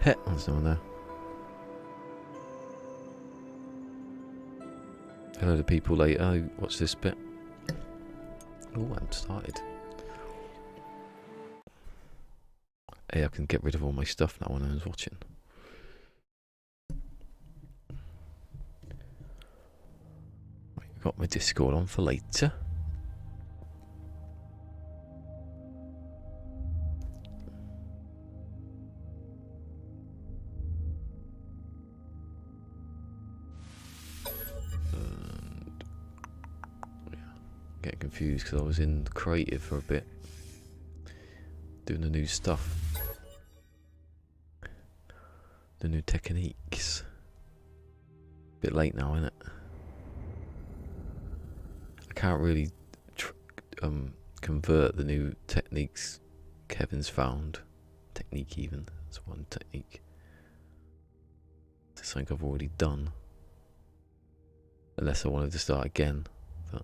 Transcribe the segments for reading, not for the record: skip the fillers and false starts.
Heh, there's no one there. Hello to people later. Oh, what's this bit? Oh, I haven't started. Hey, I can get rid of all my stuff now when I was watching. Right, got my Discord on for later. Getting confused because I was in creative for a bit, doing the new stuff, the new techniques. Bit late now, isn't it? I can't really convert the new techniques Kevin's found. Technique even, that's one technique. It's something I've already done. Unless I wanted to start again. But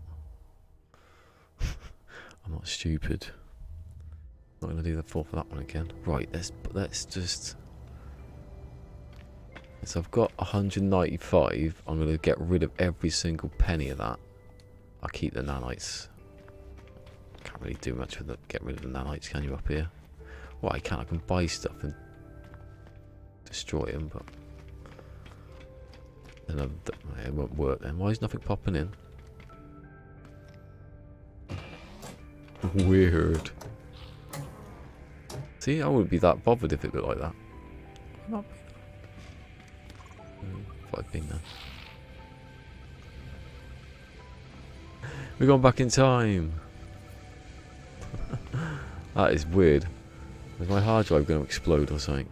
I'm not stupid. Not gonna do the for that one again. Right, let's just. So I've got 195. I'm gonna get rid of every single penny of that. I'll keep the nanites. Can't really do much with it. Get rid of the nanites, can you, up here? Well, I can. I can buy stuff and destroy them, but then it won't work. Then why is nothing popping in? Weird. See, I wouldn't be that bothered if it looked like that. Not. Thought I'd been there. We're going back in time. That is weird. Is my hard drive going to explode or something?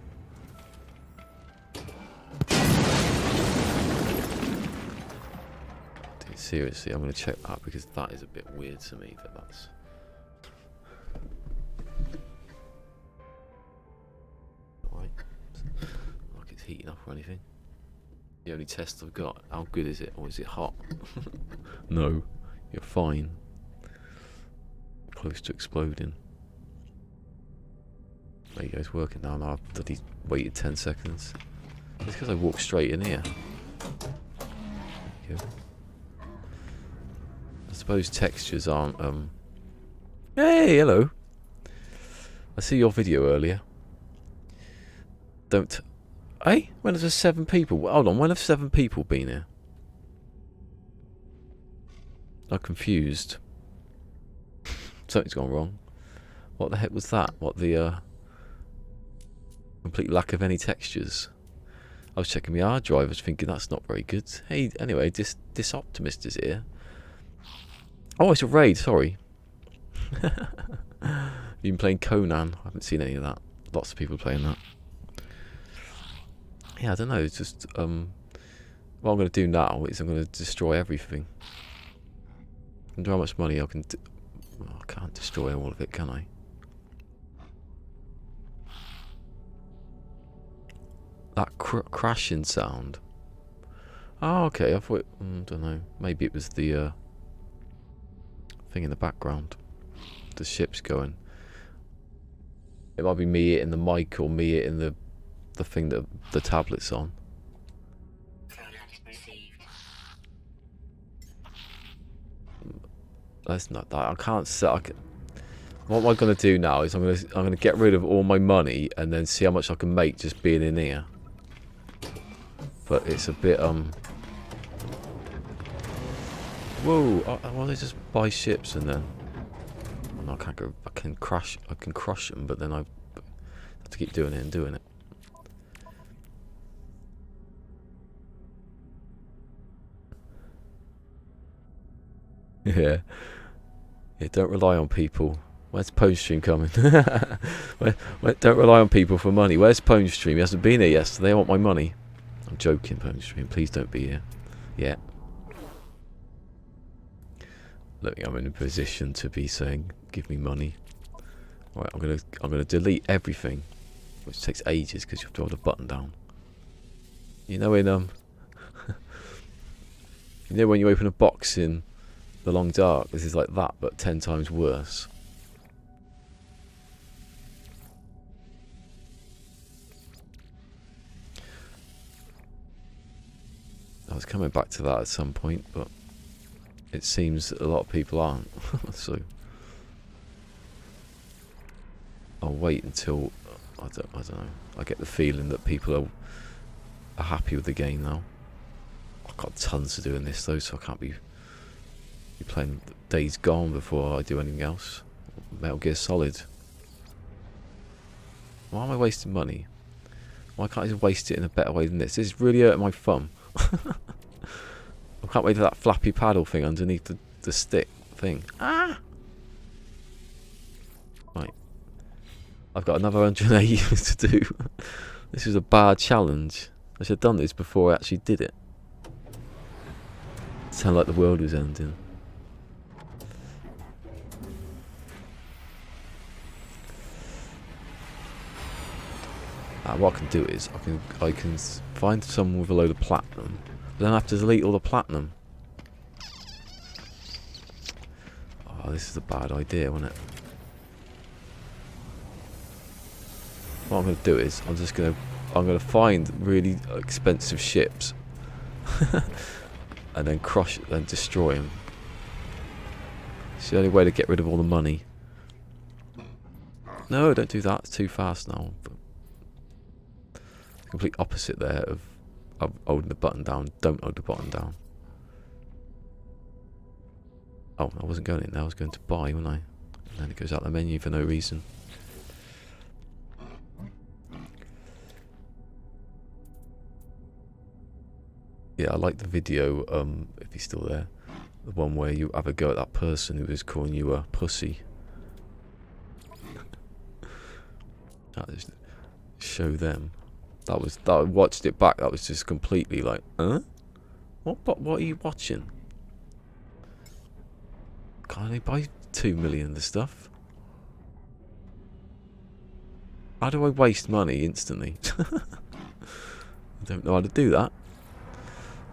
Dude, seriously, I'm going to check that because that is a bit weird to me. That that's. Alright. Like it's heating up or anything. The only test I've got. How good is it? Or is it hot? No. You're fine. Close to exploding. There you go, it's working now. Now I've bloody waited 10 seconds. It's because I walked straight in here. There you go. I suppose textures aren't Hey, hello. I see your video earlier. Don't. Hey, when have there 7 people? Hold on, when have 7 people been here? I'm confused. Something's gone wrong. What the heck was that? What the complete lack of any textures? I was checking my hard drive. I was thinking that's not very good. Hey, anyway, this Optimist is here. Oh, it's a raid. Sorry. You've been playing Conan. I haven't seen any of that. Lots of people playing that. Yeah, I don't know. It's just what I'm going to do now is I'm going to destroy everything. I wonder how much money I can. Well, I can't destroy all of it, can I? That crashing sound. Oh, okay. I thought. I don't know. Maybe it was the thing in the background. The ship's going. It might be me hitting the mic or me hitting the thing that the tablet's on. That's not that. I can't set. What am I going to do now is I'm going to get rid of all my money and then see how much I can make just being in here. But it's a bit Whoa! Why don't I just buy ships and then? Oh, no, I can't go. I can crush them, but then I have to keep doing it and doing it. Yeah. Yeah, don't rely on people. Where's Pwnestream coming? Don't rely on people for money. Where's Pwnestream? He hasn't been here yesterday. I want my money. I'm joking, Pwnestream. Please don't be here. Yeah. Look, I'm in a position to be saying, give me money. Right, I'm gonna delete everything, which takes ages because you have to hold a button down. You know, in you know when you open a box in The Long Dark, this is like that, but 10 times worse. I was coming back to that at some point, but it seems a lot of people aren't. So I'll wait until I don't know. I get the feeling that people are happy with the game now. I've got tons to do in this though, so I can't be playing Days Gone before I do anything else. Metal Gear Solid. Why am I wasting money? Why can't I just waste it in a better way than this? This is really hurting my thumb. I can't wait for that flappy paddle thing underneath the stick thing. Ah! Right. I've got another 180 to do. This is a bad challenge. I should have done this before I actually did it. It sounded like the world was ending. What I can do is I can find someone with a load of platinum, but then I have to delete all the platinum. Oh, this is a bad idea, isn't it? What I'm going to do is I'm going to find really expensive ships and then crush it and destroy them. It's the only way to get rid of all the money. No, don't do that. It's too fast now. But the complete opposite there of holding the button down. Don't hold the button down. Oh, I wasn't going in there. I was going to buy, wasn't I? And then it goes out the menu for no reason. Yeah, I like the video, if he's still there. The one where you have a go at that person who was calling you a pussy. Just show them. I watched it back, that was just completely like, huh? What are you watching? Can't I buy 2 million of the stuff? How do I waste money instantly? I don't know how to do that.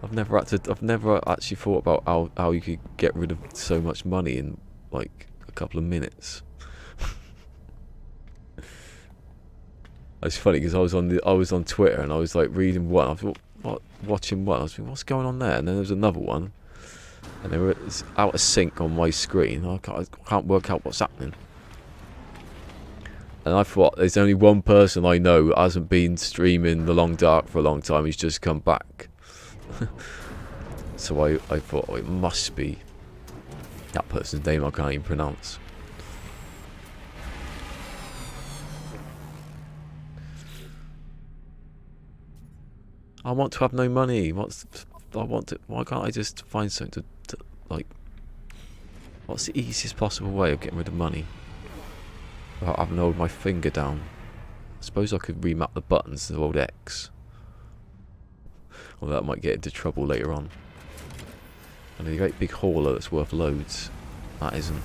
I've never actually thought about how you could get rid of so much money in like a couple of minutes. It's funny because I was on Twitter and I was like reading one. I was watching one. I was thinking, what's going on there? And then there was another one, and they were out of sync on my screen. I can't work out what's happening. And I thought, there's only one person I know who hasn't been streaming The Long Dark for a long time. He's just come back. So I thought, oh, it must be that person's name I can't even pronounce. I want to have no money. Why can't I just find something to like? What's the easiest possible way of getting rid of money without having to hold my finger down? I suppose I could remap the buttons to hold X. Well, that might get into trouble later on. And a great big hauler that's worth loads. That isn't.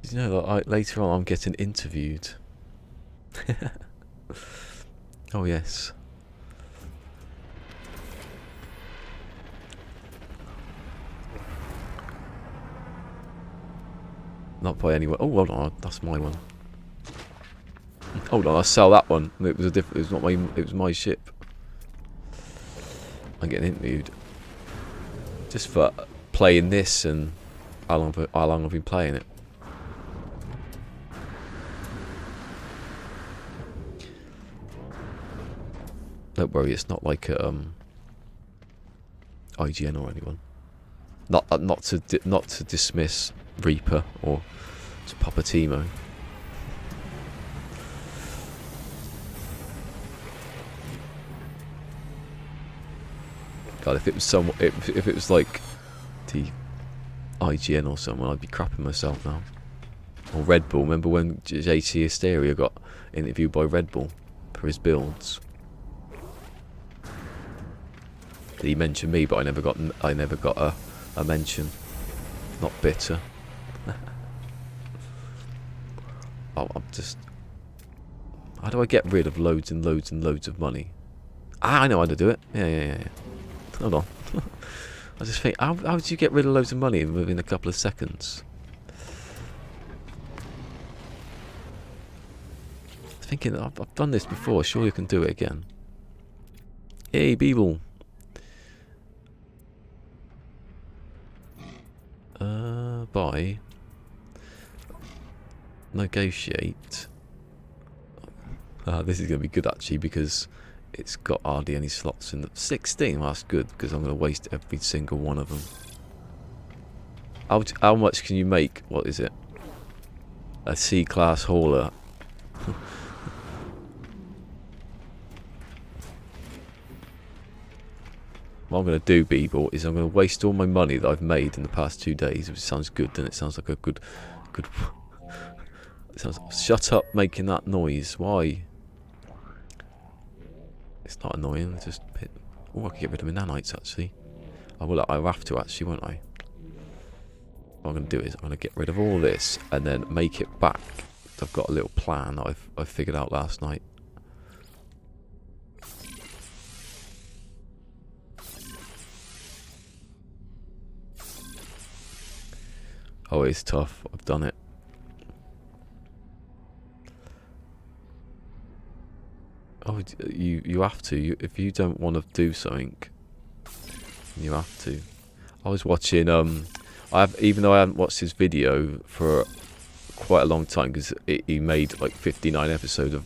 You know that later on I'm getting interviewed. Oh yes. Not by anyone. Oh, hold on, that's my one. Hold on, I'll sell that one. It was it was not my. It was my ship. I'm getting interviewed just for playing this and how long I've been playing it. Don't worry, it's not like IGN or anyone. Not to dismiss Reaper or Papa Timo. God, if it was if it was like the IGN or someone, I'd be crapping myself now. Or Red Bull. Remember when JT Hysteria got interviewed by Red Bull for his builds? He mentioned me, but I never got a mention. Not bitter. Oh, I'm just. How do I get rid of loads and loads and loads of money? Ah, I know how to do it. Yeah. Hold on. I just think, how did you get rid of loads of money within a couple of seconds? Thinking, I've done this before, surely I can do it again. Hey, Beeble. Buy. Negotiate. This is going to be good actually, because it's got hardly any slots in the 16. Well, that's good, because I'm going to waste every single one of them. How much can you make? What is it? A C-class hauler. What I'm going to do, people, is I'm going to waste all my money that I've made in the past 2 days, which sounds good, doesn't it? Sounds like a good. It sounds. Shut up, making that noise. Why? It's not annoying. It's just. Oh, I can get rid of my nanites actually. I will. I'll have to actually, won't I? What I'm going to do is I'm going to get rid of all this and then make it back. I've got a little plan that I figured out last night. Oh, it's tough. I've done it. Oh, you have to. If you don't want to do something, you have to. I was watching. Even though I haven't watched his video for quite a long time, because he made like 59 episodes of.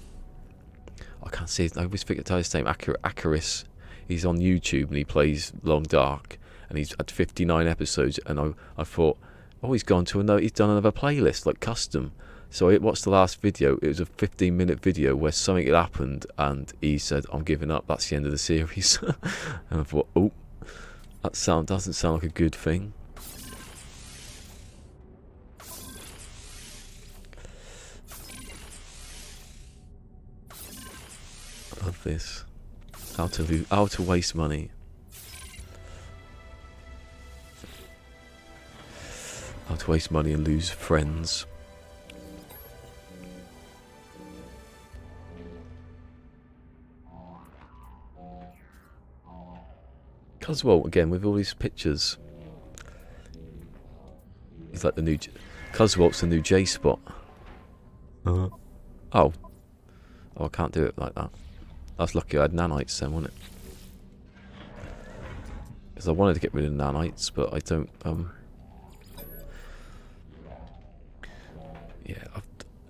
I can't say. I always forget his name. Acaris. He's on YouTube and he plays Long Dark, and he's had 59 episodes. And I thought. Oh, he's done another playlist, like custom. So I watched the last video. It was a 15-minute video where something had happened, and he said, "I'm giving up. That's the end of the series." And I thought, oh, that doesn't sound like a good thing. I love this. How to waste money. How to waste money and lose friends. Cuswalt again with all these pictures. He's like the new. Cuswalt's the new J spot. Oh. Oh, I can't do it like that. That's lucky I had nanites then, wasn't it? Because I wanted to get rid of nanites, but I don't.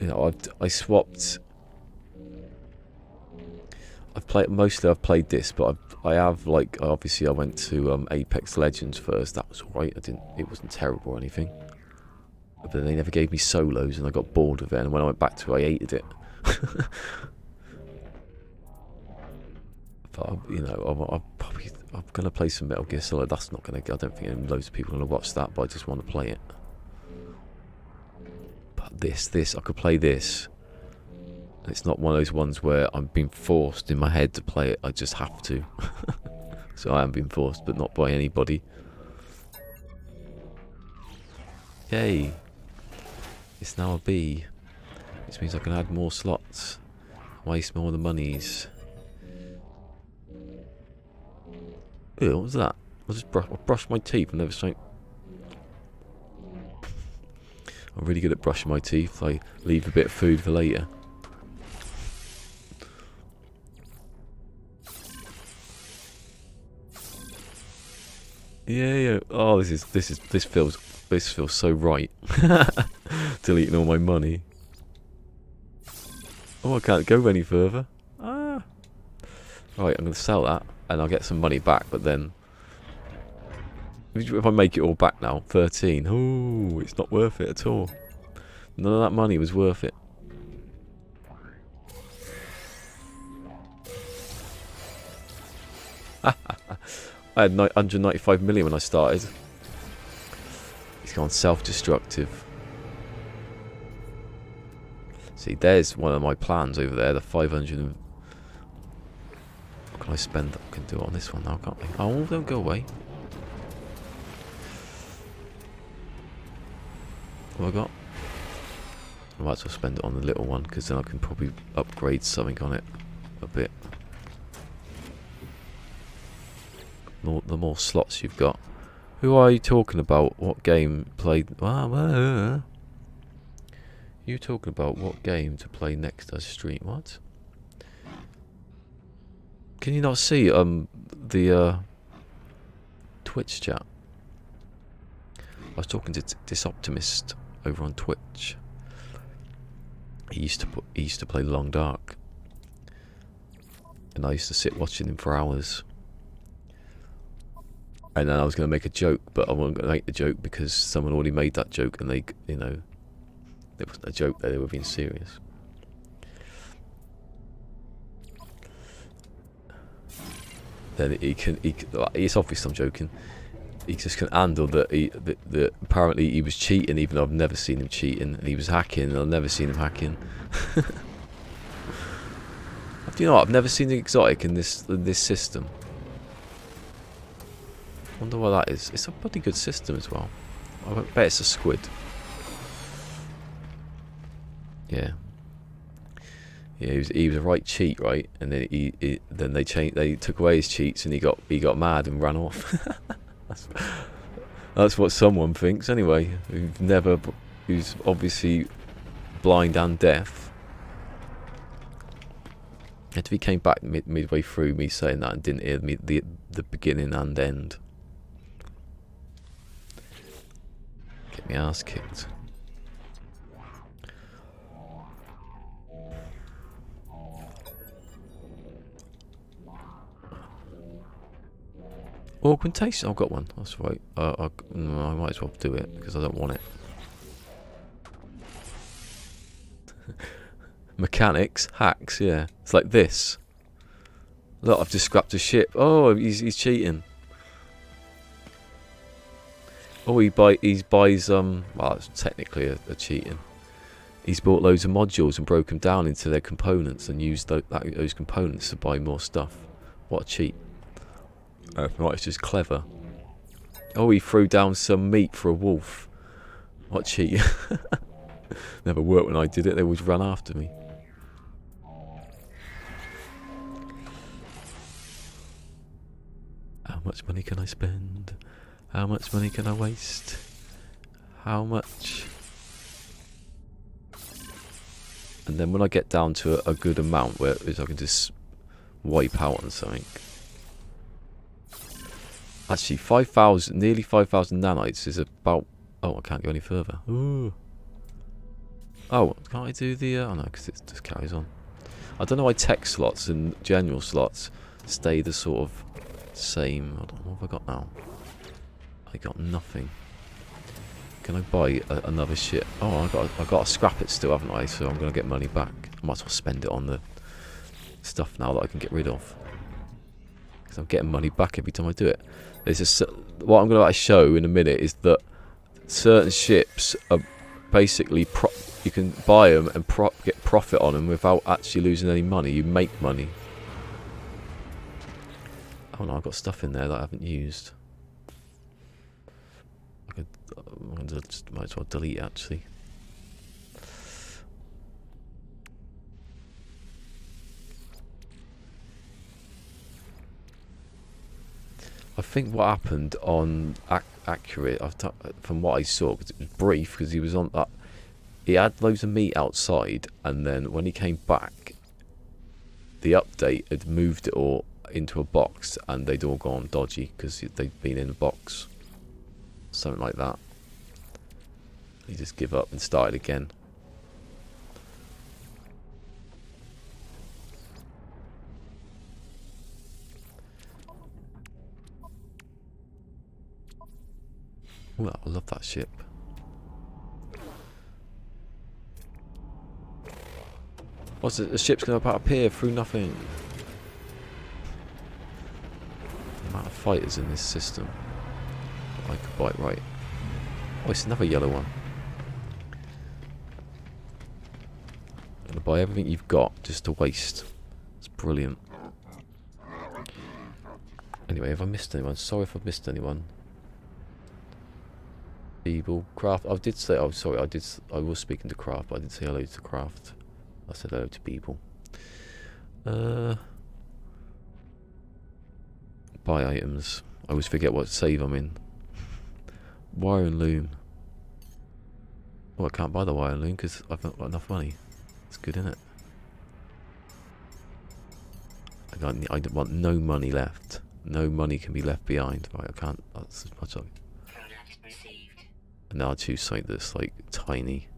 Yeah, I swapped. I've played this, but I have like obviously I went to Apex Legends first. That was alright. It wasn't terrible or anything. But then they never gave me solos, and I got bored of it. And when I went back to it, I hated it. But I'm gonna play some Metal Gear Solid. That's not gonna. I don't think loads of people are gonna watch that, but I just want to play it. This I could play this. It's not one of those ones where I'm being forced in my head to play it. I just have to. So I am being forced, but not by anybody. Yay! It's now a B, which means I can add more slots, waste more of the monies. Ew, what was that? I brushed my teeth and never saying. I'm really good at brushing my teeth. I leave a bit of food for later. Yeah. Oh, this feels so right. Deleting all my money. Oh, I can't go any further. Ah. Right, I'm gonna sell that, and I'll get some money back. But then, if I make it all back now, 13. Oh, it's not worth it at all. None of that money was worth it. I had 195 million when I started. He's gone self-destructive. See, there's one of my plans over there. The 500. What can I spend? I can do it on this one now, can't I? Oh, don't go away. What have I got? I might as well spend it on the little one, because then I can probably upgrade something on it a bit. the more slots you've got. Who are you talking about? What game played? You talking about what game to play next to stream? What? Can you not see the Twitch chat? I was talking to this Optimist over on Twitch. He used to play Long Dark, and I used to sit watching him for hours. And then I was going to make a joke, but I wasn't going to make the joke because someone already made that joke, and they, you know, it wasn't a joke. They were being serious. Then it's obvious I'm joking. He just can handle that apparently he was cheating, even though I've never seen him cheating, and he was hacking, and I've never seen him hacking. Do you know what? I've never seen the exotic in this system. Wonder why that is. It's a pretty good system as well. I bet it's a squid. Yeah. Yeah, he was a right cheat, right? And then then they took away his cheats, and he got mad and ran off. That's what someone thinks anyway. Who's obviously blind and deaf. If he came back midway through me saying that and didn't hear me the beginning and end. Get me ass kicked. Augmentation, I've got one, that's right. I might as well do it because I don't want it. Mechanics, hacks, yeah. It's like this. Look, I've just scrapped a ship. Oh, he's cheating. Oh, he buys well, it's technically a cheating. He's bought loads of modules and broke them down into their components and used those components to buy more stuff. What a cheat. Right, it's just clever. Oh, he threw down some meat for a wolf. What cheat. Never worked when I did it, they always ran after me. How much money can I spend? How much money can I waste? How much? And then when I get down to a good amount where I can just wipe out on something. Actually, 5,000, nearly 5,000 nanites is about... Oh, I can't go any further. Ooh. Oh, can't I do the... oh no, because it just carries on. I don't know why tech slots and general slots stay the sort of same. Hold on, what have I got now? I got nothing. Can I buy another shit? Oh, I got to scrap it still, haven't I? So I'm going to get money back. I might as well spend it on the stuff now that I can get rid of. Because I'm getting money back every time I do it. There's just, what I'm going to show in a minute is that certain ships are basically you can buy them and get profit on them without actually losing any money. You make money. Oh no, I've got stuff in there that I haven't used. Might as well delete it actually. I think what happened on Accurate, from what I saw, because it was brief, because he was on that, he had loads of meat outside, and then when he came back, the update had moved it all into a box, and they'd all gone dodgy because they'd been in a box, something like that. He just give up and started again. Oh, I love that ship. What's it? The ship's going to appear through nothing. The amount of fighters in this system. I could buy it right. Oh, it's another yellow one. Going to buy everything you've got just to waste. It's brilliant. Anyway, have I missed anyone? Sorry if I've missed anyone. Beeble, Craft. I did say. Oh, sorry. I was speaking to Craft, but I didn't say hello to Craft. I said hello to Beeble. Buy items. I always forget what save I'm in. Wire and loom. Oh, I can't buy the wire and loom because I've not got enough money. It's good, isn't it? I want no money left. No money can be left behind. Right, I can't. That's as much of it. And now I choose something that's like tiny.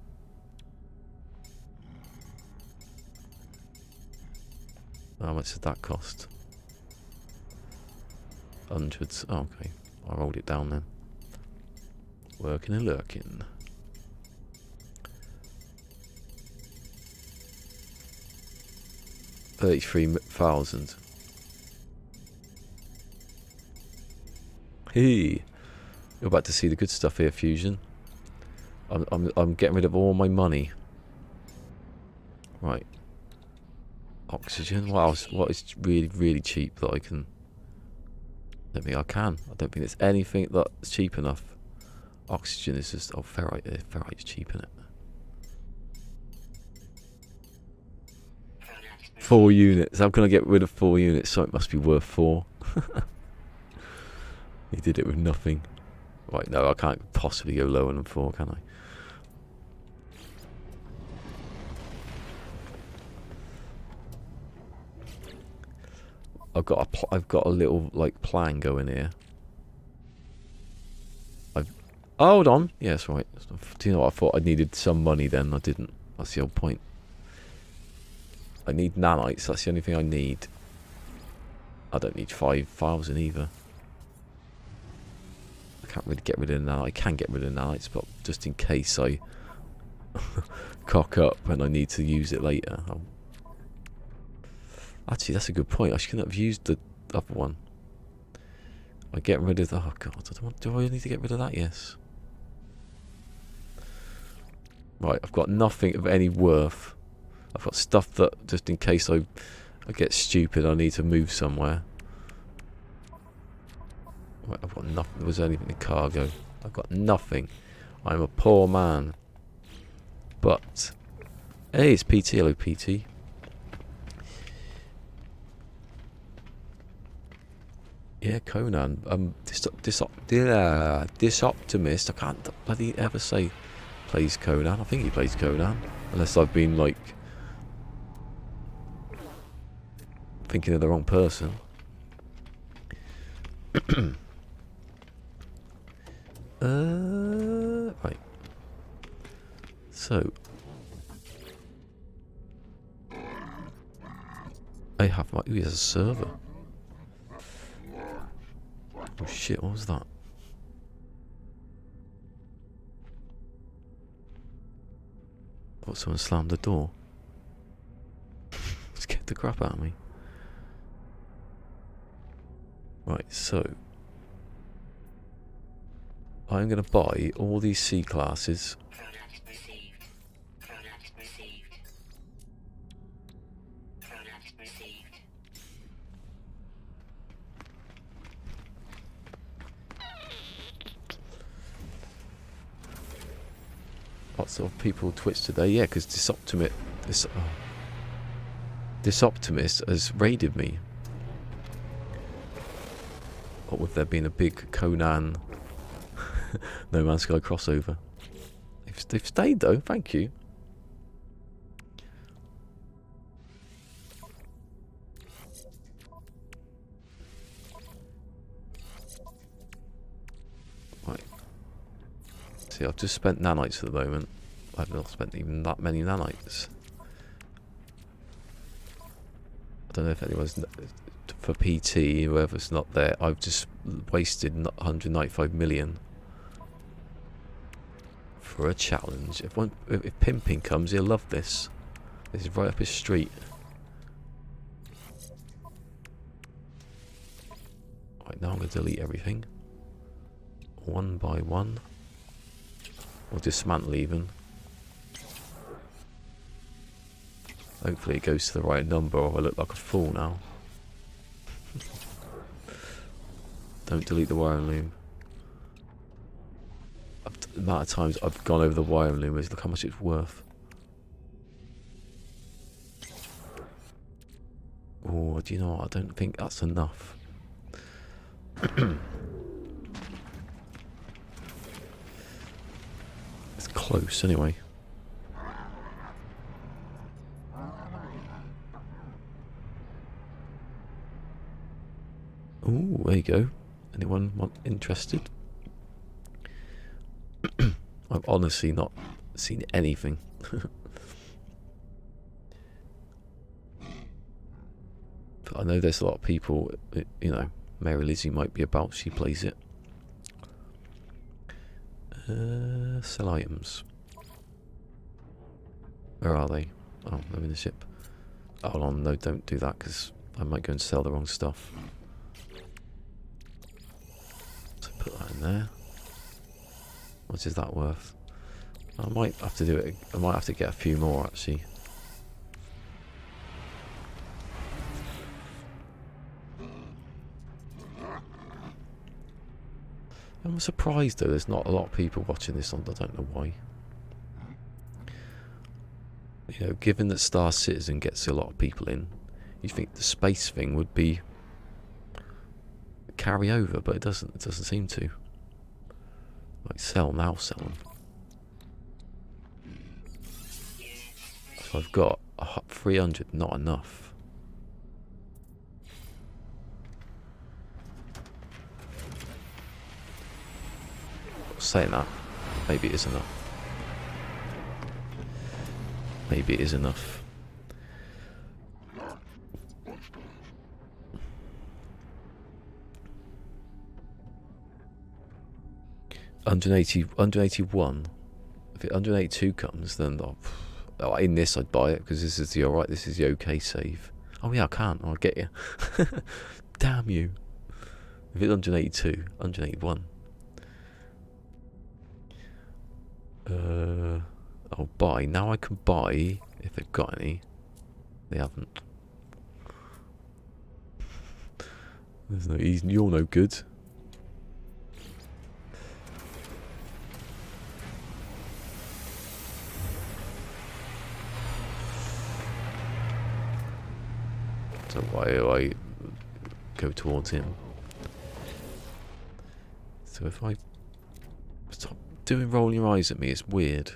How much does that cost? Hundreds. Oh, okay. I rolled it down then. Working and lurking. $33,000. Hey, you're about to see the good stuff here, Fusion. I'm getting rid of all my money. Right. Oxygen. What else? What is really cheap that I can? I don't think I can. I don't think there's anything that's cheap enough. Oxygen is just ferrite. Ferrite's cheap, isn't it? 4 units. I'm gonna get rid of 4 units, so it must be worth 4. He did it with nothing. Right, no, I can't possibly go lower than 4, can I? I've got a little like plan going here. Oh, hold on. Yes, right. Do you know what? I thought I needed some money then. I didn't. That's the whole point. I need nanites. That's the only thing I need. I don't need 5,000 either. I can't really get rid of nanites. I can get rid of nanites, but just in case I cock up and I need to use it later. Actually, that's a good point. I shouldn't have used the other one. I get rid of the... Oh, God. Do I need to get rid of that? Yes. Right, I've got nothing of any worth. I've got stuff that, just in case I get stupid, I need to move somewhere. Right, I've got nothing. There was anything in cargo. I've got nothing. I'm a poor man. But... Hey, it's PT. Hello, PT. Yeah, Conan. This Optimist. I can't bloody ever say plays Conan. I think he plays Conan, unless I've been like thinking of the wrong person. Right. So I have my. Ooh, he has a server. Oh shit, what was that? Oh, someone slammed the door. Scared the crap out of me. Right, so I'm going to buy all these C classes. Lots of people Twitch today, yeah, because this Optimist has raided me. What with there being a big Conan No Man's Sky crossover. They've stayed though, thank you. Right. See, I've just spent nanites at the moment. I've not spent even that many nanites. I don't know if anyone's... For PT, whoever's not there, I've just wasted 195 million for a challenge. If Pimping comes, he'll love this. This is right up his street. Right, now I'm going to delete everything. One by one. Or dismantle even. Hopefully it goes to the right number, or I look like a fool now. Don't delete the wire and loom. The amount of times I've gone over the wire and loom is look how much it's worth. Oh, do you know what? I don't think that's enough. It's close anyway. Ooh, there you go. Anyone interested? I've honestly not seen anything. But I know there's a lot of people, you know, Mary Lizzie might be about, she plays it. Sell items. Where are they? Oh, they're in the ship. Oh, hold on, no, don't do that, because I might go and sell the wrong stuff. So put that in there. What is that worth? I might have to do it. I might have to get a few more, actually. I'm surprised though there's not a lot of people watching this on, I don't know why. You know, given that Star Citizen gets a lot of people in, you'd think the space thing would be carry over, but it doesn't seem to. Like sell now, sell them. So I've got 300, not enough. Saying that, maybe it is enough. Maybe it is enough. Under 181. If it 182 comes, then in this I'd buy it because this is the alright. This is the okay save. Oh yeah, I can't. I'll get you. Damn you. If it's 182, 181. I'll buy. Now I can buy if they've got any. They haven't. There's no. You're no good. So why do I go towards him? So if I stop doing rolling your eyes at me, it's weird.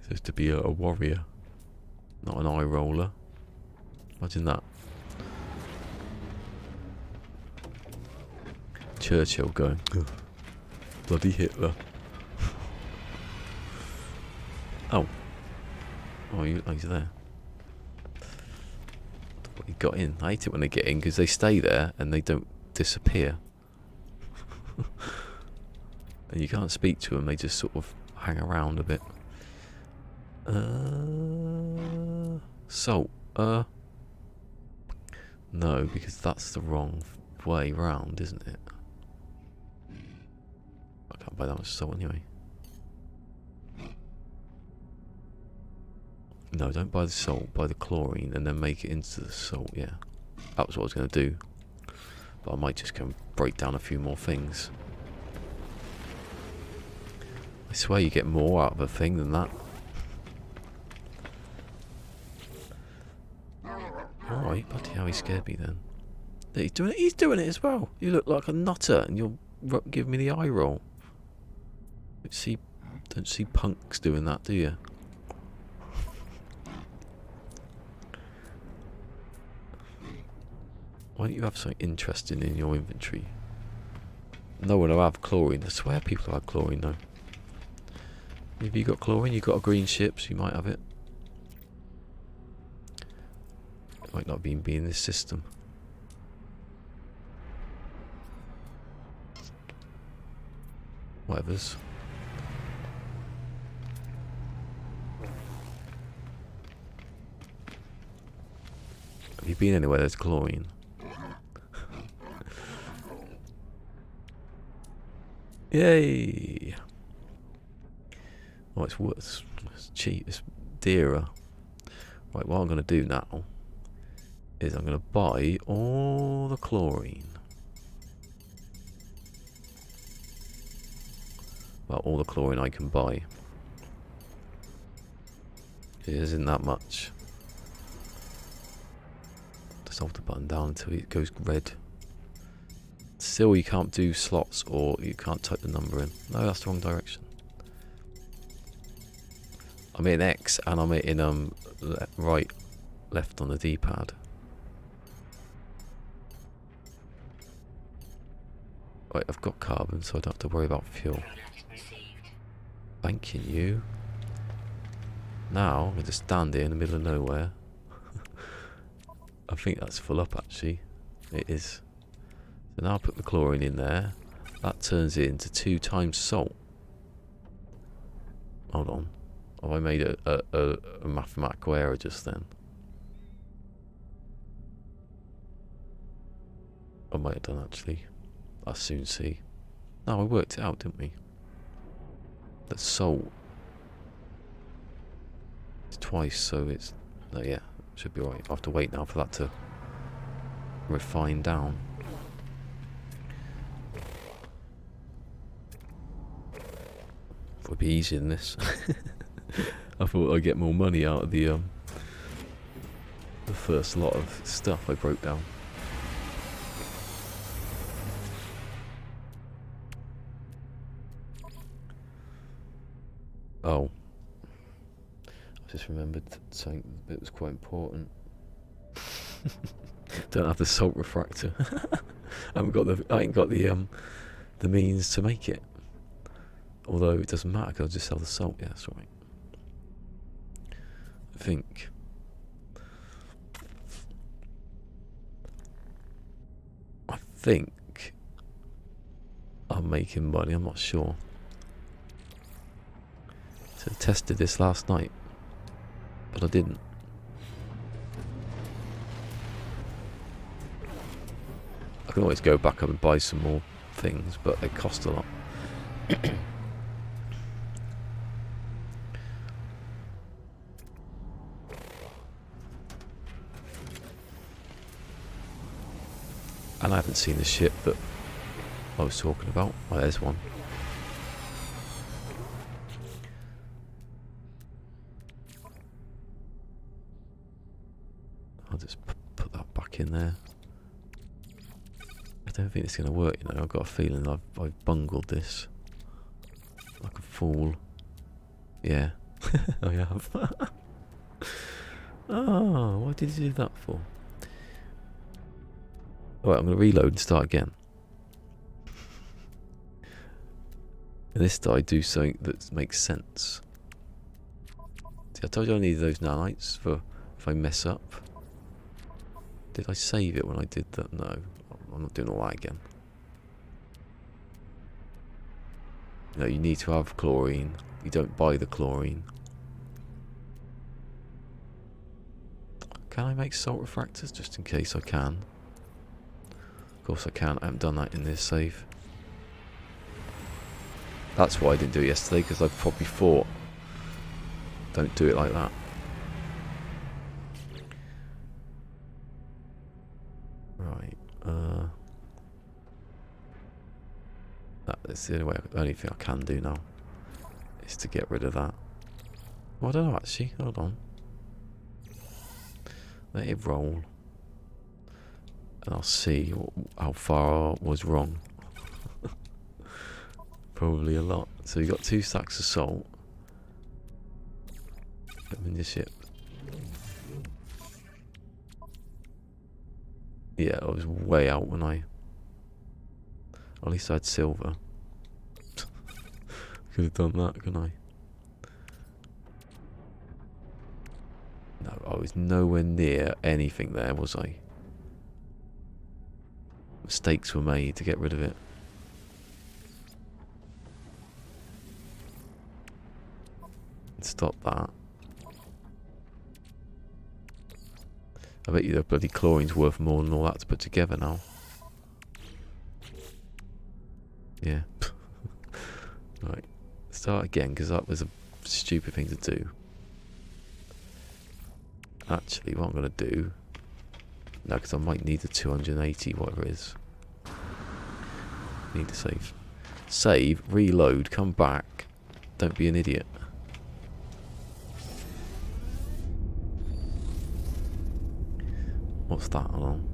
Supposed to be a warrior, not an eye roller. Imagine that. Churchill going, ugh, bloody Hitler. Oh, he's there. He got in. I hate it when they get in because they stay there and they don't disappear. And you can't speak to them, they just sort of hang around a bit. Salt. No, because that's the wrong way round, isn't it? I can't buy that much salt anyway. No, don't buy the salt, buy the chlorine and then make it into the salt, yeah. That was what I was going to do. But I might just go and break down a few more things. I swear you get more out of a thing than that. Alright, bloody hell, he scared me then. He's doing it as well. You look like a nutter and you'll give me the eye roll. Don't see punks doing that, do you? Why don't you have something interesting in your inventory? No one will have chlorine. I swear people have chlorine though. Have you got chlorine? You got a green ship, so you might have it. It might not even be in this system. Whatever's. Have you been anywhere there's chlorine? Yay! Oh, it's worse. It's cheap. It's dearer. Right, what I'm going to do now is I'm going to buy all the chlorine. Well, all the chlorine I can buy. It isn't that much. Just hold the button down until it goes red. Still, you can't do slots or you can't type the number in. No, that's the wrong direction. I'm hitting X and I'm hitting right, left on the D-pad. Right, I've got carbon, so I don't have to worry about fuel. Thanking you. Now, I'm going to stand here in the middle of nowhere. I think that's full up, actually. It is. So now I put the chlorine in there. That turns it into 2 times salt. Hold on. Have I made a mathematical error just then? I might have done, actually. I'll soon see. No, we worked it out, didn't we? That salt is twice, so it's... No, yeah, should be right. I'll have to wait now for that to refine down. It would be easier than this. I thought I'd get more money out of the first lot of stuff I broke down. Oh, I just remembered something that was quite important. Don't have the salt refractor. I ain't got the means to make it. Although it doesn't matter because I'll just sell the salt. Yeah, that's right. I think I'm making money. I'm not sure. So I tested this last night, but I didn't. I can always go back up and buy some more things, but they cost a lot. And I haven't seen the ship that I was talking about. Oh, there's one. I'll just put that back in there. I don't think it's going to work, you know. I've got a feeling I've bungled this. Like a fool. Yeah. I have. Oh, what did you do that for? Alright, I'm going to reload and start again. And this time I do something that makes sense. See, I told you I needed those nanites for if I mess up. Did I save it when I did that? No, I'm not doing all that again. No, you need to have chlorine. You don't buy the chlorine. Can I make salt refractors? Just in case I can. Of course I can. I haven't done that in this save. That's why I didn't do it yesterday, because I probably thought, don't do it like that. Right. That's the only thing I can do now is to get rid of that. Well, I don't know actually. Hold on. Let it roll. And I'll see how far I was wrong. Probably a lot. So you got 2 stacks of salt. Put them in your ship. Yeah, I was way out when I... At least I had silver. Could have done that, couldn't I? No, I was nowhere near anything there, was I? Mistakes were made to get rid of it. Stop that. I bet you the bloody chlorine's worth more than all that to put together now. Yeah. Right. Start again, because that was a stupid thing to do. Actually, what I'm going to do... No, because I might need the 280, whatever it is. Need to save. Save, reload, come back. Don't be an idiot. What's that? Hold on.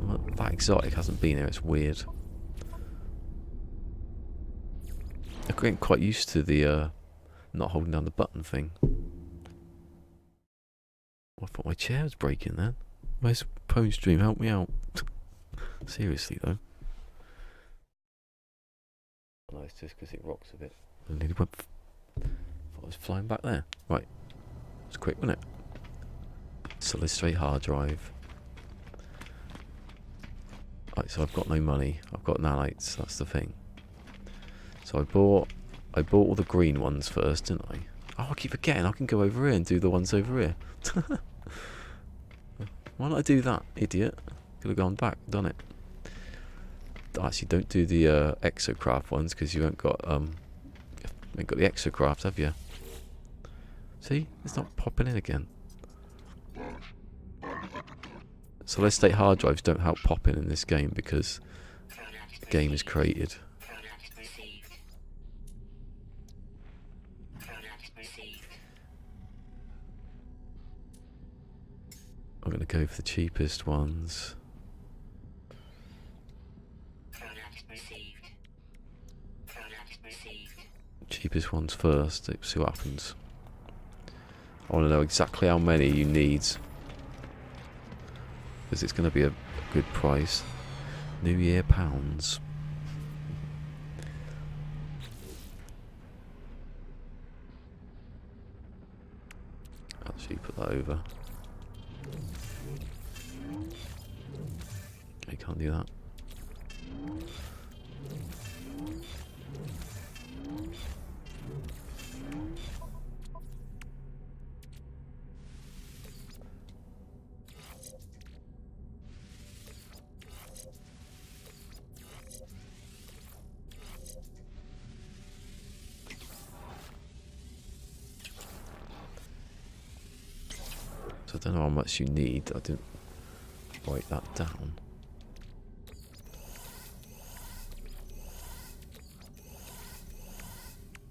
Well, that exotic hasn't been here. It's weird. I'm getting quite used to the not holding down the button thing. I thought my chair was breaking then. Where's Pwn Stream? Help me out. Seriously though. No, it's just because it rocks a bit. I nearly went. Thought I was flying back there. Right. It was quick, wasn't it? Solid state hard drive. Right, so I've got no money. I've got nanites. That's the thing. So I bought all the green ones first, didn't I? Oh, I keep forgetting. I can go over here and do the ones over here. Why don't I do that, idiot? Could have gone back, done it. Actually, don't do the exocraft ones because you haven't got the exocraft, have you? See, it's not popping in again. Solid state hard drives don't help popping in this game because the game is created. I'm going to go for the cheapest ones. Cheapest ones first, see what happens. I want to know exactly how many you need, because it's going to be a good price. New Year pounds. Actually put that over. I can't do that. So I don't know how much you need. I didn't write that down.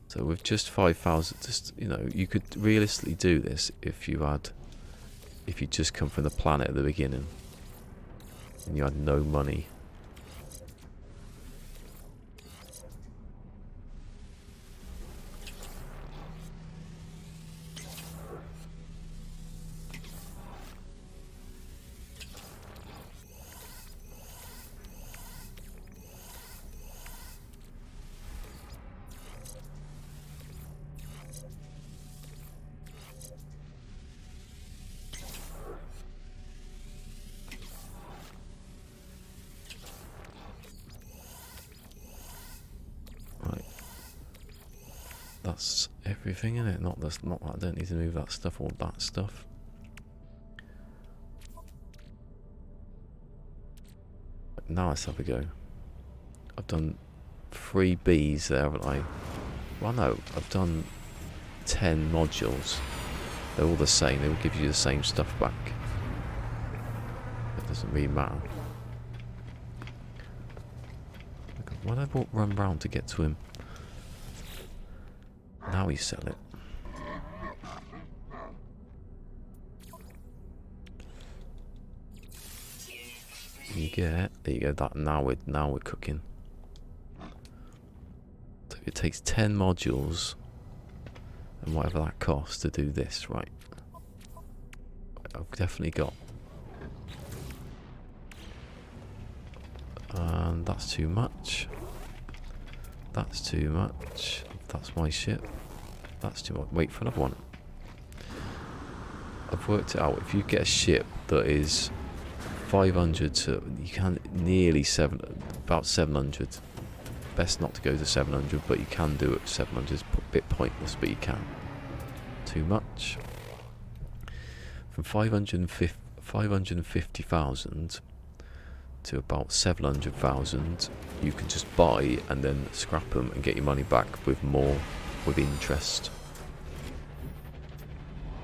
So with just 5,000, just, you know, you could realistically do this if you just come from the planet at the beginning and you had no money. That's everything in it. Not that. I don't need to move that stuff or that stuff. Now let's have a go. I've done 3 Bs there, haven't I? Well, no, I've done 10 modules. They're all the same. They will give you the same stuff back. It doesn't really matter. Why did I run round to get to him? Now we sell it. You get, there you go, that now we're cooking. So it takes 10 modules and whatever that costs to do this, right? I've definitely got. And that's too much. That's too much. That's my ship. That's too much. Wait for another one. I've worked it out. If you get a ship that is 500 to, you can nearly about 700. Best not to go to 700, but you can do it. 700 is a bit pointless, but you can. Too much. From 550,000 to about 700,000, you can just buy and then scrap them and get your money back with interest,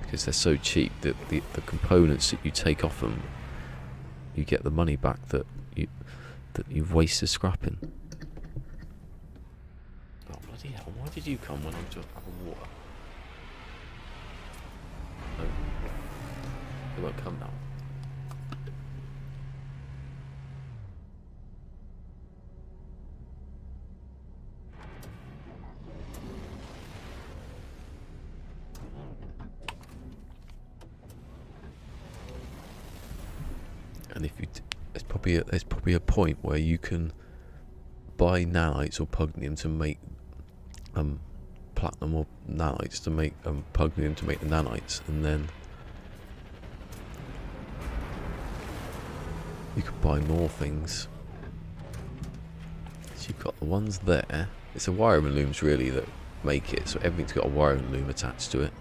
because they're so cheap that the components that you take off them, you get the money back that you've wasted scrapping. Oh bloody hell! Why did you come when I'm just having water? It won't come now. And if you, there's probably a point where you can buy nanites or pugnium to make platinum or nanites to make pugnium to make the nanites, and then you can buy more things. So you've got the ones there. It's the wiring looms really that make it, so everything's got a wiring loom attached to it.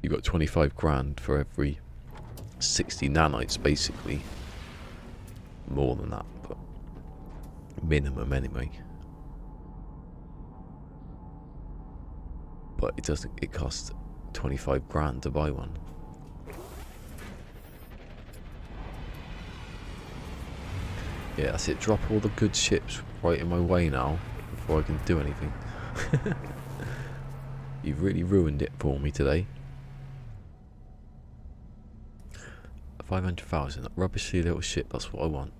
You've got 25 grand for every 60 nanites basically. More than that, but minimum anyway. But it costs 25 grand to buy one. Yeah, that's it. Drop all the good ships right in my way now before I can do anything. You've really ruined it for me today. 500,000. Rubbishy little ship, that's what I want.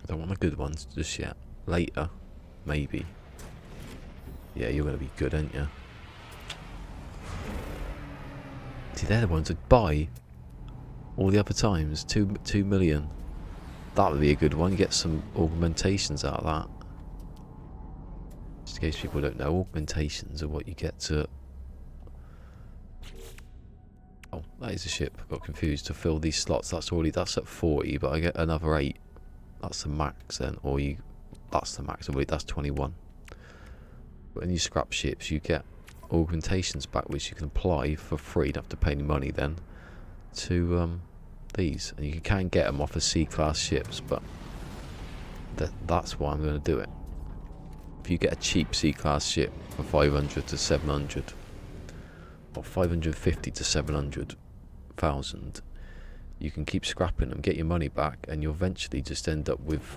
I don't want the good ones just yet. Later, maybe. Yeah, you're going to be good, aren't you? See, they're the ones I'd buy all the other times. 2 million. That would be a good one. You get some augmentations out of that. Just in case people don't know, augmentations are what you get to... Oh, that is a ship. I got confused to fill these slots. That's at 40, but I get another 8. That's the max then, or that's the max. That's 21. But when you scrap ships, you get augmentations back, which you can apply for free. You don't have to pay any money then to these, and you can get them off of C-class ships, but that's why I'm going to do it. If you get a cheap C-class ship for 500 to 700, or 550 to 700,000, you can keep scrapping them, get your money back, and you'll eventually just end up with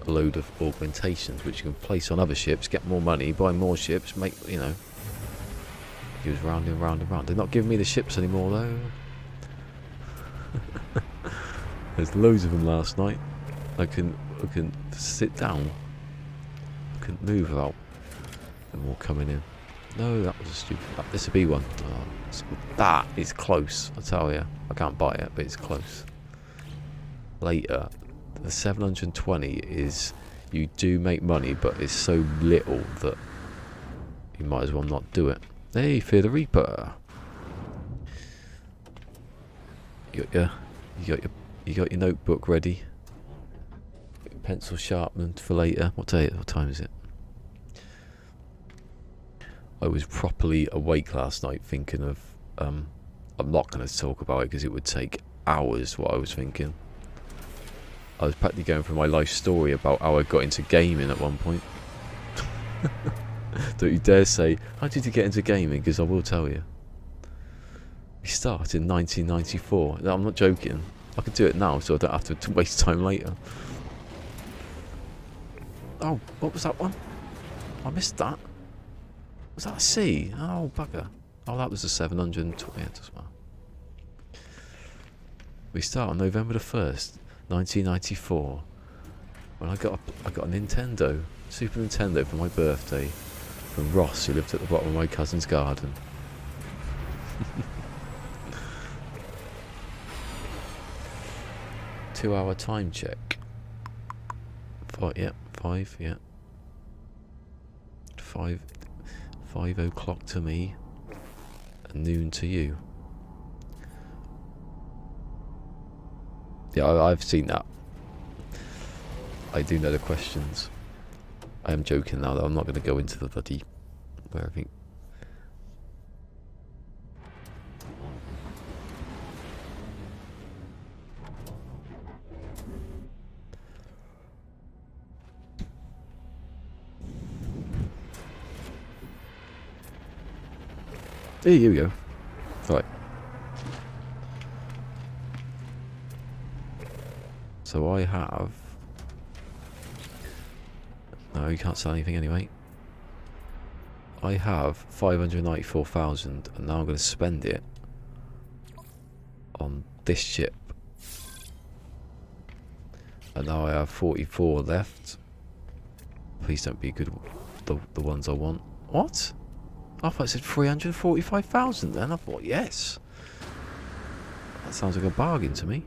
a load of augmentations which you can place on other ships, get more money, buy more ships, make, you know, he was round and round and round. They're not giving me the ships anymore though. There's loads of them last night. I can sit down. I couldn't move without them all coming in. No, that was a stupid... This would be one. Oh, that is close, I tell you. I can't buy it, but it's close. Later, the 720 is... You do make money, but it's so little that you might as well not do it. Hey, Fear the Reaper. You got your notebook ready. Pencil sharpened for later. What time is it? I was properly awake last night thinking of... I'm not going to talk about it because it would take hours what I was thinking. I was practically going through my life story about how I got into gaming at one point. Don't you dare say, how did you get into gaming? Because I will tell you. We started in 1994. No, I'm not joking. I could do it now so I don't have to waste time later. Oh, what was that one? I missed that. Was that a C? Oh, bugger. Oh, that was a 720. Yeah, as well. We start on November the 1st, 1994. When I got a Nintendo, Super Nintendo for my birthday from Ross, who lived at the bottom of my cousin's garden. 2-hour time check. 5, yeah, 5, yeah. 5 o'clock to me, and noon to you. Yeah, I've seen that. I do know the questions. I am joking now, though. I'm not going to go into the bloody... where I think... Here you go. Right. So I have... No, you can't sell anything anyway. I have 594,000, and now I'm going to spend it on this ship. And now I have 44 left. Please don't be good. The ones I want. What? I thought it said 345,000 then. I thought, yes. That sounds like a bargain to me.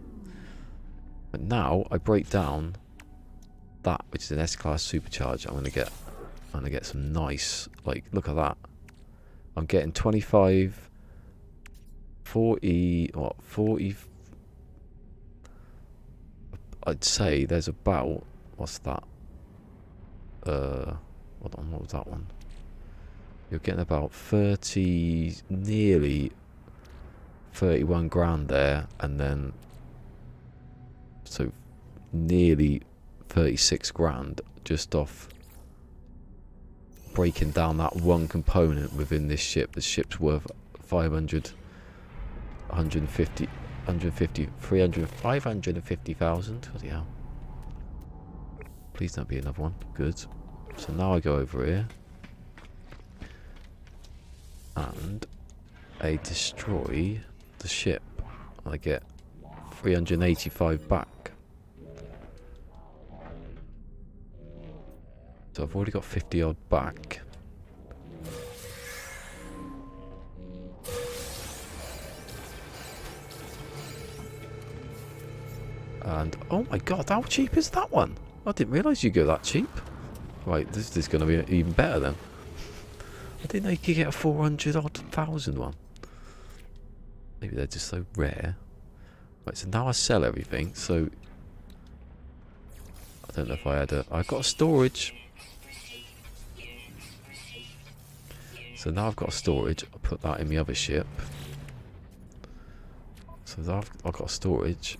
But now I break down that, which is an S-Class supercharge. I'm gonna get some nice, like, look at that. I'm getting 25, 40, what, 40. I'd say there's about, what's that? Hold on, what was that one? You're getting about 30, nearly 31 grand there, and then so nearly 36 grand just off breaking down that one component within this ship. The ship's worth 500, 150, 150, 300, 550,000. Bloody hell. Please don't be another one. Good. So now I go over here and I destroy the ship. I get 385 back. So I've already got 50 odd back. And oh my god, how cheap is that one? I didn't realise you go that cheap. Right, this is going to be even better then. I didn't know you could get a 400 odd thousand one. Maybe they're just so rare. Right, so now I sell everything. So I don't know if I had I've got a storage. So now I've got a storage. I'll put that in the other ship. So now I've got a storage.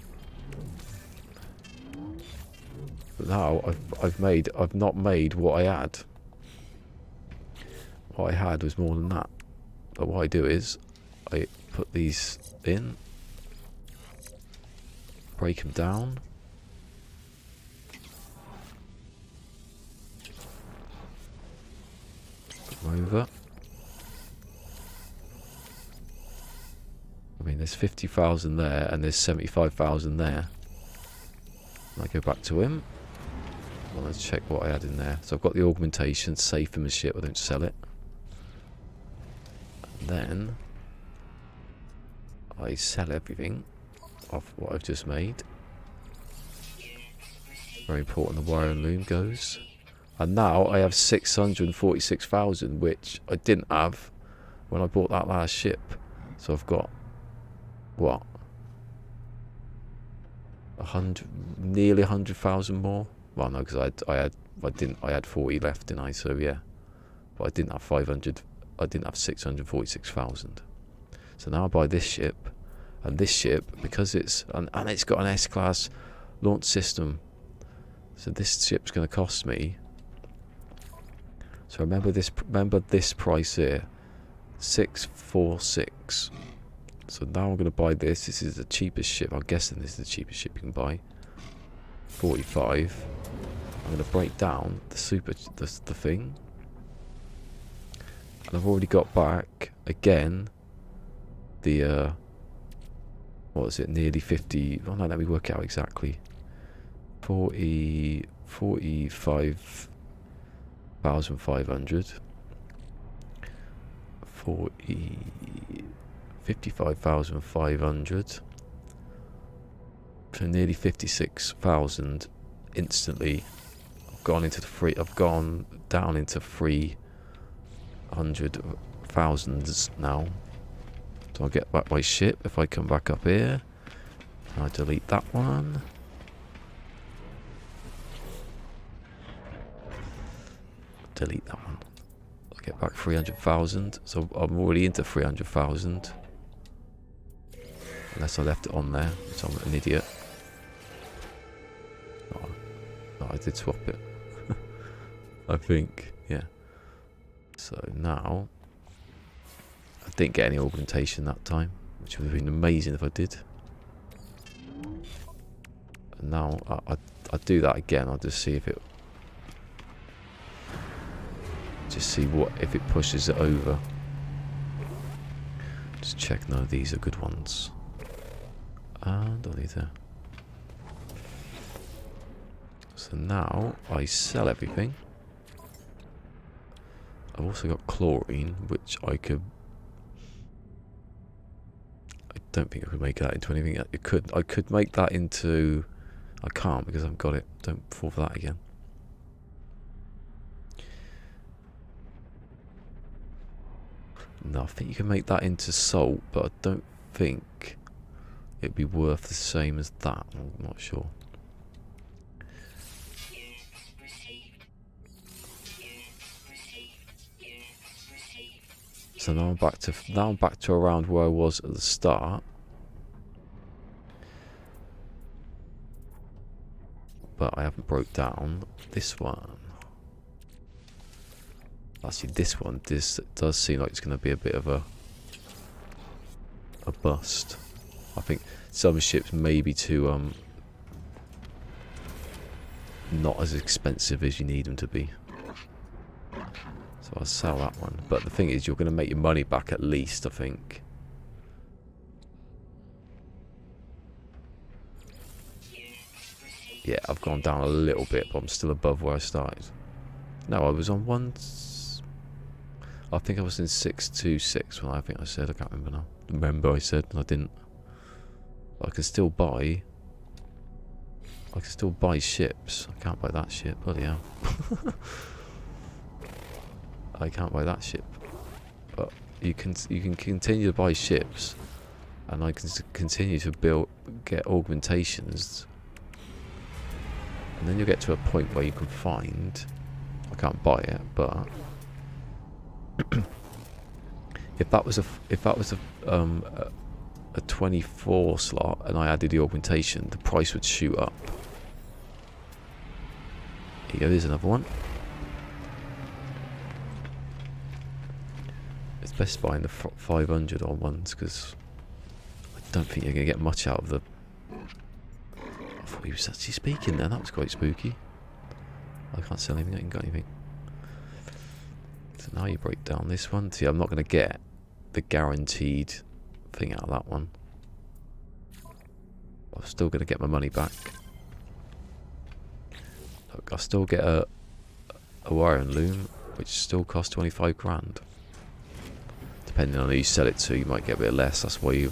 But now I've not made what I had. What I had was more than that. But what I do is I put these in, break them down, put them over. I mean, there's 50,000 there and there's 75,000 there. And I go back to him. Well, let's check what I had in there. So I've got the augmentation safe in the ship. I don't sell it. And then I sell everything off what I've just made. Very important. The wire and loom goes. And now I have 646,000, which I didn't have when I bought that last ship. So I've got what? 100, nearly 100,000 more. Well, no, because I had 40 left, didn't I? So yeah, but I didn't have 500. I didn't have 646,000. So now I buy this ship, and this ship, because it's and it's got an S-Class launch system. So this ship's going to cost me. So remember this price here, 646. So now I'm going to buy this. This is the cheapest ship. I'm guessing this is the cheapest ship you can buy. 45. I'm going to break down the thing. And I've already got back again the what is it? Nearly 50. Oh no, let me work it out exactly. 45,500. 55,500. So nearly 56,000 instantly. I've gone down into 300,000 now. So I'll get back my ship if I come back up here. I delete that one. Delete that one. I'll get back 300,000. So I'm already into 300,000. Unless I left it on there, which I'm an idiot. Oh, no, I did swap it. I think, yeah. So now, I didn't get any augmentation that time, which would have been amazing if I did. And now I do that again. I'll just see if it, if it pushes it over. Just check none of these are good ones. And on there. So now I sell everything. I've also got chlorine, which I could... I don't think I could make that into anything. It could. I could make that into... I can't because I haven't got it. Don't fall for that again. No, I think you can make that into salt, but I don't think it'd be worth the same as that. I'm not sure. So now I'm back to around where I was at the start. But I haven't broke down this one. Actually, this one does seem like it's going to be a bit of a bust. I think some ships may be too not as expensive as you need them to be. So I'll sell that one. But the thing is, you're going to make your money back at least, I think. Yeah, I've gone down a little bit, but I'm still above where I started. No, I was on one... I think I was in 626 when I think I said. I can't remember now. Remember I said, and I didn't. But I can still buy... I can still buy ships. I can't buy that ship. Bloody hell. I can't buy that ship. But you can continue to buy ships, and I can continue to get augmentations. And then you'll get to a point where you can find... I can't buy it, but... if that was a 24 slot and I added the augmentation, the price would shoot up. Here you go, there's another one. It's best buying the 500 on ones because I don't think you're going to get much out of the... I thought he was actually speaking there, that was quite spooky. I can't sell anything, I ain't got anything. So now you break down this one. See, I'm not going to get the guaranteed thing out of that one. I'm still going to get my money back. Look, I still get a iron loom, which still costs 25 grand. Depending on who you sell it to, you might get a bit less. That's why it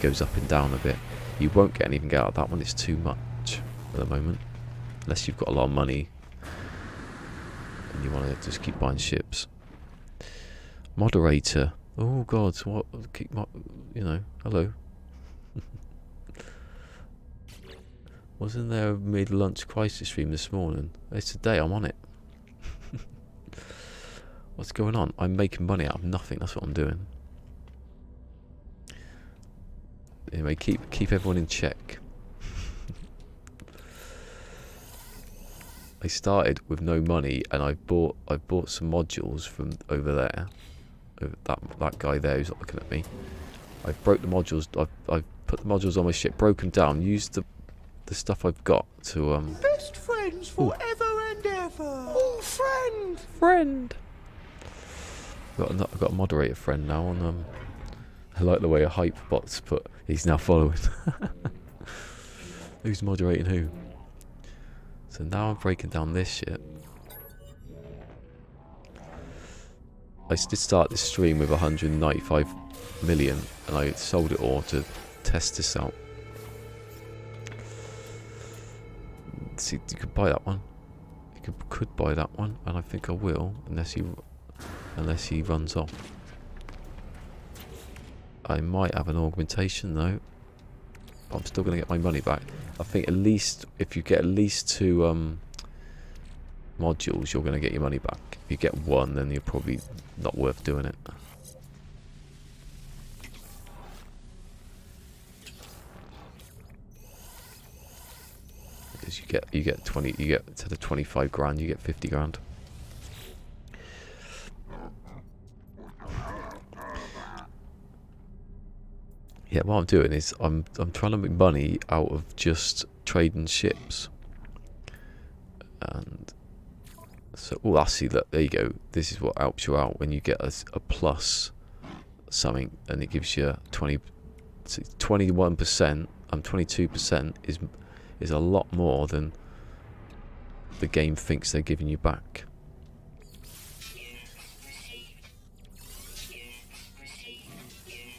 goes up and down a bit. You won't get anything out of that one. It's too much at the moment, unless you've got a lot of money and you want to just keep buying ships. Moderator. Oh God, what? You know, hello. Wasn't there a mid-lunch crisis stream this morning? It's today. I'm on it. What's going on? I'm making money out of nothing. That's what I'm doing. Anyway, keep everyone in check. I started with no money, and I bought some modules from over there. That guy there who's not looking at me. I broke the modules. I've put the modules on my ship, broke them down, used the stuff I've got to Best friends forever and ever. Oh, friend. I've got a moderator friend now on I like the way a hype bot's put. He's now following. Who's moderating who? So now I'm breaking down this shit. I did start this stream with 195 million, and I sold it all to test this out. See, you could buy that one. You could buy that one, and I think I will, unless he runs off. I might have an augmentation though, but I'm still going to get my money back. I think at least if you get at least 2 modules, you're going to get your money back. If you get 1, then you're probably not worth doing it. Because you get 20, you get to the 25 grand, you get 50 grand. Yeah, what I'm doing is I'm trying to make money out of just trading ships. And so, oh, I see that. There you go. This is what helps you out when you get a plus something, and it gives you 21%. 22% is a lot more than the game thinks they're giving you back.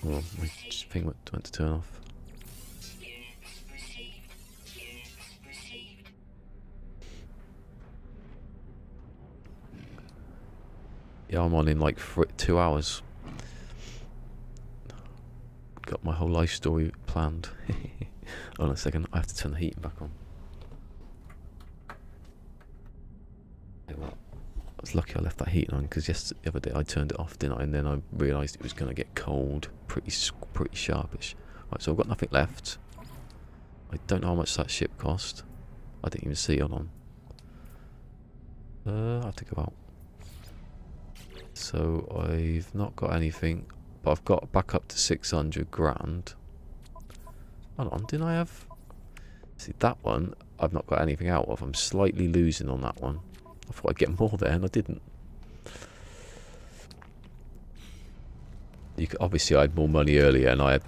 Oh, my thing went to turn off. Yeah, I'm on in like 2 hours. Got my whole life story planned. Hold on a second, I have to turn the heating back on. Hey, well, I was lucky I left that heating on, because the other day I turned it off, didn't I? And then I realised it was going to get cold, pretty sharpish. Right, so I've got nothing left. I don't know how much that ship cost. I didn't even see it on. I have to go out. So I've not got anything, but I've got back up to 600 grand. Hold on, didn't I have... See, that one I've not got anything out of. I'm slightly losing on that one. I thought I'd get more there and I didn't. Obviously I had more money earlier, and I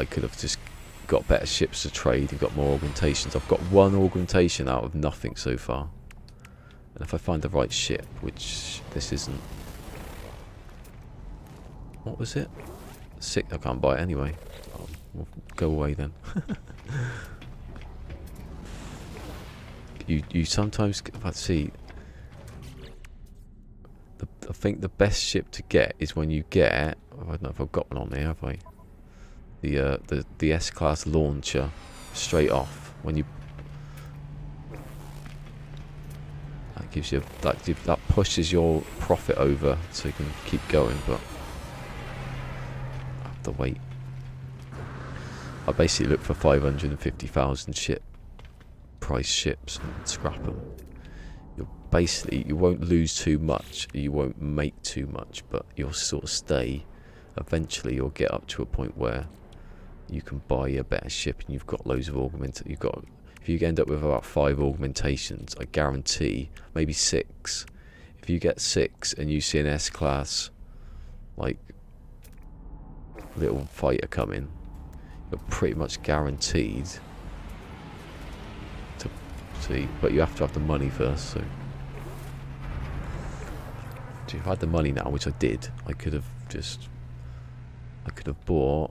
could have just got better ships to trade and got more augmentations. I've got one augmentation out of nothing so far. And if I find the right ship, which this isn't... What was it? I can't buy it anyway. Oh, well, go away then. You sometimes... Let's see. I think the best ship to get is when you get... I don't know if I've got one on there, have I? The S-Class launcher straight off. When you... That gives you... That pushes your profit over so you can keep going, but... I have to wait. I basically look for 550,000 price ships and scrap them. You won't lose too much, you won't make too much, but you'll sort of stay. Eventually you'll get up to a point where you can buy a better ship and you've got loads of if you end up with about 5 augmentations, I guarantee, maybe 6. If you get 6 and you see an S-Class like little fighter coming, you're pretty much guaranteed to see, but you have to have the money first. So if I had the money now, which I did, I could have bought,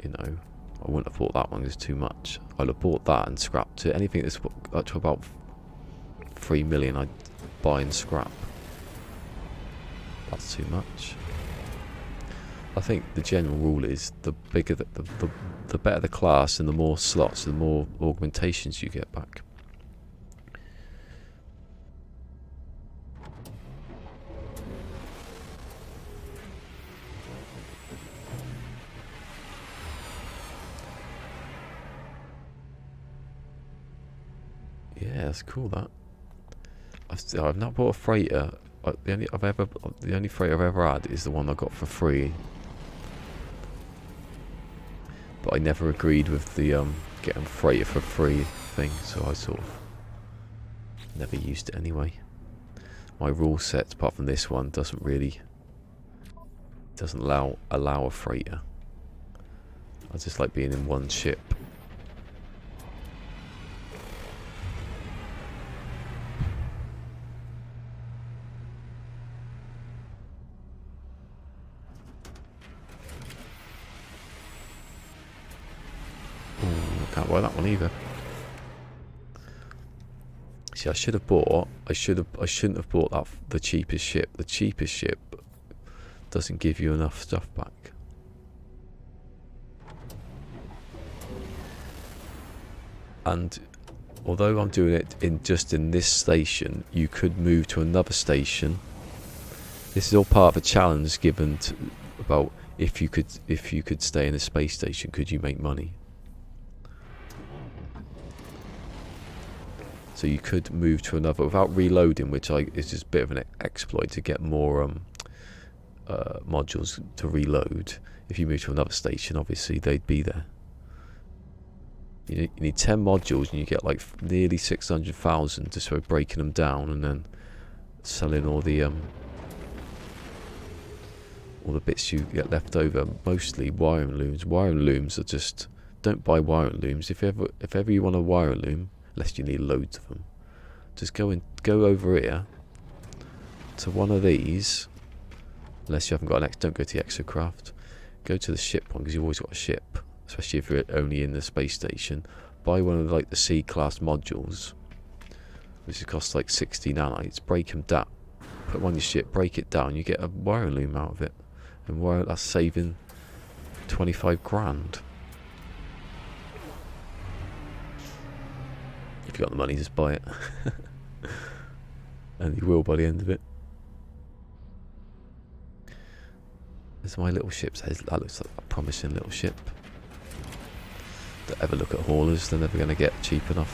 you know, I wouldn't have bought that one, it's too much. I'd have bought that and scrapped it. Anything that's up to about 3 million I'd buy and scrap. That's too much. I think the general rule is the bigger the better the class and the more slots, the more augmentations you get back. Yeah, that's cool. That I've not bought a freighter. The only freighter I've ever had is the one I got for free. But I never agreed with the getting freighter for free thing, so I sort of never used it anyway. My rule set, apart from this one, doesn't allow a freighter. I just like being in one ship. Can't buy that one either. See, I shouldn't have bought the cheapest ship. The cheapest ship doesn't give you enough stuff back. And although I'm doing it just in this station, you could move to another station. This is all part of a challenge given about if you could stay in a space station, could you make money? So you could move to another without reloading, which is just a bit of an exploit to get more modules to reload. If you move to another station, obviously they'd be there. You need 10 modules and you get like nearly 600,000 just by breaking them down and then selling all the bits you get left over. Mostly wiring looms. Wiring looms are just don't buy wire looms. If ever you want a wire loom, unless you need loads of them, just go over here to one of these. Unless you haven't got an X, don't go to the exocraft. Go to the ship one, because you've always got a ship, especially if you're only in the space station. Buy one of like the C-class modules, which costs like 60 nanites. Break them down, put them on your ship, break it down. You get a wire loom out of it, and that's saving 25 grand. If you got the money, just buy it, and you will by the end of it. There's my little ship. That looks like a promising little ship. Don't ever look at haulers, they're never going to get cheap enough.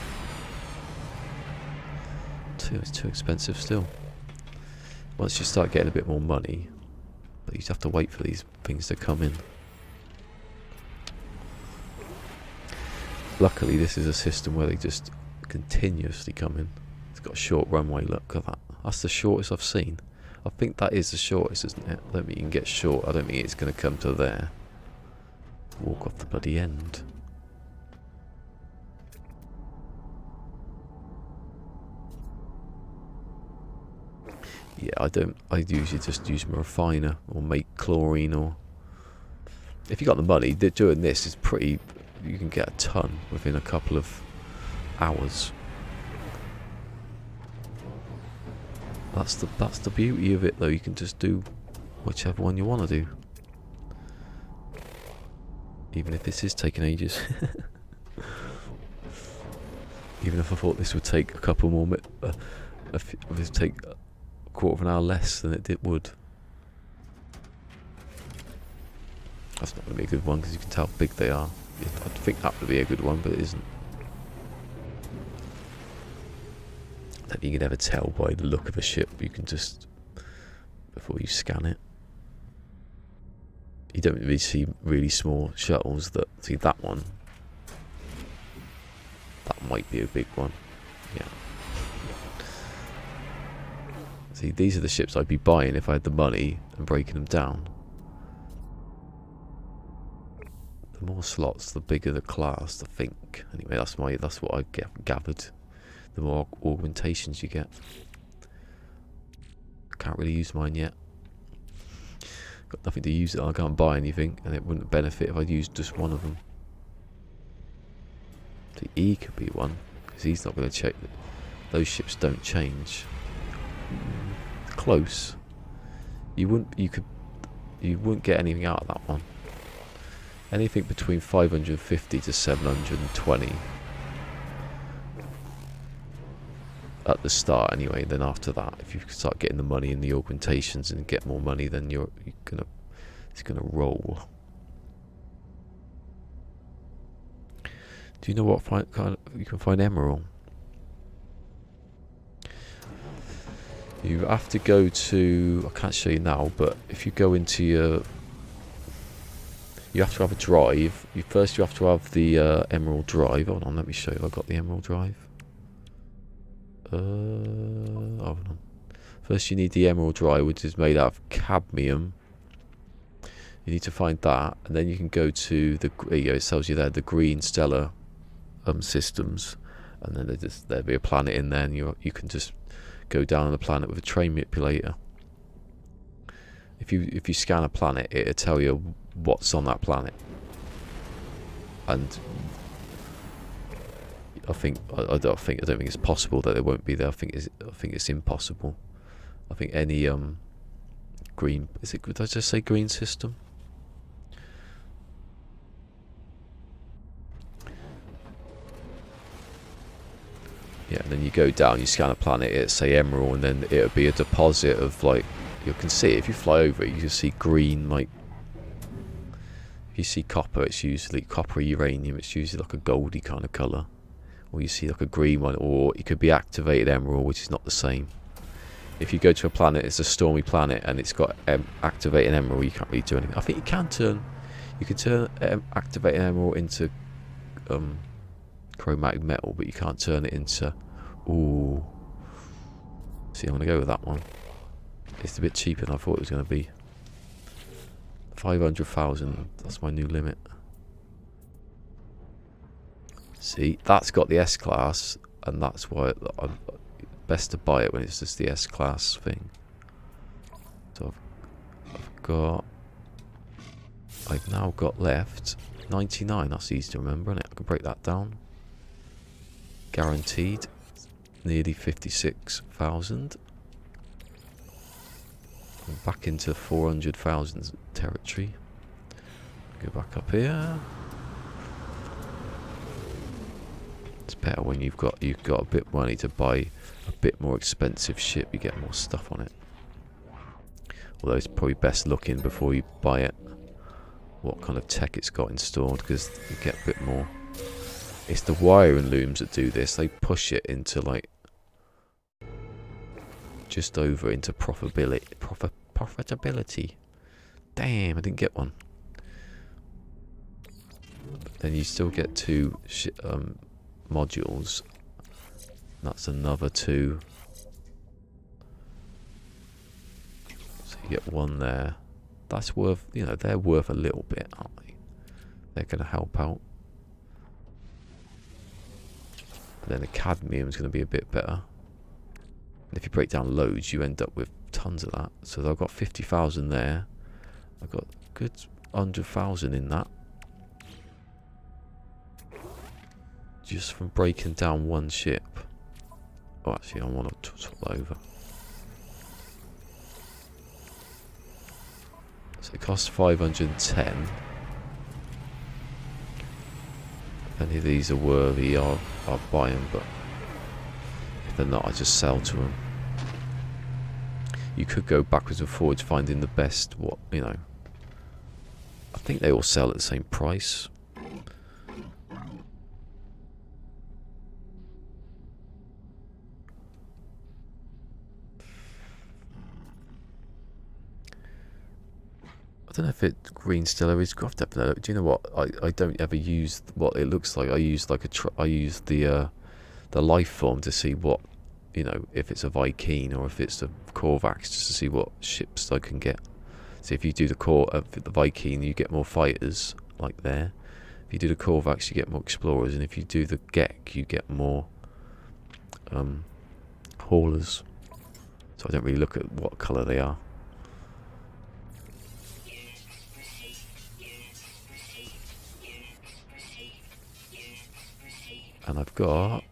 It's too expensive still. Once you start getting a bit more money, but you just have to wait for these things to come in. Luckily this is a system where they just continuously come in. It's got a short runway, look at that. That's the shortest I've seen. I think that is the shortest, isn't it? I don't think you can get short. I don't think it's going to come to there. Walk off the bloody end. Yeah, I usually just use my refiner or make chlorine, or if you got the money, doing this is pretty, you can get a ton within a couple of hours. That's the beauty of it though, you can just do whichever one you want to do. Even if this is taking ages. Even if I thought this would take a couple more this would take a quarter of an hour less than it would. That's not going to be a good one because you can tell how big they are. I'd think that would be a good one, but it isn't. I don't think you can ever tell by the look of a ship. You can just, before you scan it. You don't really see really small shuttles. See that one. That might be a big one. Yeah. See, these are the ships I'd be buying if I had the money and breaking them down. The more slots, the bigger the class, I think. Anyway, that's what I gathered. The more augmentations you get. Can't really use mine yet. Got nothing to use it. I can't buy anything, and it wouldn't benefit if I'd used just one of them. The E could be one, because he's not going to check. Those ships don't change. Close. You wouldn't get anything out of that one. Anything between 550 to 720 at the start anyway. Then after that, if you start getting the money and the augmentations and get more money, then it's gonna roll. Do you know what kind you can find emerald? You have to go to, I can't show you now, but if you go into you have to have a drive. First you have to have the emerald drive. Hold on, let me show you. I've got the emerald drive. Hold on. First you need the emerald drive, which is made out of cadmium. You need to find that, and then you can go to the, it tells you there, the green stellar systems, and then there'll be a planet in there, and you can just go down on the planet with a train manipulator. If you scan a planet, it'll tell you what's on that planet. And I don't think it's possible that it won't be there. I think it's impossible. I think any green, did I just say green system? Yeah, and then you go down, you scan a planet, it'll say emerald, and then it'll be a deposit of, like, you can see it, if you fly over it, you can see green, like, if you see copper, it's usually copper uranium, it's usually like a goldy kind of colour. Or you see like a green one, or it could be activated emerald, which is not the same. If you go to a planet, it's a stormy planet, and it's got activated emerald, you can't really do anything. I think you can turn activated emerald into chromatic metal, but you can't turn it into, ooh. See, I'm going to go with that one. It's a bit cheaper than I thought it was going to be. 500,000, that's my new limit. See, that's got the S-Class, and that's why best to buy it when it's just the S-Class thing. So I've now got left 99. That's easy to remember, isn't it? I can break that down. Guaranteed, nearly 56,000. I'm back into 400,000 territory. Go back up here. It's better when you've got a bit of money to buy a bit more expensive ship. You get more stuff on it. Although it's probably best looking before you buy it what kind of tech it's got installed, because you get a bit more. It's the wiring looms that do this. They push it into like just over into profitability. Damn, I didn't get one. But then you still get two modules. That's another 2. So you get one there. That's worth, you know, they're worth a little bit, aren't they? They're going to help out. But then the cadmium's going to be a bit better. And if you break down loads, you end up with tons of that. So I've got 50,000 there. I've got a good 100,000 in that. Just from breaking down one ship. Oh, actually, I want to swap that over. So it costs 510. If any of these are worthy, I'll buy them, but if they're not, I just sell to them. You could go backwards and forwards finding the best, what, you know. I think they all sell at the same price. I don't know if green still is. Do you know what? I don't ever use what it looks like. I use like I use the life form to see what, you know, if it's a Viking or if it's a Korvax, just to see what ships I can get. So if you do the Viking, you get more fighters like there. If you do the Korvax, you get more explorers, and if you do the Gek, you get more haulers. So I don't really look at what colour they are. And I've got...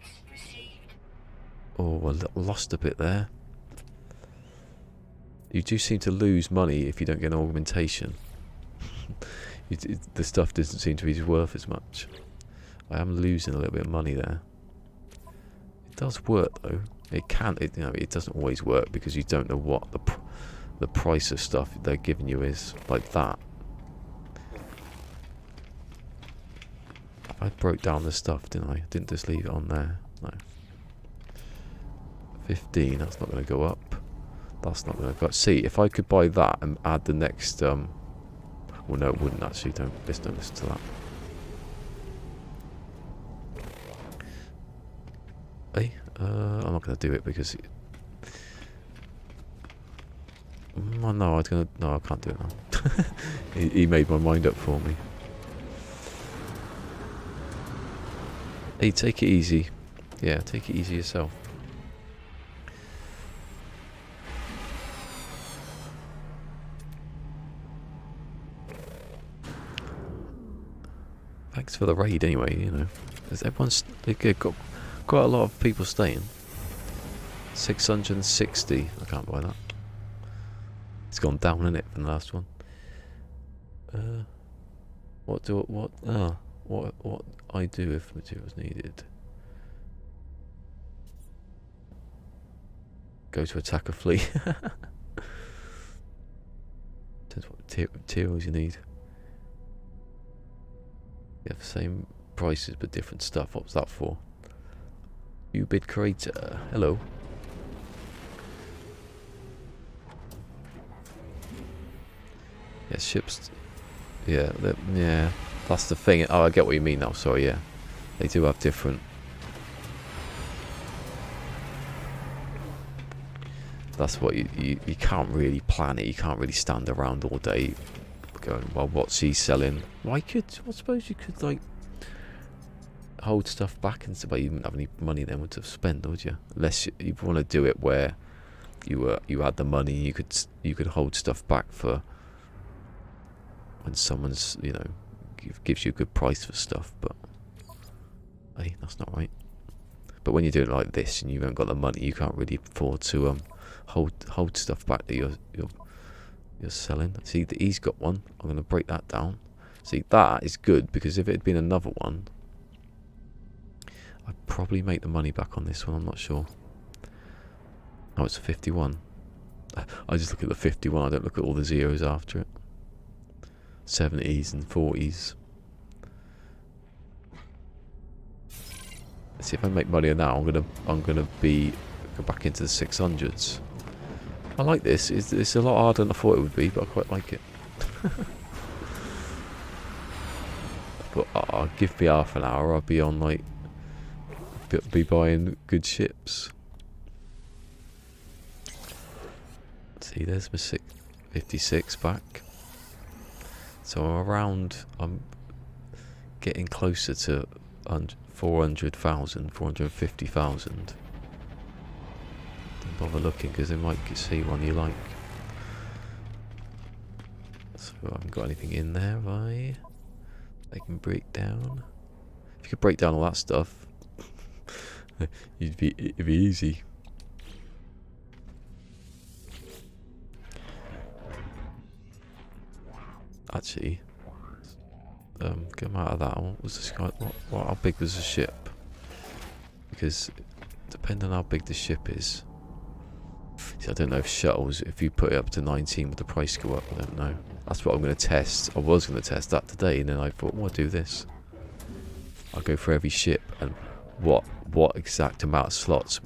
Oh, I lost a bit there. You do seem to lose money if you don't get an augmentation. The stuff doesn't seem to be worth as much. I am losing a little bit of money there. It does work though. It can. You know, it doesn't always work because you don't know what the price of stuff they're giving you is. Like that. I broke down the stuff, didn't I? Didn't just leave it on there. No. 15, that's not going to go up. That's not going to go. See, if I could buy that and add the next... well, no, it wouldn't actually. Don't listen to that. Hey, I'm not going to do it because... Oh, no, I can't do it now. he made my mind up for me. Hey, take it easy. Yeah, take it easy yourself. Thanks for the raid anyway, you know. They've got quite a lot of people staying. 660. I can't buy that. It's gone down, isn't it, from the last one? What I do if materials needed. Go to attack a fleet. Depends what materials you need. You have the same prices but different stuff. What was that for? You bid creator. Hello. Yeah, ships. Yeah, yeah. That's the thing. Oh, I get what you mean now. Sorry, yeah. They do have different. That's what you can't really plan it. You can't really stand around all day going, well, what's he selling? Well, I suppose you could, like, hold stuff back and stuff. Well, you wouldn't have any money then to spend, would you? Unless you want to do it where you had the money, you could hold stuff back for when someone's, you know, gives you a good price for stuff. But hey, that's not right. But when you do it like this and you haven't got the money, you can't really afford to hold stuff back that you're selling. See that he's got one. I'm going to break that down. See, that is good, because if it had been another one, I'd probably make the money back on this one. I'm not sure. Oh, it's a 51. I just look at the 51. I don't look at all the zeros after it. 70s and 40s. Let's see if I make money now. I'm gonna go back into the 600s. I like this. It's a lot harder than I thought it would be, but I quite like it. But give me half an hour. I'll be on like be buying good ships. See, there's my 56 back. So I'm getting closer to 400,000, 450,000. Don't bother looking, because they might see one you like. So I haven't got anything in there, right? I can break down. If you could break down all that stuff, it'd be easy. Actually, get them out of that. What was this guy? How big was the ship? Because depending on how big the ship is. See, I don't know if shuttles, if you put it up to 19, would the price go up? I don't know. That's what I'm going to test. I was going to test that today, and then I thought, well, I'll do this. I'll go for every ship and what exact amount of slots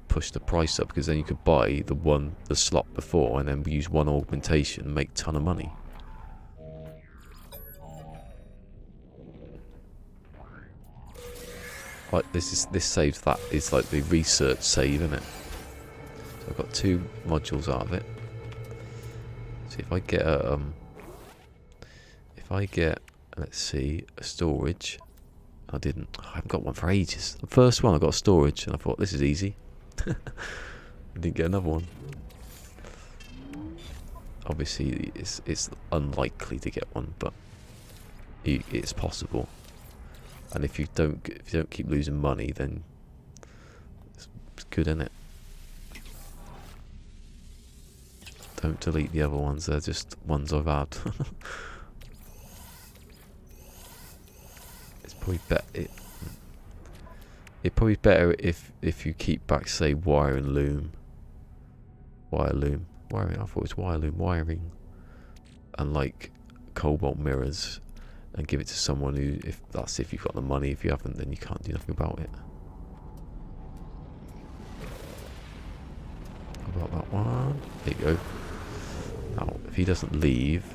push the price up, because then you could buy the slot before and then use one augmentation and make a ton of money. Like this saves that. It's like the research save, isn't it? So I've got 2 modules out of it. See if I get let's see, a storage. I haven't got one for ages. The first one I got storage, and I thought this is easy. I didn't get another one. Obviously, it's unlikely to get one, but it's possible. And if you don't keep losing money, then it's good, isn't it? Don't delete the other ones. They're just ones I've had. It's probably better. It'd probably better if you keep back, say, wire and loom. Wire loom. Wiring. I thought it was wire loom. Wiring. And like cobalt mirrors. And give it to someone who, if you've got the money. If you haven't, then you can't do nothing about it. How about that one? There you go. Now, if he doesn't leave,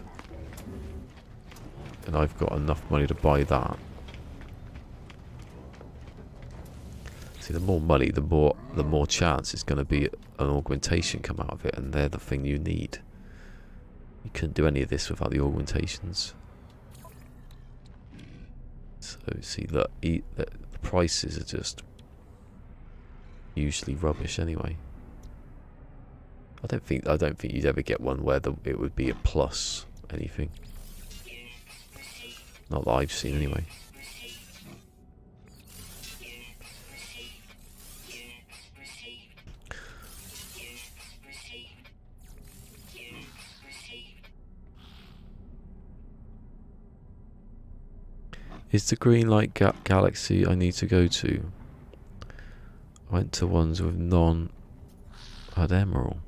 and I've got enough money to buy that. See, the more money, the more chance it's going to be an augmentation come out of it, and they're the thing you need. You couldn't do any of this without the augmentations. So see, look, the prices are just usually rubbish anyway. I don't think you'd ever get one where it would be a plus anything. Not that I've seen anyway. Is the green light galaxy I need to go to? I went to ones with had emerald.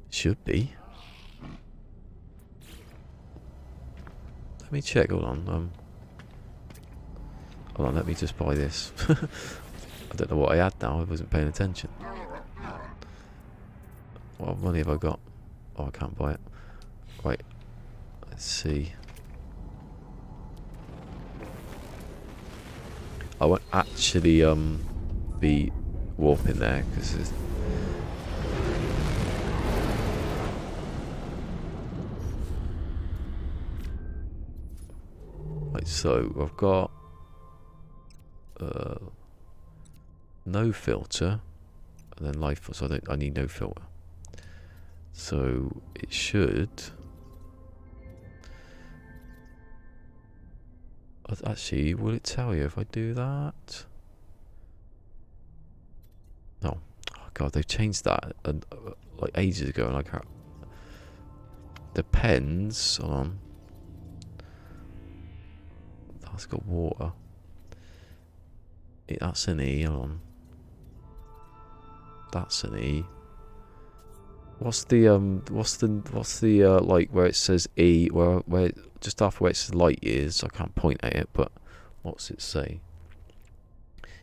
Should be. Let me check. Hold on. Hold on. Let me just buy this. I don't know what I had now. I wasn't paying attention. What money have I got? Oh, I can't buy it. Right. Let's see. I won't actually be warping there because Right, so I've got no filter, and then life. So I need no filter. So it should. Actually, will it tell you if I do that? No. Oh god, they've changed that like ages ago, and I can't. Depends on. That's got water. That's an E. Hold on. That's an E. What's the like where it says E, where just after where it says light years? I can't point at it, but what's it say?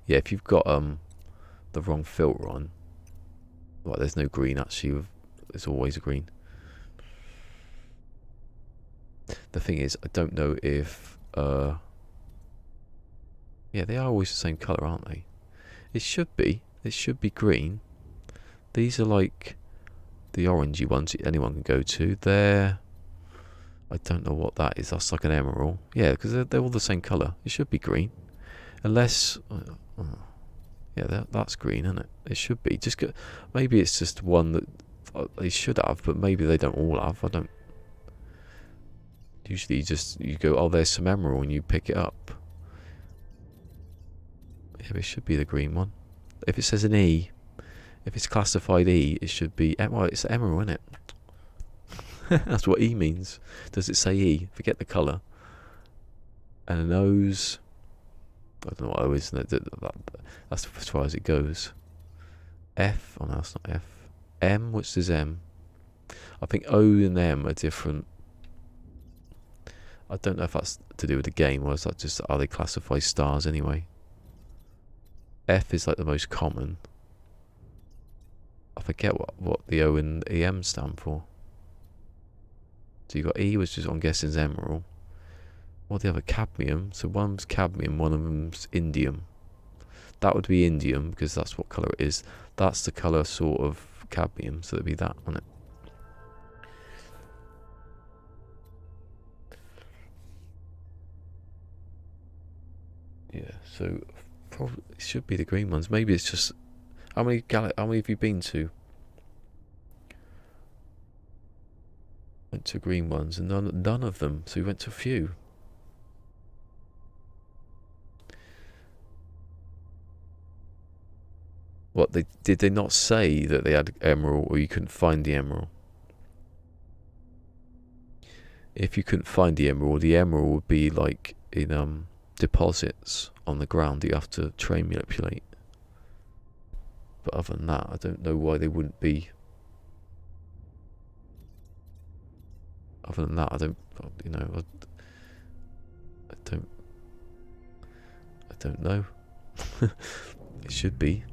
Yeah, if you've got the wrong filter on, like there's no green actually. There's always a green. The thing is, I don't know if yeah, they are always the same color, aren't they? It should be. It should be green. These are like the orangey ones anyone can go to. They're, I don't know what that is. That's like an emerald. Yeah, because they're all the same colour. It should be green. Unless, yeah, that's green, isn't it? It should be. Just go, maybe it's just one that they should have, but maybe they don't all have. I don't. Usually you go, oh, there's some emerald, and you pick it up. Yeah, it should be the green one. If it says an E, if it's classified E, it should be, well, it's emerald, isn't it? That's what E means. Does it say E? Forget the colour. And an O's, I don't know what O is. That's as far as it goes. F, oh no, that's not F. M, which is M. I think O and M are different. I don't know if that's to do with the game, or is that just, are they classified stars anyway? F is like the most common. I forget what the O and EM stand for. So you got E, which is, I'm guessing, is emerald. What the other? Cadmium. So one's cadmium, one of them's indium. That would be indium because that's what colour it is. That's the colour sort of cadmium, so it'd be that on it. Yeah, so probably it should be the green ones. Maybe it's just how many have you been to? Went to green ones and none of them. So we went to a few. What did they not say that they had emerald, or you couldn't find the emerald? If you couldn't find the emerald would be like in deposits on the ground that you have to train manipulate. But other than that, I don't know why they wouldn't be. Other than that, I don't, you know, I don't know. It should be.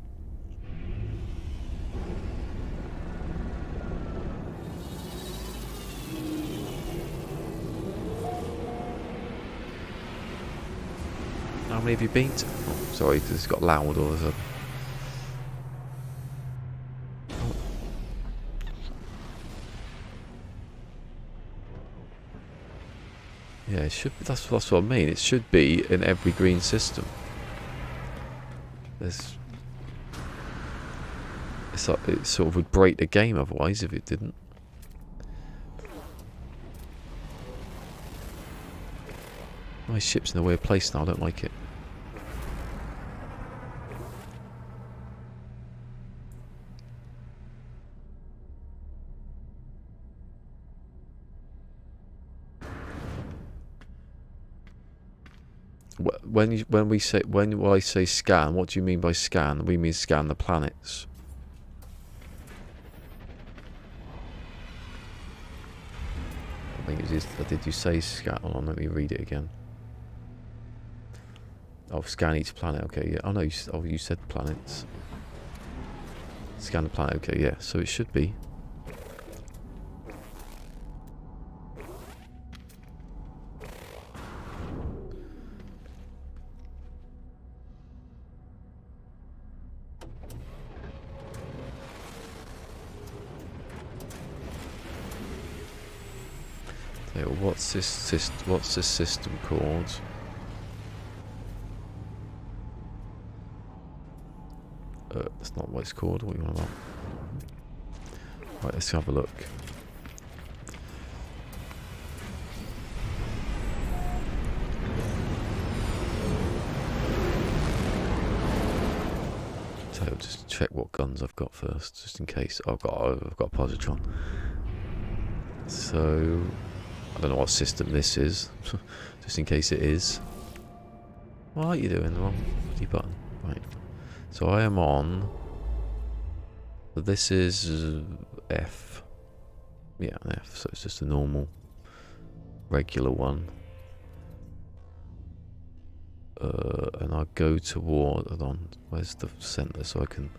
How many have you been to? Oh, sorry, this got loud all of a sudden. Yeah, it should be. That's what I mean. It should be in every green system. There's. It's like it sort of would break the game otherwise if it didn't. My ship's in a weird place now. I don't like it. When I say scan, what do you mean by scan? We mean scan the planets. I think it is. Did you say scan? Hold on, let me read it again. Oh, scan each planet. Okay, yeah. Oh no, you said planets. Scan the planet. Okay, yeah. So it should be. Okay, well, what's this system called? That's not what it's called. What are you on about? Right, let's have a look. So I'll just check what guns I've got first, just in case. I've got a positron. So I don't know what system this is, just in case it is. What are you doing? The wrong bloody button. Right. So I am on. This is F. Yeah, F. So it's just a normal, regular one. And I go toward. Hold on. Where's the center? So I can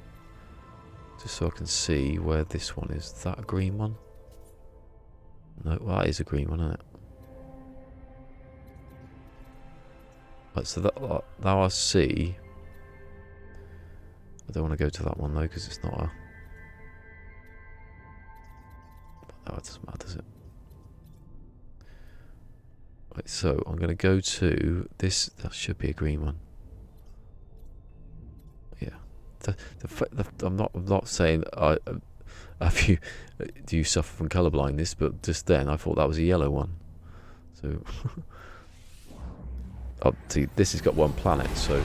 see where this one is. Is that a green one? No, well, that is a green one, isn't it? Right, so that now I see. I don't want to go to that one though because it's not a. Oh, it doesn't matter, does it? Right, so I'm going to go to this. That should be a green one. Yeah. I'm not saying do you suffer from colour blindness, but just then I thought that was a yellow one. So oh, see, this has got one planet, so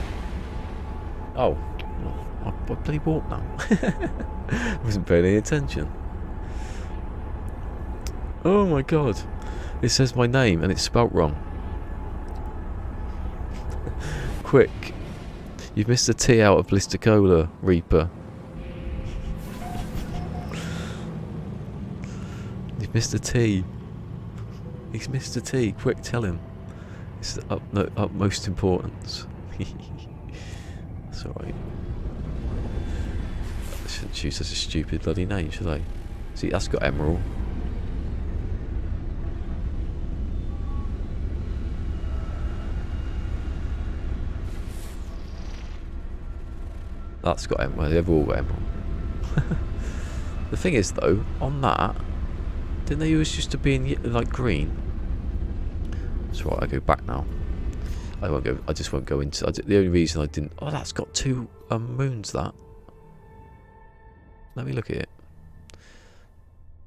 oh, I bloody walked now. I wasn't paying any attention. Oh my god, it says my name and it's spelt wrong. Quick, you've missed a T out of ballisticola, Reaper. You've missed a T. He's missed a T. Quick, tell him. It's utmost importance. That's alright. I shouldn't choose such a stupid bloody name, should I? See, that's got emerald. That's got emerald. They've all got emerald. The thing is, though, on that, didn't they always used to be in like green? That's right. I go back now. I won't go. I just won't go into. The only reason I didn't. Oh, that's got two moons. That. Let me look at it.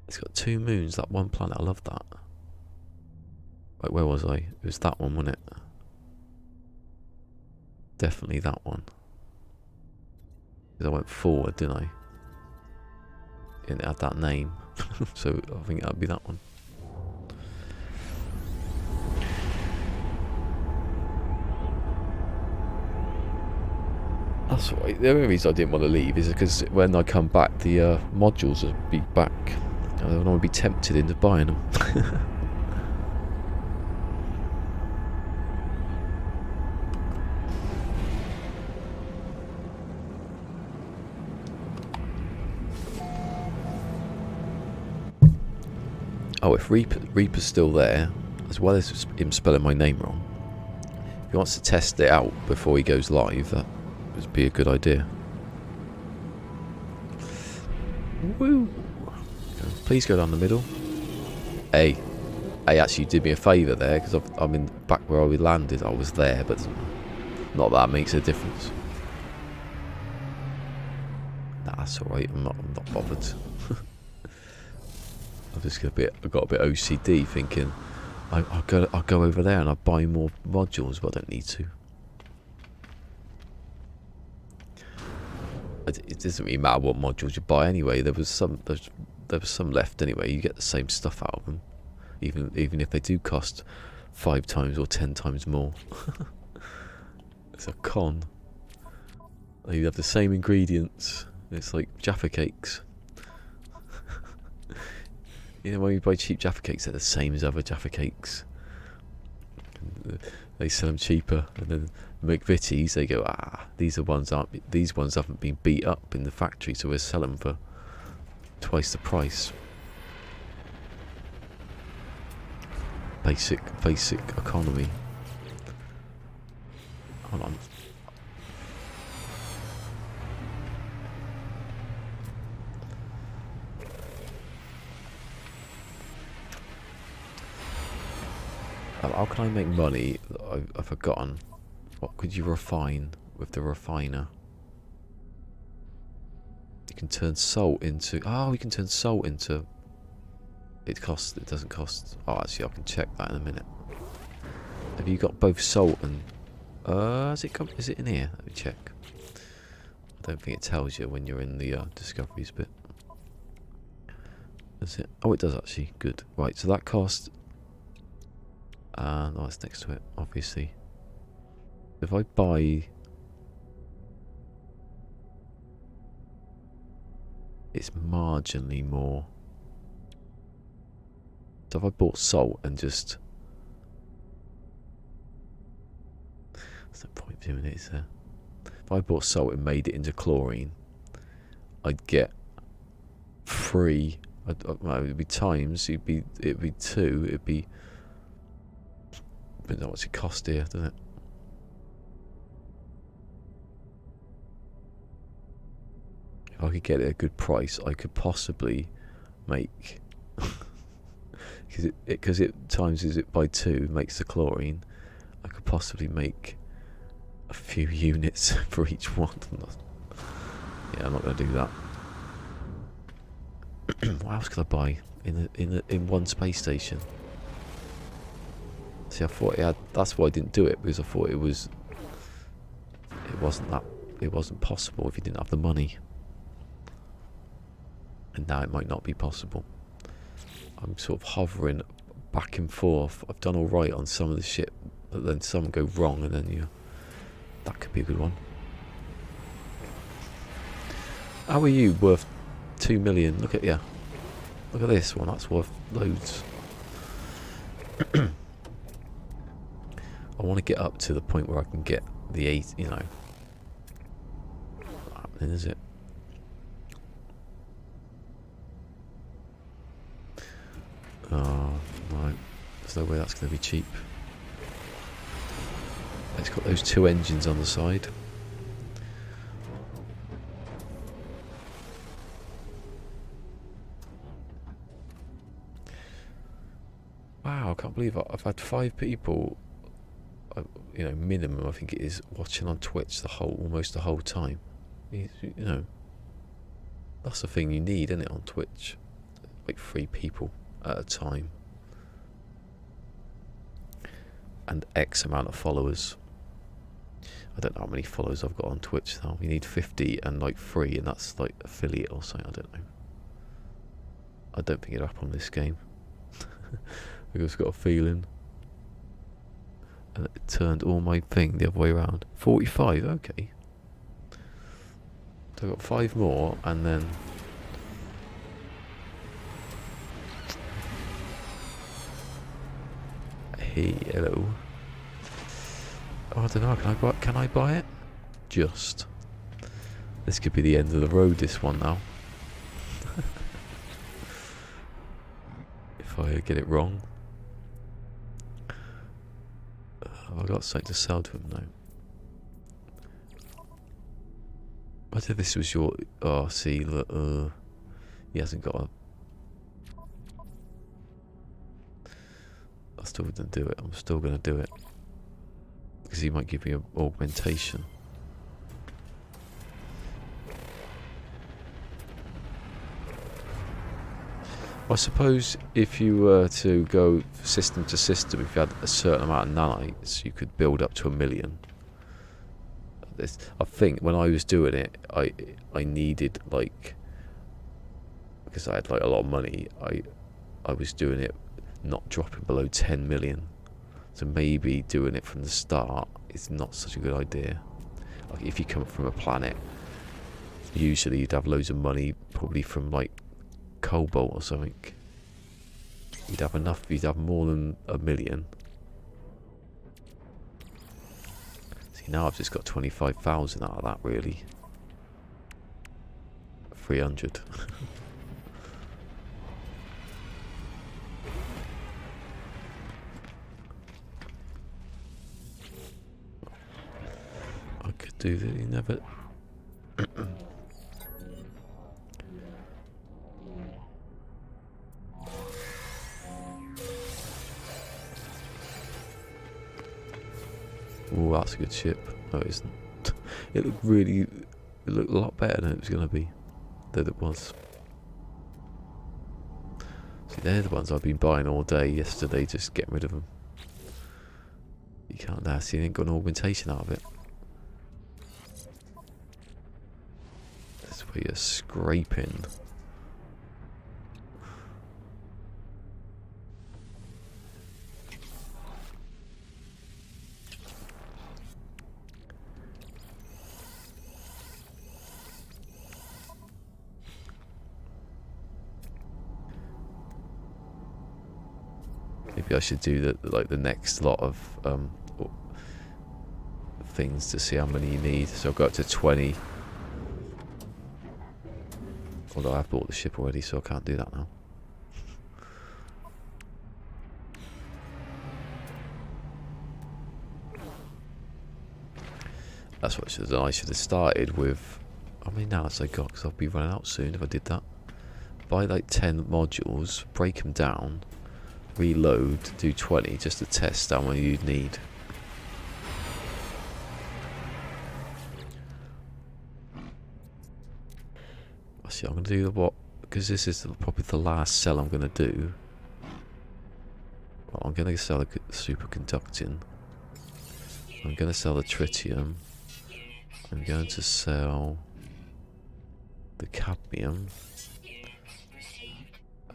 It's got two moons. That one planet. I love that. Wait, where was I? It was that one, wasn't it? Definitely that one. Because I went forward, didn't I? And it had that name. So I think that'd be that one. That's right. The only reason I didn't want to leave is because when I come back, the modules will be back. I don't want to be tempted into buying them. Oh, if Reaper's still there, as well as him spelling my name wrong, if he wants to test it out before he goes live, that would be a good idea. Woo! Please go down the middle. Hey, actually did me a favour there, because I'm in back where we landed. I was there, but not that makes a difference. Nah, that's alright. I'm not bothered. I got a bit OCD, thinking I'll go over there and I'll buy more modules, but I don't need to. It doesn't really matter what modules you buy anyway. There was some left anyway. You get the same stuff out of them, even if they do cost 5 times or 10 times more. It's a con. You have the same ingredients. It's like Jaffa cakes. You know, when you buy cheap Jaffa cakes, they're the same as other Jaffa cakes. They sell them cheaper, and then McVitie's, they go, these ones haven't been beat up in the factory, so we'll sell them for twice the price. Basic economy. Hold on. How can I make money? I've forgotten. What could you refine with the refiner? You can turn salt into... Oh, you can turn salt into... It doesn't cost... Oh, actually, I can check that in a minute. Have you got both salt and... is it in here? Let me check. I don't think it tells you when you're in the discoveries bit. Does it? Oh, it does actually. Good. Right, so that cost... no, it's next to it, obviously. If I buy... It's marginally more. So if I bought salt and just... There's no point doing it, is there? If I bought salt and made it into chlorine, I'd get 3. Well, it would be times. It'd be 2. It'd be... I don't know what's it cost here, doesn't it? If I could get it at a good price, I could possibly make... Because it times it by 2 makes the chlorine. I could possibly make a few units for each one. Yeah, I'm not going to do that. What else could I buy in one space station? See, I thought it had. That's why I didn't do it, because I thought it wasn't possible if you didn't have the money. And now it might not be possible. I'm sort of hovering back and forth. I've done all right on some of the shit, but then some go wrong, and then that could be a good one. How are you worth 2 million? Look at Look at this one. That's worth loads. I want to get up to the point where I can get the 8. You know, not happening, is it? Oh, right. There's no way that's going to be cheap. It's got those 2 engines on the side. Wow, I can't believe I've had 5 people, you know, minimum I think it is, watching on Twitch almost the whole time. You know, that's the thing you need, isn't it, on Twitch? Like 3 people at a time. And X amount of followers. I don't know how many followers I've got on Twitch though. You need 50 and like 3, and that's like affiliate or something, I don't know. I don't think it'll happen on this game. I've just got a feeling. And it turned all my thing the other way around. 45, okay. So I've got 5 more, and then... Hey, hello. Oh, I don't know, can I buy it? Just. This could be the end of the road, this one now. If I get it wrong. Have I got something to sell to him now? I think this was your... Oh, see, look, he hasn't got a... I still didn't do it. I'm still going to do it. Because he might give me an augmentation. I suppose if you were to go system to system, if you had a certain amount of nanites, you could build up to 1 million. I think when I was doing it, I needed, like, because I had like a lot of money, I was doing it not dropping below 10 million. So maybe doing it from the start is not such a good idea. Like if you come from a planet, usually you'd have loads of money, probably from like cobalt or something. You'd have enough, you'd have more than 1 million. See, now I've just got 25,000 out of that, really. 300. I could do that, you never... Oh, that's a good ship. No, it isn't. It looked really... It looked a lot better than it was going to be. Than it was. See, they're the ones I've been buying all day yesterday, just getting rid of them. You can't now see, you ain't got an augmentation out of it. That's where you're scraping. Maybe I should do the next lot of things to see how many you need. So I'll go up to 20. Although I've bought the ship already, so I can't do that now. That's what I should have started with. How many now has I got? Because I'll be running out soon if I did that. Buy like 10 modules, break them down, reload, do 20 just to test how many you'd need. See, I'm going to do the what, because this is probably the last cell I'm going to do. Well, I'm going to sell the superconducting. I'm going to sell the tritium. I'm going to sell the cadmium.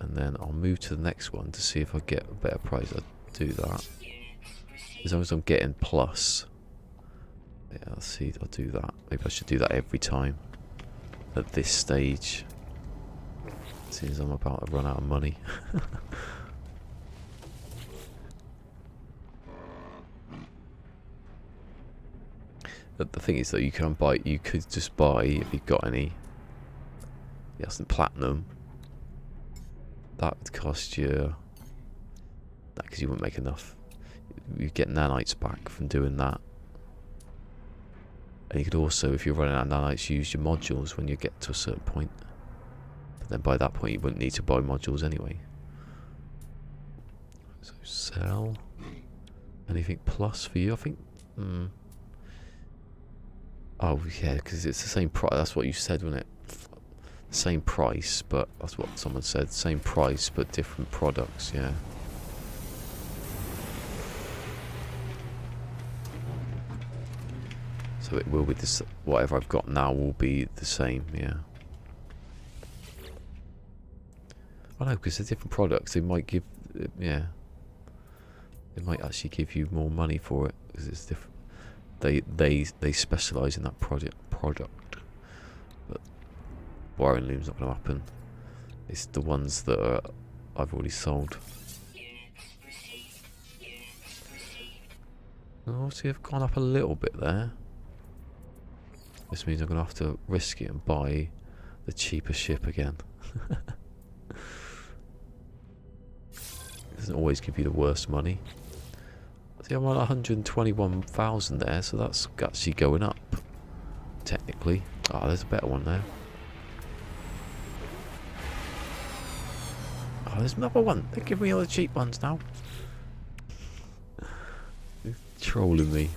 And then I'll move to the next one to see if I get a better price. I'll do that. As long as I'm getting plus. Yeah, let's see, I'll do that. Maybe I should do that every time. At this stage. Seems I'm about to run out of money. But the thing is that you can buy, you could just buy, if you've got any, yes, and platinum. That would cost you, because you wouldn't make enough. You get nanites back from doing that. And you could also, if you're running out of nanites, use your modules when you get to a certain point. But then by that point you wouldn't need to buy modules anyway. So sell. Anything plus for you, I think? Oh yeah, because it's the same price. That's what you said, wasn't it? Same price, but that's what someone said. Same price, but different products, yeah. So it will be this. Whatever I've got now will be the same, yeah. I know, because they're different products. They might give, yeah. They might actually give you more money for it because it's different. They specialise in that product. But wiring loom's not going to happen. It's the ones that I've already sold. Oh, see, I've gone up a little bit there. This means I'm going to have to risk it and buy the cheaper ship again. It doesn't always give you the worst money. See, I'm on 121,000 there, so that's actually going up. Technically. Oh, there's a better one there. Oh, there's another one. They give me all the cheap ones now. They're trolling me.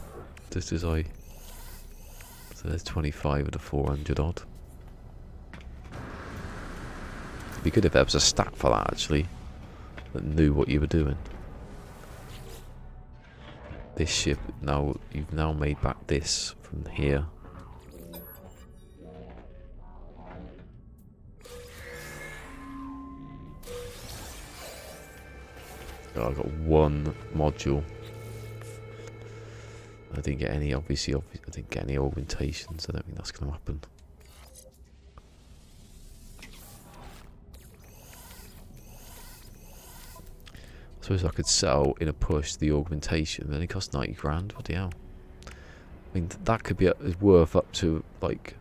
Just as I... So there's 25 of the 400 odd. It'd be good if there was a stat for that, actually. That knew what you were doing. This ship, now you've now made back this from here. Oh, I got one module. I didn't get any, obviously I didn't get any augmentations. I don't think that's going to happen. I suppose I could sell in a push the augmentation. It only costs 90 grand. What the hell? I mean, that could be worth up to, like,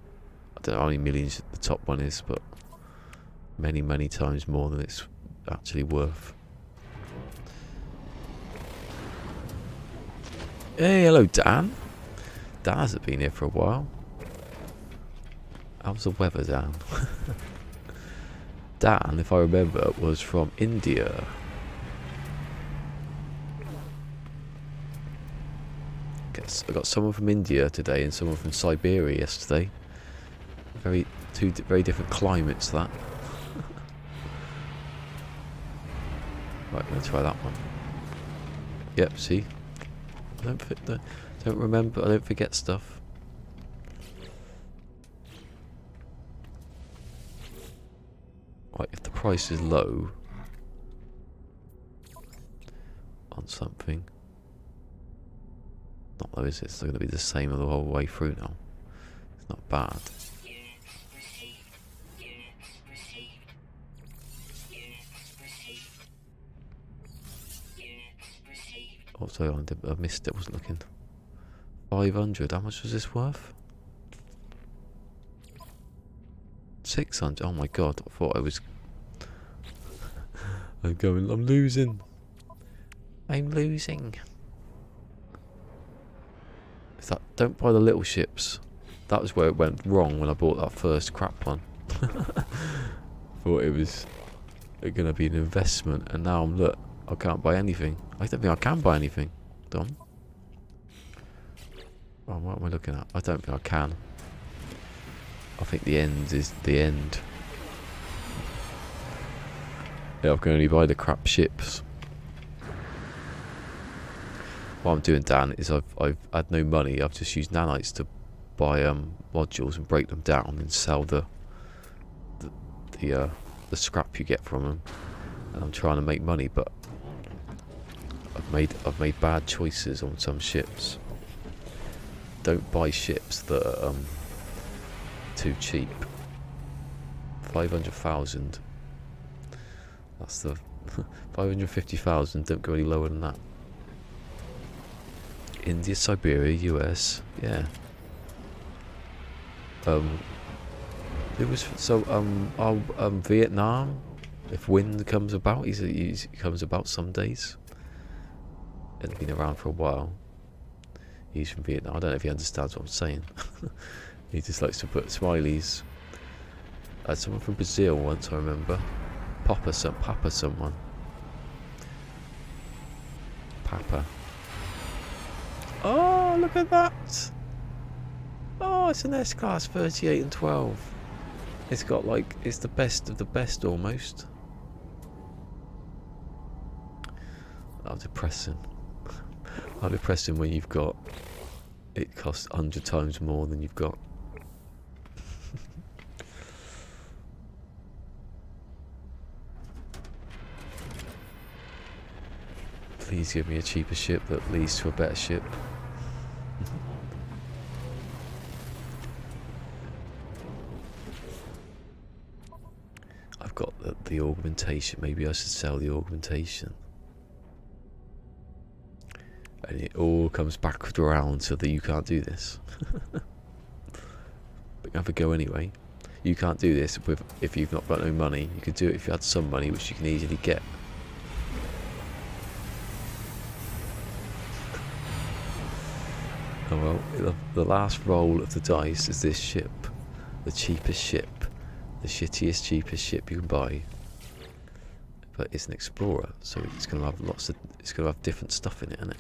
I don't know how many millions the top one is, but many, many times more than it's actually worth. Hey, hello, Dan. Dan hasn't been here for a while. How's the weather, Dan? Dan, if I remember, was from India. I got someone from India today and someone from Siberia yesterday. Two very different climates, that. Right, I'm going to try that one. Yep, see? I don't remember, I don't forget stuff. Right, if the price is low on something, not low, is it? It's still going to be the same the whole way through now. It's not bad. Oh, sorry, I missed it, I wasn't looking. 500, how much was this worth? 600, oh my god, I thought I was... I'm losing. I'm losing. Is that, don't buy the little ships. That was where it went wrong when I bought that first crap one. Thought it was going to be an investment, and now look, I can't buy anything. I don't think I can buy anything. Dom? Oh, what am I looking at? I don't think I can. I think the end is the end. Yeah, I can only buy the crap ships. What I'm doing, Dan, is I've had no money. I've just used nanites to buy modules and break them down and sell the scrap you get from them. And I'm trying to make money, but I've made bad choices on some ships. Don't buy ships that are too cheap. 500,000. That's the 550,000. Don't go any lower than that. India, Siberia, US. Yeah. It was so Vietnam. If wind comes about, he comes about some days. He's been around for a while. He's from Vietnam. I don't know if he understands what I'm saying. He just likes to put smileys. I had someone from Brazil once, I remember. Papa someone. Papa. Oh, look at that! Oh, it's an S-Class 38 and 12. It's got like, it's the best of the best almost. How depressing. How depressing when you've got, it costs 100 times more than you've got. Please give me a cheaper ship that leads to a better ship. I've got the augmentation. Maybe I should sell the augmentation. And it all comes back around so that you can't do this. But have a go anyway. You can't do this if you've not got no money. You could do it if you had some money, which you can easily get. Oh well, the last roll of the dice is this ship. The cheapest ship. The shittiest, cheapest ship you can buy. But it's an explorer, so it's going to have it's going to have different stuff in it, isn't it?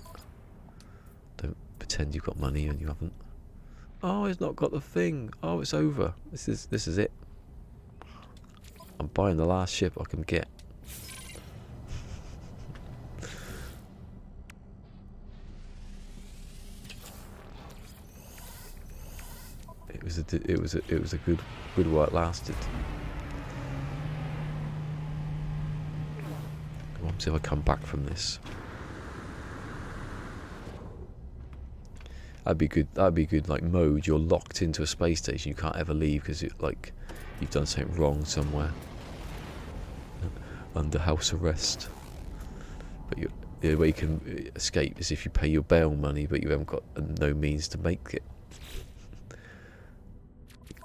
Don't pretend you've got money and you haven't. Oh, it's not got the thing. Oh, it's over. This is it. I'm buying the last ship I can get. It was a good while it lasted. Come on, see if I come back from this. That'd be good like mode. You're locked into a space station, you can't ever leave because like you've done something wrong somewhere. Under house arrest. But the way you can escape is if you pay your bail money but you haven't got no means to make it.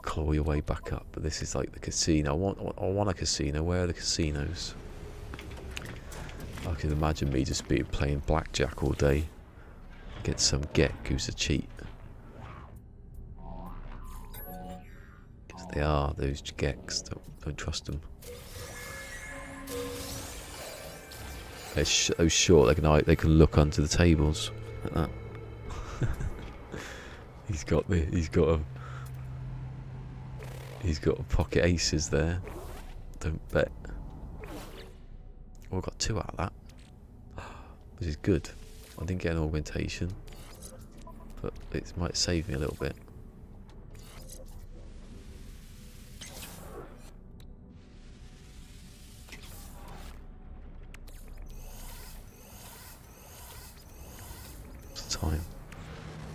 Claw your way back up. But this is like the casino. I want a casino. Where are the casinos? I can imagine me just playing blackjack all day. Get some Geck who's a cheat. Because they are, those Gecks. Don't trust them. They're so short they can look under the tables like that. He's got a pocket aces there. Don't bet. Oh, I got 2 out of that. Which is good. I didn't get an augmentation, but it might save me a little bit. What's the time?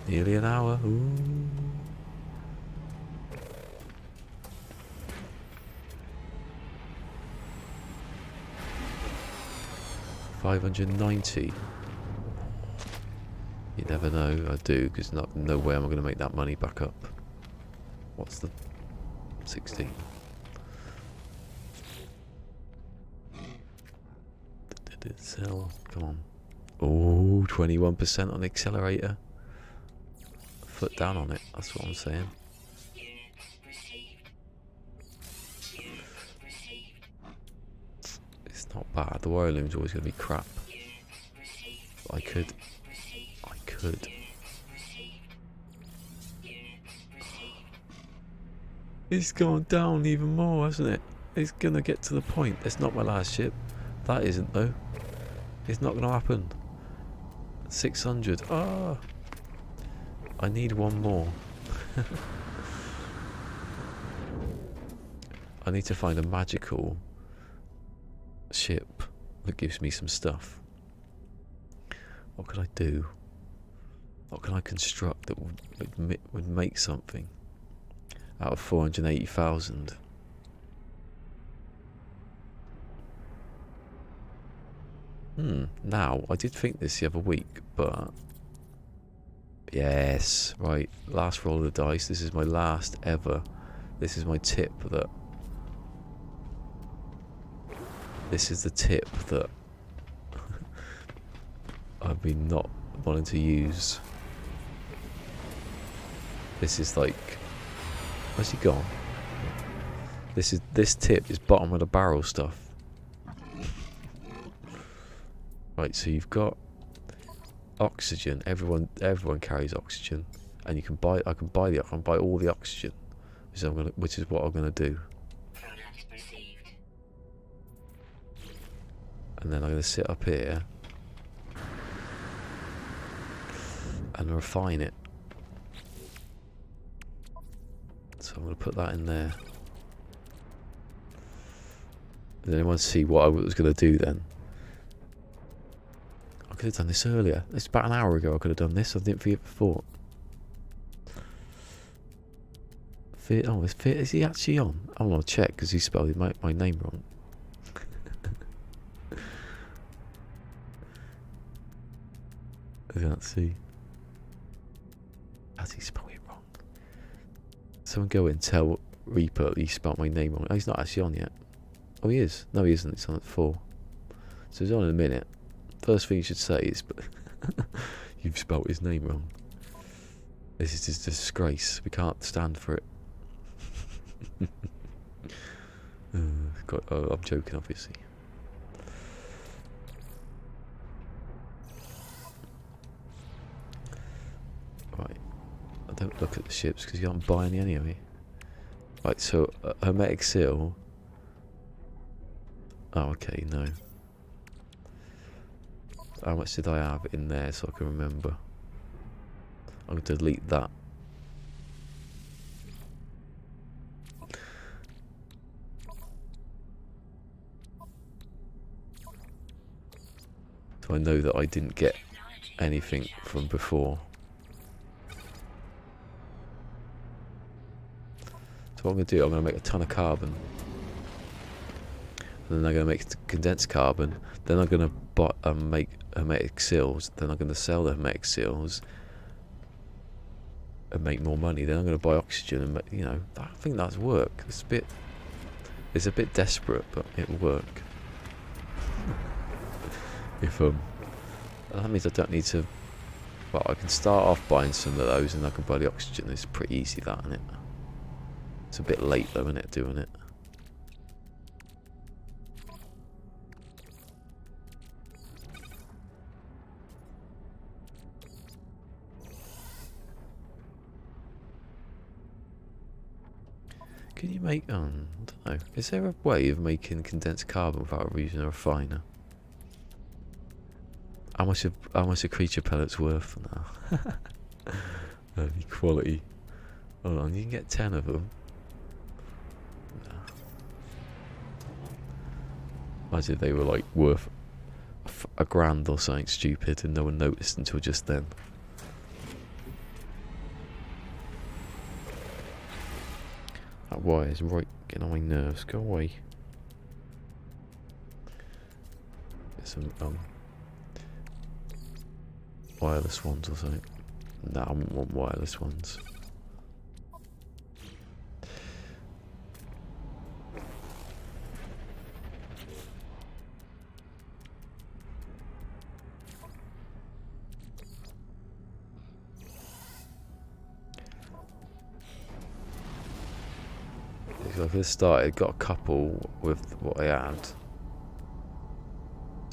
Nearly an hour. Ooh. $590. You never know. I do, because no way am I going to make that money back up. What's the 16? Did it sell? Come on. Oh, 21% on the accelerator. Foot down on it. That's what I'm saying. It's not bad. The wire loom's always going to be crap. But I could. It's gone down even more, hasn't it? It's going to get to the point. It's not my last ship. That isn't, though. It's not going to happen. 600. Ah! I need one more. I need to find a magical ship that gives me some stuff. What could I do? What can I construct that would make something out of 480,000? Now, I did think this the other week, but yes, right, last roll of the dice. This is my last ever. This is my tip that. This is the tip that I've been not wanting to use. This is like, where's he gone? This tip is bottom of the barrel stuff. Right, so you've got oxygen. Everyone carries oxygen, and you can buy. I can buy all the oxygen, which is what I'm gonna do. And then I'm gonna sit up here and refine it. So I'm gonna put that in there. Did anyone see what I was gonna do then? I could have done this earlier. It's about an hour ago I could have done this. I didn't forget before. Oh, is he actually on? I want to check because he spelled my name wrong. I can't see. Has he spelled it wrong? Someone go and tell Reaper he spelled my name wrong. Oh, he's not actually on yet. Oh, he is. No, he isn't. It's on at 4. So he's on in a minute. First thing you should say is, you've spelt his name wrong. This is just a disgrace. We can't stand for it. I'm joking, obviously. Right. I don't look at the ships because you aren't buying any anyway. Right, so hermetic seal. Oh, okay, no. How much did I have in there so I can remember? I'm going to delete that. So I know that I didn't get anything from before. So what I'm going to do, I'm going to make a ton of carbon. And then I'm going to make condensed carbon. Then I'm going to make hermetic seals. Then I'm going to sell the hermetic seals and make more money. Then I'm going to buy oxygen and make, I think that's work. It's a bit desperate, but it'll work. If that means I don't need to. Well, I can start off buying some of those, and I can buy the oxygen. It's pretty easy, that, isn't it? It's a bit late though, isn't it, doing it? Can you make... I don't know. Is there a way of making condensed carbon without using a refiner? How much are creature pellets worth now? Quality. Hold on, you can get 10 of them. Imagine if they were like worth a grand or something stupid and no one noticed until just then. That wire is right getting on my nerves. Go away. Get some wireless ones or something. No, I wouldn't want wireless ones. So I first started, got a couple with what I had.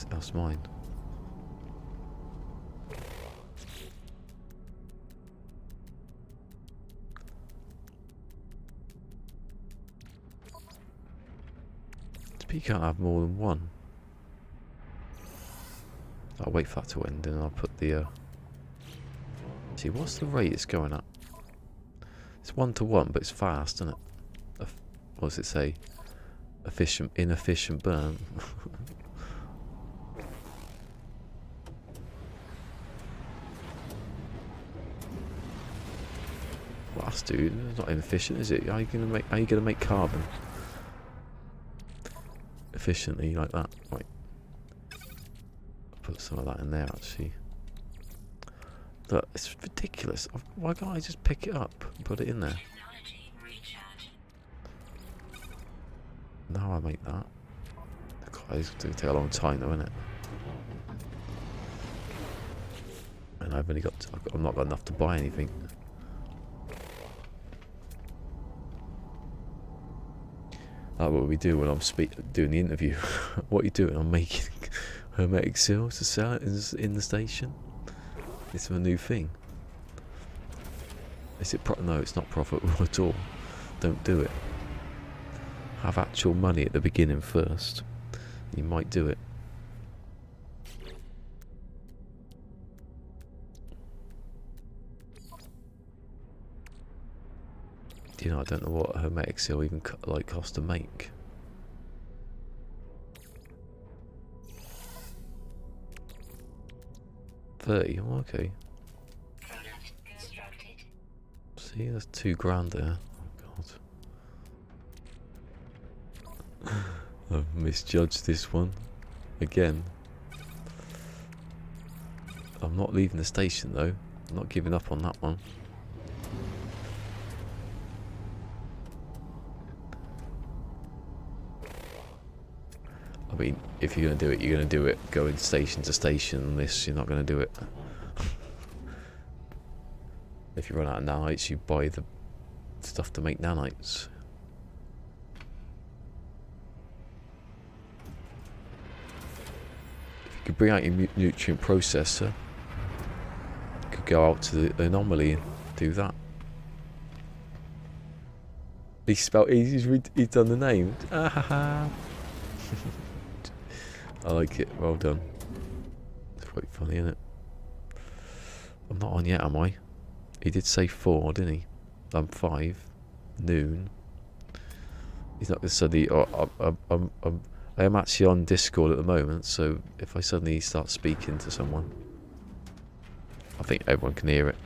That's mine. You can't have more than one. I'll wait for that to end and I'll put the... See, what's the rate it's going at? It's 1-to-1, but it's fast, isn't it? What does it say? Inefficient burn. Well, that's dude. It's not inefficient, is it? How are you gonna make carbon efficiently like that? Right. I'll put some of that in there actually. Look, it's ridiculous. Why can't I just pick it up and put it in there? Now I make that. God, it's going to take a long time though, isn't it? And I've only got... I've not got enough to buy anything. That's what we do when I'm doing the interview. What are you doing? I'm making hermetic seals to sell it in the station. It's a new thing. Is it no, it's not profitable at all. Don't do it. Have actual money at the beginning first. You might do it. You know, I don't know what a hermetic seal even costs to make. $30. Oh, okay. See, there's $2,000 there. I've misjudged this one again. I'm not leaving the station though. I'm not giving up on that one. I mean, if you're going to do it, you're going to do it going station to station. Unless you're not going to do it. If you run out of nanites, you buy the stuff to make nanites. You could bring out your nutrient processor. You could go out to the anomaly and do that. He spelled. He's done the name. Ah ha ha. I like it. Well done. It's quite funny, isn't it? I'm not on yet, am I? He did say 4, didn't he? I'm 5. Noon. He's not going to study. I am actually on Discord at the moment, so if I suddenly start speaking to someone, I think everyone can hear it.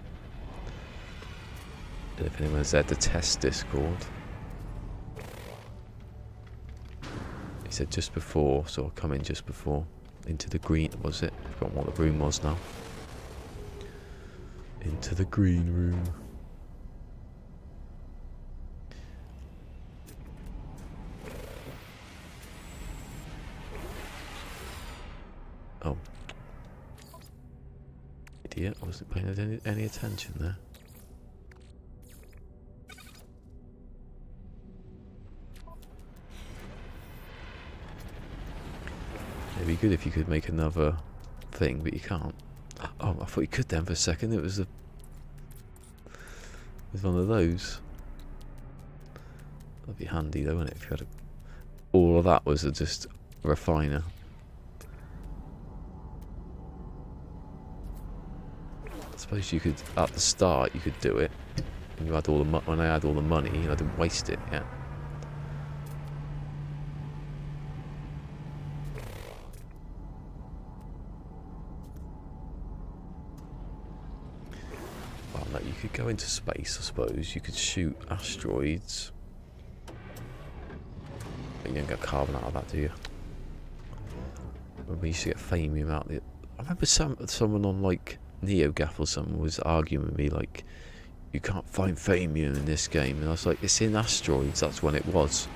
And if anyone's there to test Discord. He said just before, so I'll come in just before. Into the green, was it? I forgot what the room was now. Into the green room. Oh. Idiot, I wasn't paying any attention there. It'd be good if you could make another thing, but you can't. Oh, I thought you could then for a second. It was one of those. That'd be handy though, wouldn't it? If you had all of that was just a refiner. I suppose you could, at the start, you could do it. And you had all the when I had all the money, I didn't waste it. Yeah. Well, no, you could go into space. I suppose you could shoot asteroids. But you don't get carbon out of that, do you? When we used to get Famium out of it. I remember someone on like NeoGaf or someone was arguing with me like, you can't find Famium in this game, and I was like, it's in asteroids. That's when it was.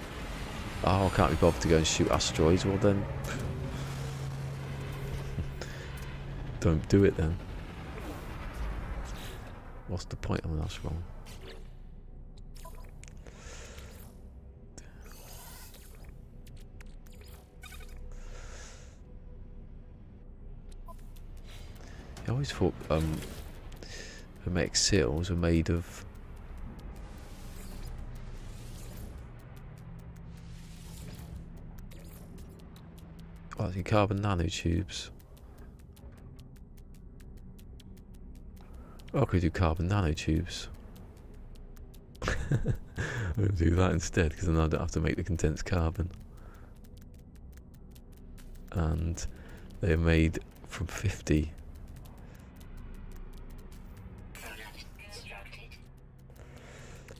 Oh, I can't be bothered to go and shoot asteroids. Well then, don't do it then. What's the point? I mean, that's wrong. I always thought hermetic seals were made of carbon nanotubes. Oh, I could do carbon nanotubes. I'm going to do that instead, because then I don't have to make the condensed carbon. And they're made from 50.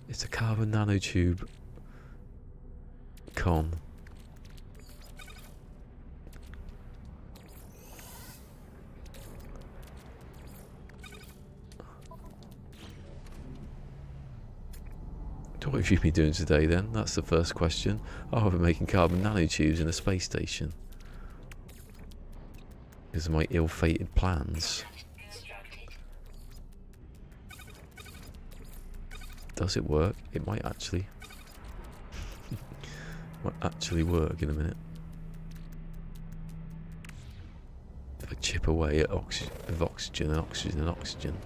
It's a carbon nanotube con. So what have you been doing today then? That's the first question. Oh, I've been making carbon nanotubes in a space station. Because of my ill-fated plans. Does it work? It might actually. Might actually work in a minute. If I chip away at oxygen and oxygen and oxygen.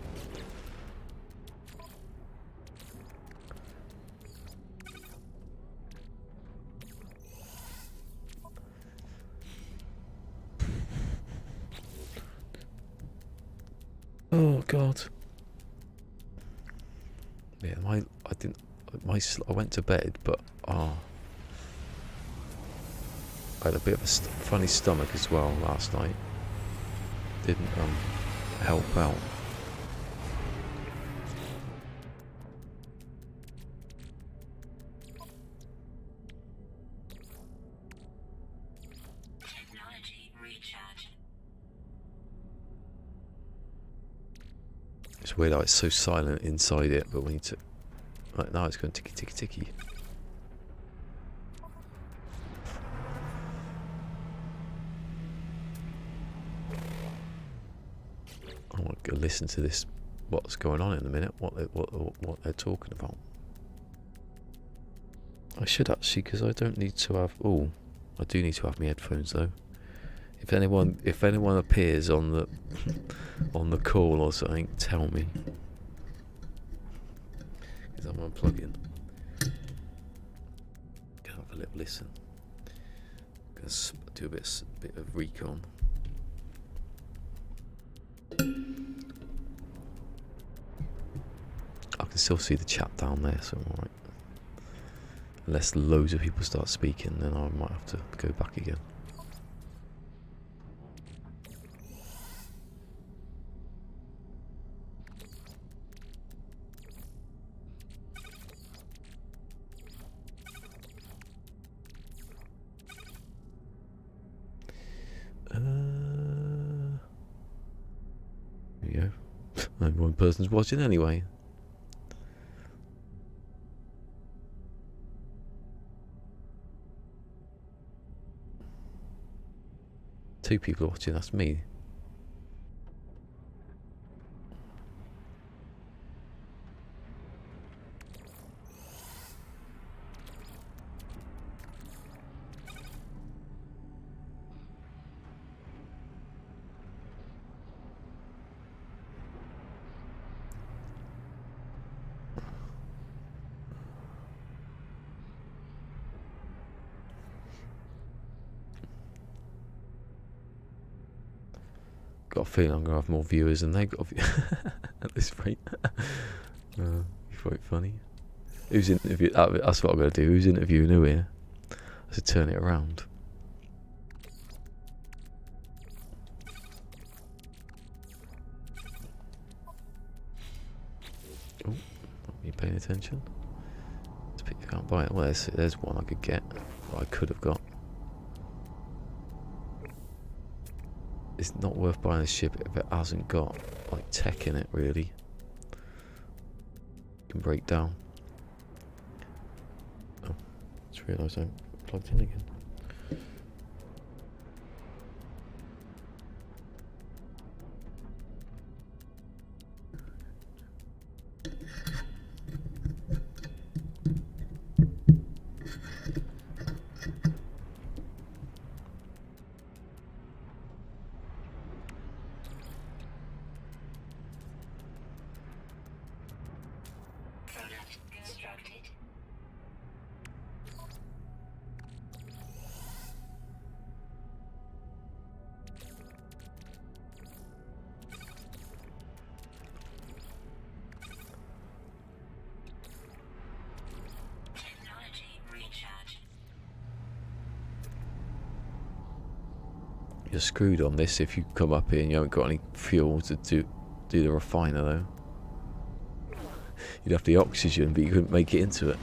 Oh God. Yeah, I went to bed, but I had a bit of a funny stomach as well last night. Didn't help out. Technology recharge. It's weird how it's so silent inside it, but when you right now it's going ticky ticky ticky. I want to go listen to this. What's going on in a minute? What they're talking about. I should actually, because I don't need to have. Oh, I do need to have my headphones though. If anyone appears on the on the call or something, tell me. Because I'm unplugging. Can have a little listen. Gonna do a bit of recon. I can still see the chat down there, so I'm alright. Unless loads of people start speaking, then I might have to go back again. There you go. Only one person's watching anyway. Two people watching, that's me. got a feeling I'm gonna have more viewers than they got at this rate. It's quite funny. Who's interview? That's what I'm gonna do. Who's interviewing who here? I should turn it around. Oh, not you paying attention? You can't buy it. Well, there's one I could get. Or I could have got. It's not worth buying a ship if it hasn't got like tech in it, really. It can break down. Oh, just realised I'm plugged in again. Product constructed. Technology recharge. You're screwed on this if you come up here and you haven't got any fuel to do the refiner though. You'd have the oxygen, but you couldn't make it into it.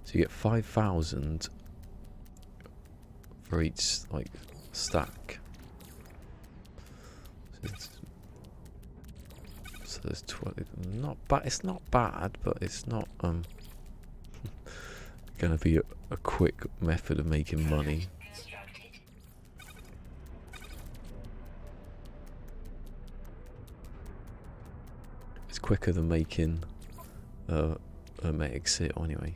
So you get 5,000 for each like stack. So there's 20. Not bad. It's not bad, but it's not gonna be a quick method of making money. Constructed. It's quicker than making a hermetic seal anyway.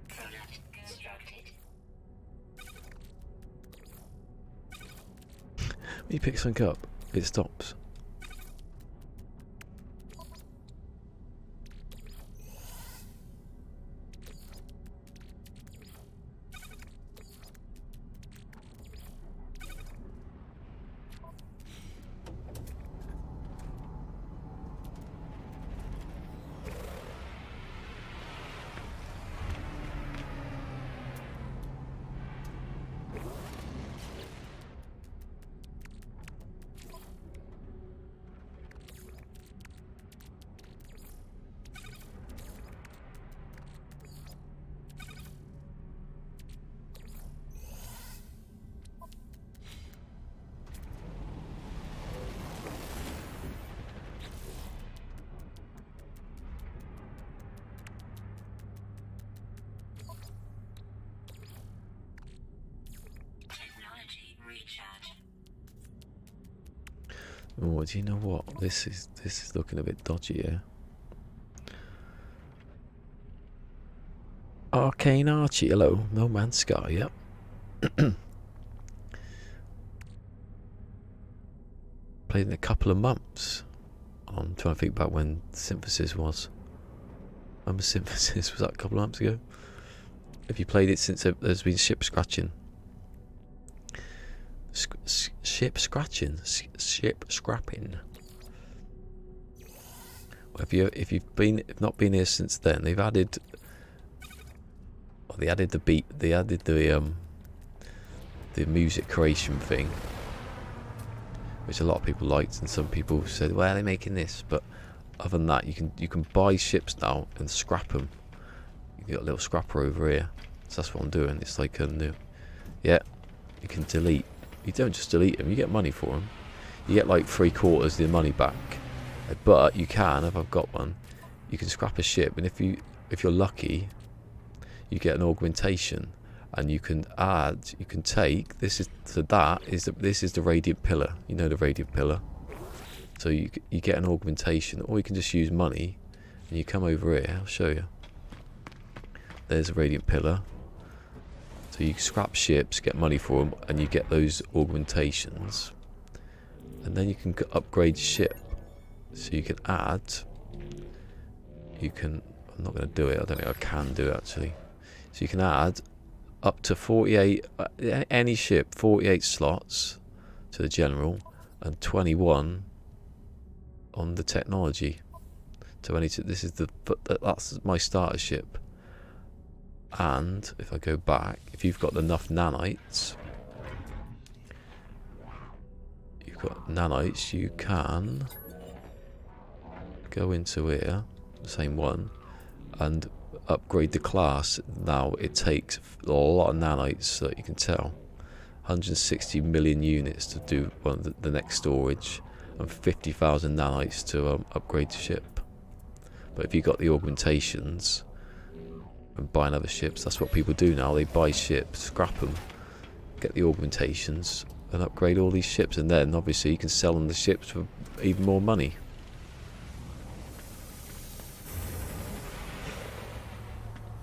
Product constructed. When you pick something up, it stops. Technology recharge. Oh, do you know what? This is looking a bit dodgy here. Arcane Archie, hello. No Man's Sky, yep. Played in a couple of months. I'm trying to think about when Synthesis was. Remember Synthesis was that a couple of months ago? Have you played it since there's been ship scratching? Ship scratching? Ship scrapping? Well, if you've not been here since then, they've added Well, they added the beat. They added the music creation thing, which a lot of people liked, and some people said, "Why are they making this?" But other than that, you can buy ships now and scrap them. You got a little scrapper over here, so that's what I'm doing. It's like a new, yeah. You can delete. You don't just delete them. You get money for them. You get like 3/4 of the money back. But you can, if I've got one, you can scrap a ship, and if you're lucky, you get an augmentation, and you can add. You can take this is so that is this is the radiant pillar. You know the radiant pillar. So you get an augmentation, or you can just use money, and you come over here. I'll show you. There's a radiant pillar. So you scrap ships, get money for them, and you get those augmentations, and then you can upgrade your ship. So you can add. You can. I'm not going to do it. I don't think I can do it actually. So you can add up to 48. Any ship, 48 slots to the general, and 21 on the technology. So this is that's my starter ship. And if I go back, if you've got enough nanites, you can go into here, the same one, and upgrade the class. Now it takes a lot of nanites, so that you can tell. 160 million units to do the next storage, and 50,000 nanites to upgrade the ship. But if you got the augmentations and buying other ships, that's what people do now. They buy ships, scrap them, get the augmentations, and upgrade all these ships, and then obviously you can sell them the ships for even more money.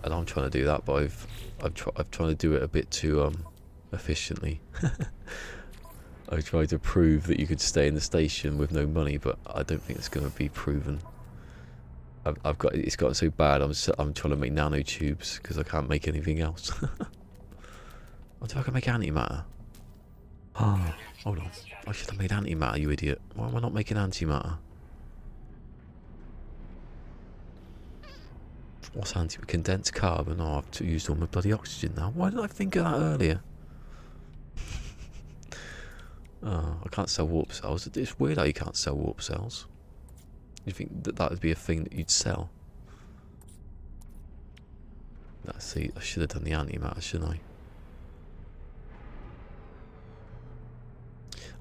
And I'm trying to do that, but I'm trying to do it a bit too efficiently. I tried to prove that you could stay in the station with no money, but I don't think it's going to be proven. It's got so bad. I'm trying to make nanotubes because I can't make anything else. What if I can make antimatter? Oh, hold on. I should have made antimatter, you idiot. Why am I not making antimatter? What's condensed carbon? Oh, I've used all my bloody oxygen now. Why did I think of that earlier? Oh, I can't sell warp cells. It's weird how you can't sell warp cells. You think that would be a thing that you'd sell? Let's see. I should have done the antimatter, shouldn't I?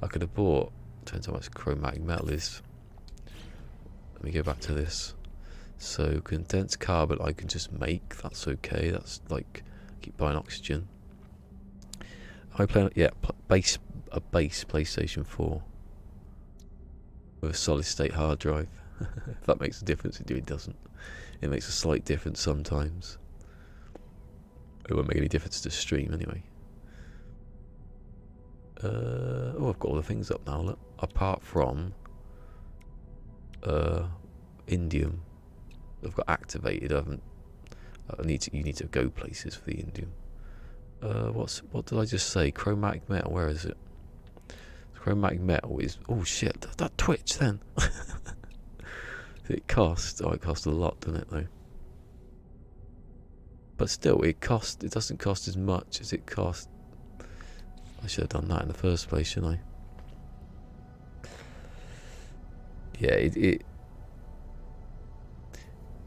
I could have bought. Depends how much chromatic metal is. Let me go back to this. So condensed carbon I can just make. That's okay. That's like keep buying oxygen. I play a base PlayStation 4 with a solid state hard drive. If that makes a difference, it doesn't. It makes a slight difference sometimes. It won't make any difference to stream anyway. Oh, I've got all the things up now. Look, apart from indium, I've got activated. I haven't. You need to go places for the indium. What did I just say? Chromatic metal. Where is it? Chromatic metal is. Oh shit! That twitch then. It costs. Oh, it costs a lot, doesn't it? Though. But still, it costs. It doesn't cost as much as it cost. I should have done that in the first place, shouldn't I? Yeah,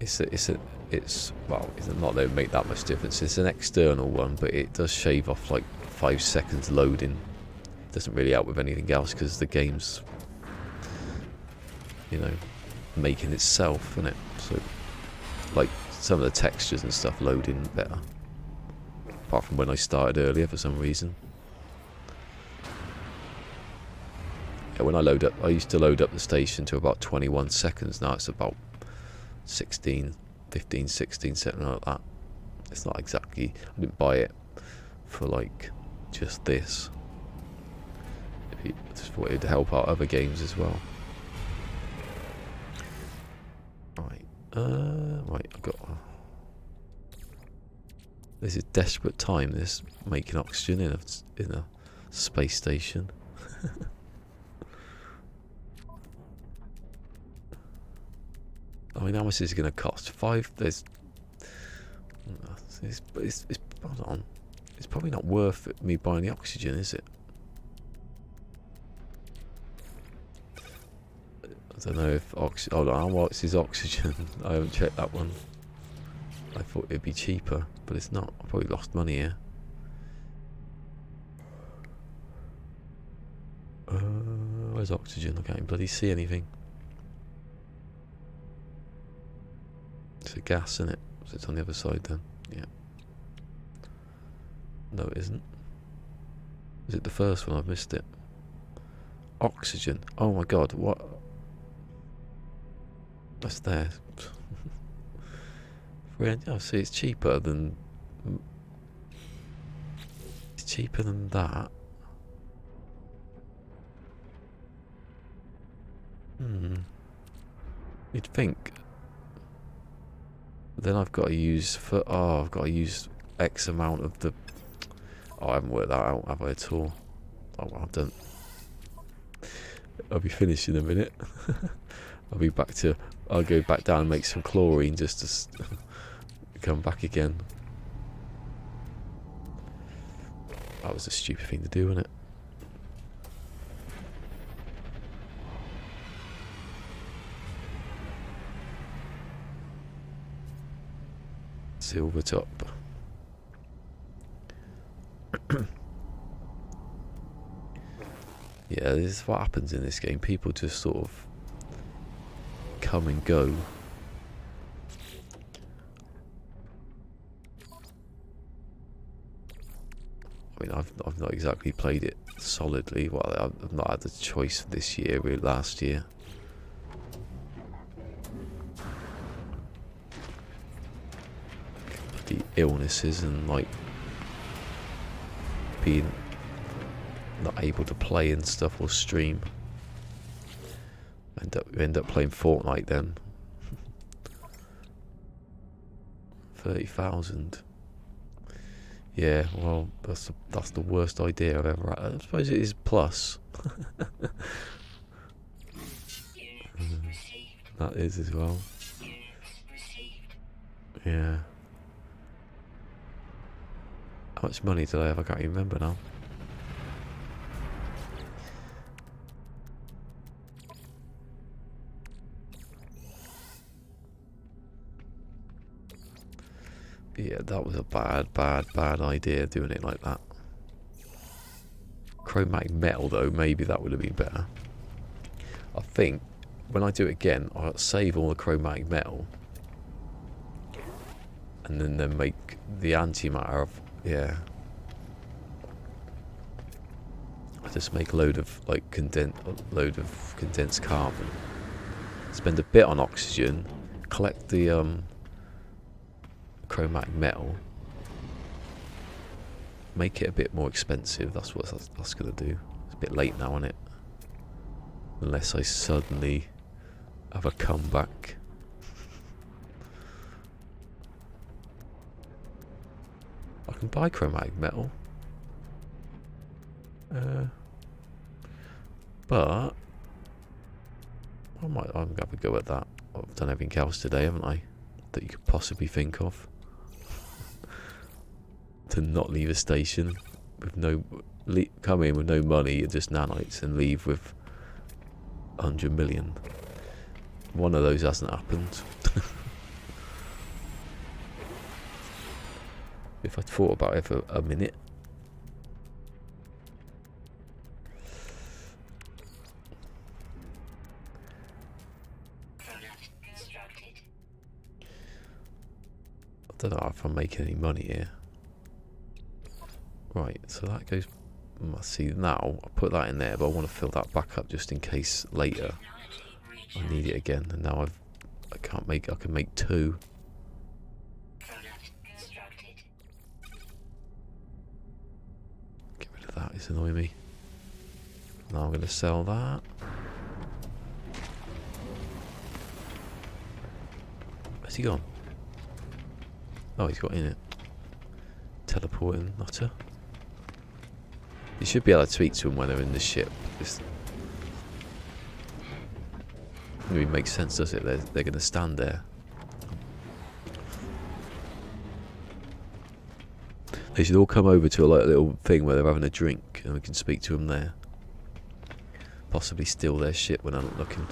it's well, it's not that it make that much difference. It's an external one, but it does shave off like 5 seconds loading. It doesn't really help with anything else because the game's, you know, making itself, isn't it? So, like some of the textures and stuff loading better. Apart from when I started earlier for some reason. Yeah, when I used to load up the station to about 21 seconds. Now it's about 15, 16, something like that. It's not exactly. I didn't buy it for like just this. I just thought it'd help out other games as well. Right, I've got. This is desperate time. This making oxygen in a space station. I mean, how much is it going to cost? 5. There's It's hold on. It's probably not worth it, me buying the oxygen, is it? I don't know if oxygen. Hold on, how much is oxygen? I haven't checked that one. I thought it'd be cheaper, but it's not. I probably lost money here. Where's oxygen? I can't even bloody see anything. It's a gas, isn't it? So it's on the other side then. Yeah. No, it isn't. Is it the first one? I've missed it. Oxygen. Oh my god, what? That's there. Oh, see, it's cheaper than... It's cheaper than that. You'd think. Then I've got to use for... Oh, I've got to use X amount of the... Oh, I haven't worked that out, have I, at all? Oh, well, I've done... I'll be finished in a minute. I'll be back to... I'll go back down and make some chlorine just to come back again. That was a stupid thing to do, wasn't it? Silver top. Yeah, this is what happens in this game. People just sort of come and go. I mean, I've not exactly played it solidly. Well, I've not had the choice this year, really, last year. The illnesses and like being not able to play and stuff or stream. End up playing Fortnite then. 30,000. Yeah, well, that's the worst idea I've ever had. I suppose it is plus. That is as well. Yeah. How much money did I have? I can't even remember now. Yeah, that was a bad idea doing it like that. Chromatic metal though, maybe that would have been better. I think when I do it again, I'll save all the chromatic metal and then make the antimatter of, yeah. I just make a load of like condensed carbon. Spend a bit on oxygen, collect the chromatic metal, make it a bit more expensive. That's what that's gonna do. It's a bit late now, isn't it? Unless I suddenly have a comeback. I can buy chromatic metal, but I'm gonna have a go at that. I've done everything else today, haven't I? That you could possibly think of. To not leave a station with no... come in with no money and just nanites and leave with 100 million. One of those hasn't happened. If I'd thought about it for a minute. I don't know if I'm making any money here. Right, so that goes... see, now I put that in there, but I want to fill that back up just in case later I need it again. And now I can make two. Get rid of that, it's annoying me. Now I'm going to sell that. Where's he gone? Oh, he's got in it. Teleporting, nutter. You should be able to speak to them when they're in the ship. It really makes sense, does it? They're going to stand there. They should all come over to a little thing where they're having a drink, and we can speak to them there. Possibly steal their shit when I'm not looking.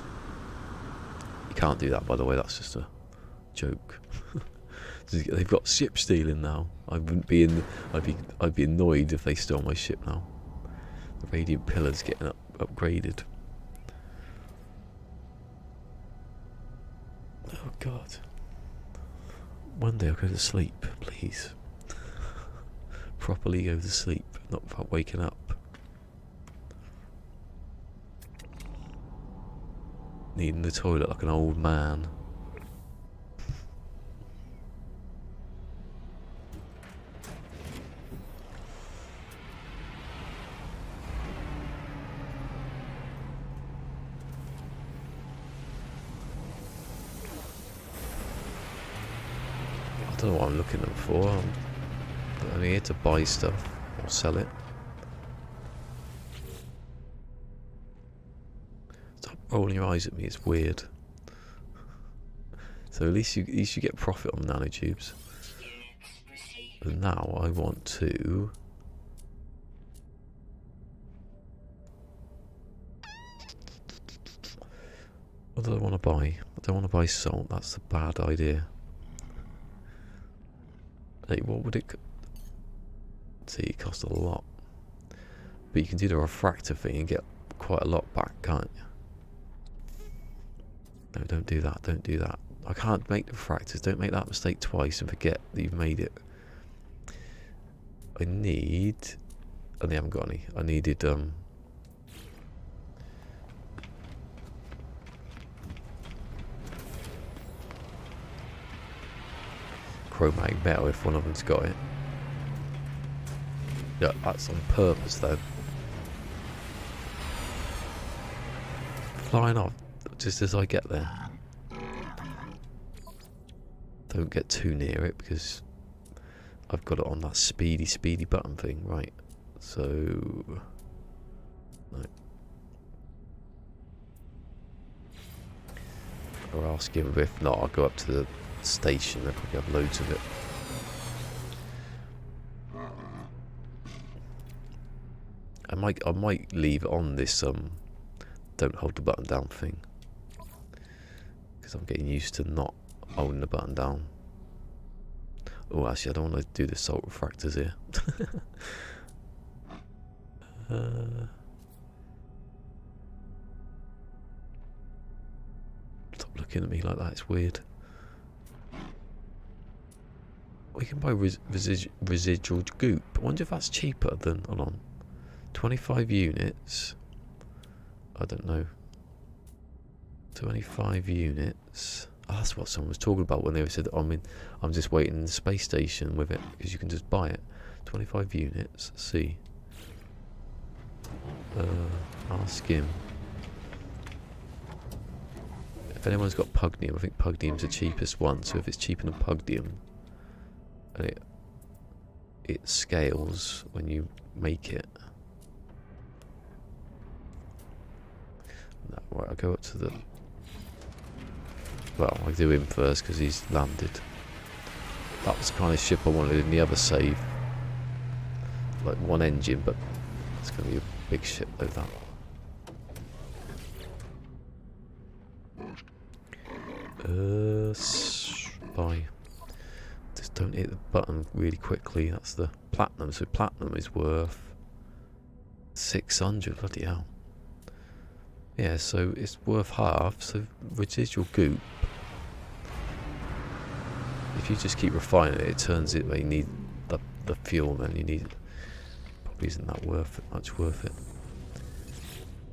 You can't do that, by the way. That's just a joke. They've got ship stealing now. I'd be annoyed if they stole my ship now. The radiant pillar's getting upgraded. Oh God. One day I'll go to sleep, please. Properly go to sleep, not without waking up. Needing the toilet like an old man. I don't know what I'm looking at for. I'm here to buy stuff or sell it. Stop rolling your eyes at me, it's weird. So at least you get profit on nanotubes. And now I want to... What do I want to buy? I don't want to buy salt, that's a bad idea. Hey, what would it... See, it costs a lot. But you can do the refractor thing and get quite a lot back, can't you? No, don't do that, don't do that. I can't make the refractors, don't make that mistake twice and forget that you've made it. I need... And they haven't got any. I needed, chromatic metal if one of them's got it. Yeah, that's on purpose though. Flying off just as I get there. Don't get too near it because I've got it on that speedy button thing, right? So no. Or ask him, if not I'll go up to the station, they'll probably have loads of it. I might leave it on this don't hold the button down thing, because I'm getting used to not holding the button down. Oh, actually I don't want to do the salt refractors here. Stop looking at me like that, it's weird. We can buy residual goop. I wonder if that's cheaper than... Hold on. 25 units. I don't know. 25 units. Oh, that's what someone was talking about when they said, I'm just waiting in the space station with it, because you can just buy it. 25 units. Let's see. Ask him. If anyone's got pugnium, I think pugnium's the cheapest one. So if it's cheaper than pugnium, and it scales when you make it. No, right, I'll go up to the... Well, I'll do him first because he's landed. That was the kind of ship I wanted in the other save. Like one engine, but it's going to be a big ship though, that. Bye. Just don't hit the button really quickly. That's the platinum. So platinum is worth 600. Bloody hell. Yeah, so it's worth half. So residual goop. If you just keep refining it, it turns it where you need the fuel. Then you need. Probably isn't that much worth it.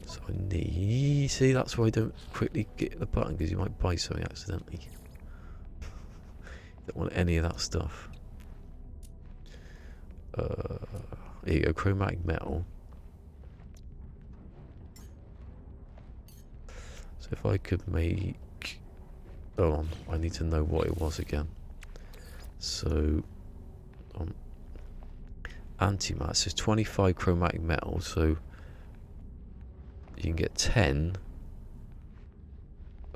So I need. See, that's why I don't quickly get the button, because you might buy something accidentally. Don't want any of that stuff. Here you go, chromatic metal. So if I could make... Hold on, I need to know what it was again. So... antimatter, so 25 chromatic metal, so... You can get 10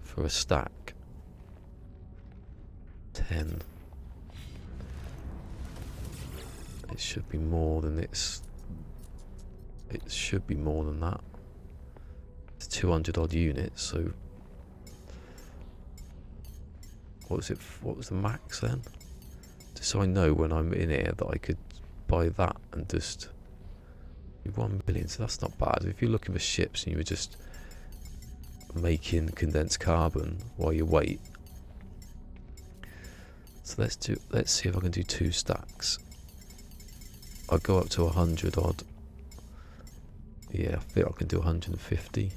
for a stack. 10. It should be more than it should be more than that. It's 200 odd units, so what was the max then? Just so I know when I'm in here that I could buy that and just 1 million, so that's not bad. If you're looking for ships and you were just making condensed carbon while you wait. So let's see if I can do 2 stacks. I'll go up to 100 odd. Yeah, I think I can do 150.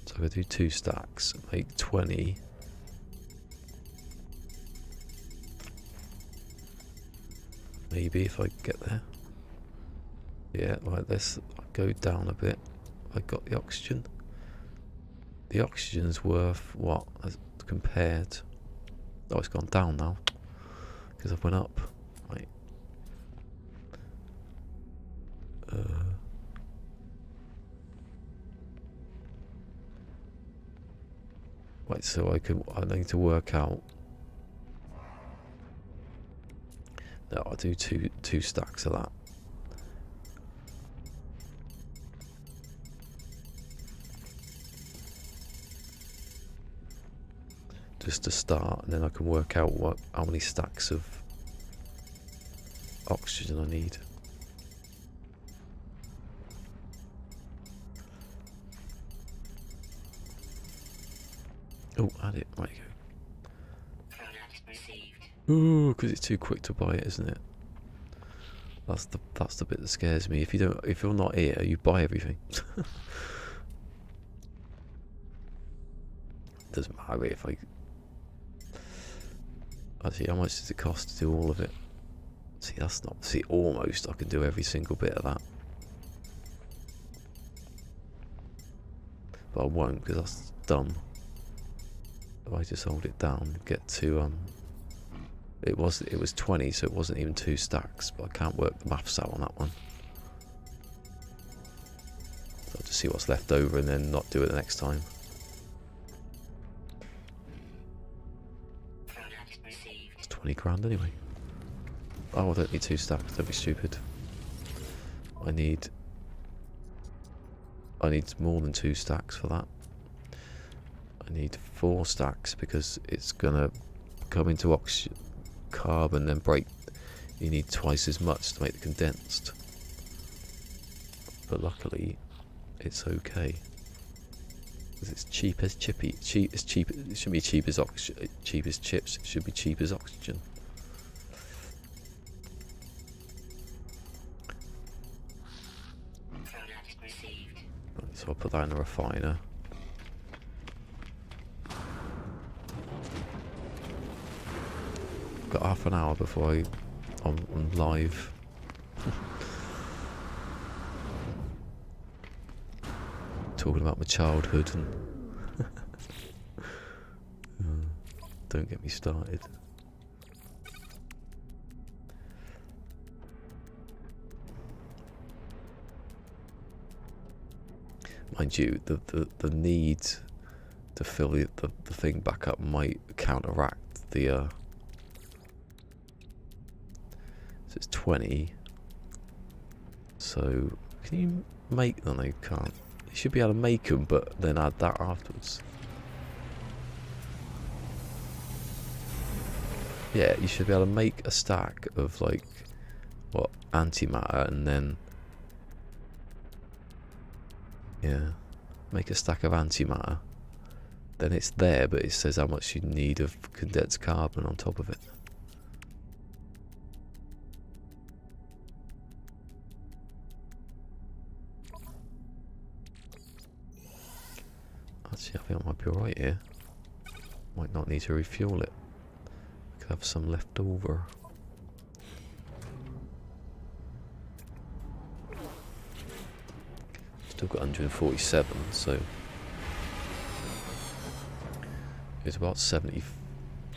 So I do 2 stacks, make 20. Maybe if I get there. Yeah, right, let's go down a bit. I got the oxygen. The oxygen's worth what as compared? Oh, it's gone down now because I've went up. Right. Right, so I need to work out. No, I'll do two stacks of that. Just to start, and then I can work out how many stacks of oxygen I need. Oh, add it. Right you go. Ooh, because it's too quick to buy it, isn't it? That's the bit that scares me. If you're not here, you buy everything. Doesn't matter if I. Actually, how much does it cost to do all of it? See, that's not. See, almost I can do every single bit of that, but I won't because that's dumb. If I just hold it down, get to it was 20, so it wasn't even 2 stacks, but I can't work the maths out on that one. So I'll just see what's left over and then not do it the next time. It's 20 grand anyway. Oh, I don't need 2 stacks, don't be stupid. I need more than 2 stacks for that. I need 4 stacks because it's gonna come into oxygen, carbon, then break. You need twice as much to make the condensed. But luckily, it's okay because it's cheap as chippy. It shouldn't be cheap as oxygen. Cheap as chips. It should be cheap as oxygen. Right, so I'll put that in the refiner. Got half an hour before I'm live. Talking about my childhood and don't get me started. Mind you, the need to fill the thing back up might counteract the so it's 20. So can you make them? No, you can't. You should be able to make them, but then add that afterwards. Yeah, you should be able to make a stack of like what antimatter, and then yeah, make a stack of antimatter. Then it's there, but it says how much you need of condensed carbon on top of it. Actually, I think I might be alright here. Might not need to refuel it. I could have some left over. Still got 147, so it's about 70.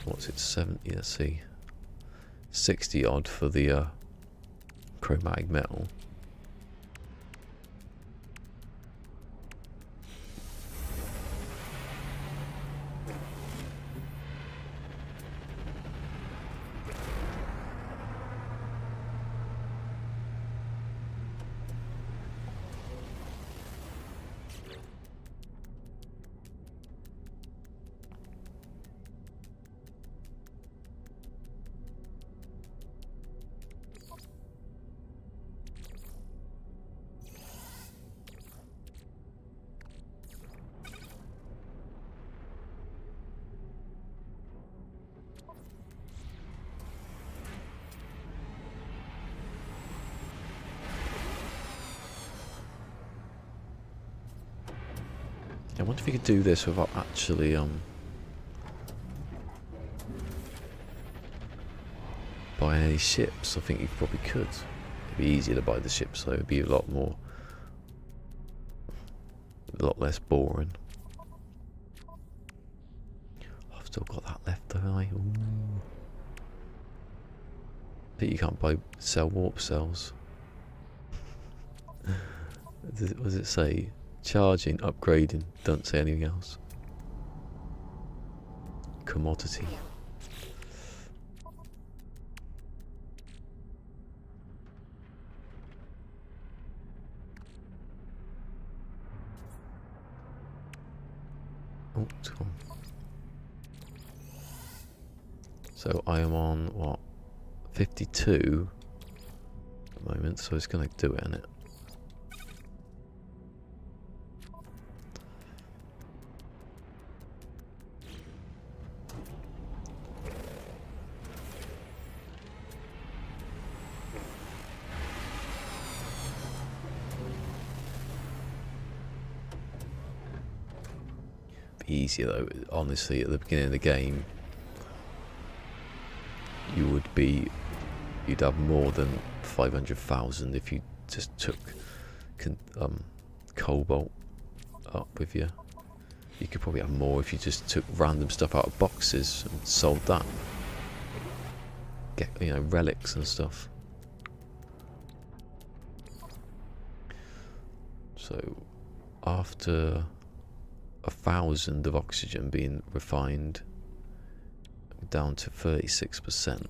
What's it? 70. Let's see. 60 odd for the chromatic metal. I wonder if you could do this without actually buying any ships. I think you probably could. It'd be easier to buy the ships, so it'd be a lot less boring. I've still got that left, don't I? Ooh. But you can't sell warp cells. What does it say? Charging, upgrading, don't say anything else. Commodity. Oh, it's gone. So I am on, what, 52 at the moment, so it's going to do it, isn't it? Easier though, honestly. At the beginning of the game you'd have more than 500,000 if you just took cobalt up with you. You could probably have more if you just took random stuff out of boxes and sold that. Get, you know, relics and stuff. So after 1,000 of oxygen being refined, down to 36%.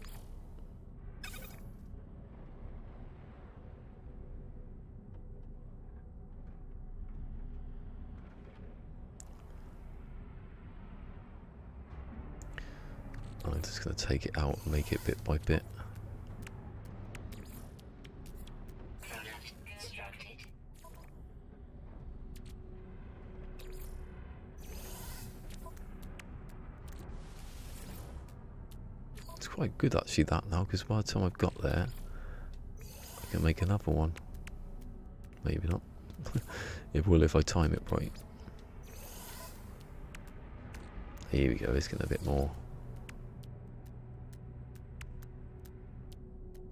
I'm just going to take it out and make it bit by bit. Product constructed. It's quite good actually that now, because by the time I've got there I can make another one. Maybe not. It will if I time it right. Here we go, it's getting a bit more.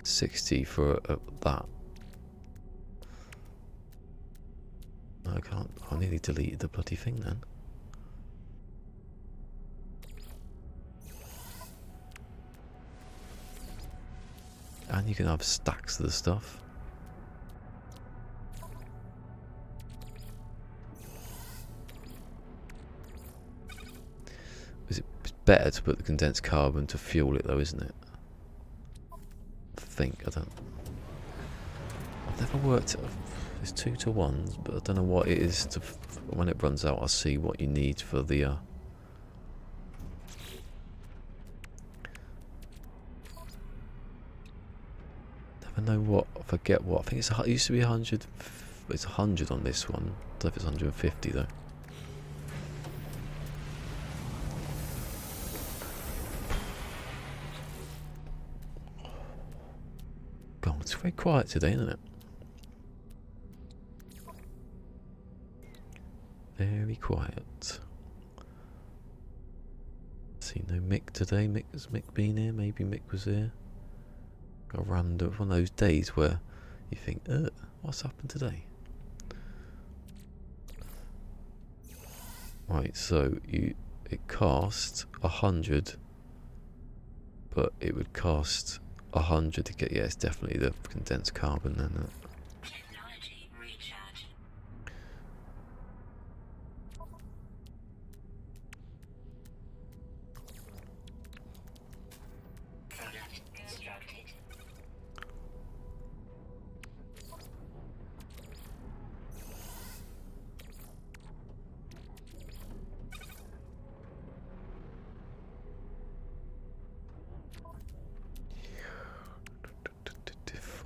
60 for that. No, I can't. I nearly deleted the bloody thing then. And you can have stacks of the stuff. It's better to put the condensed carbon to fuel it though, isn't it? I've never worked. It's 2 to 1, but I don't know what it is to. When it runs out, I'll see what you need for the. Never know what. I forget what. I think it used to be 100. It's 100 on this one. I don't know if it's 150 though. God, it's very quiet today, isn't it? Very quiet. See no Mick today. Has Mick been here? Maybe Mick was here. Got random one of those days where you think, what's happened today? Right, so it cost 100, but it would cost 100 to get. Yeah, it's definitely the condensed carbon then. Technology recharge. Product constructed.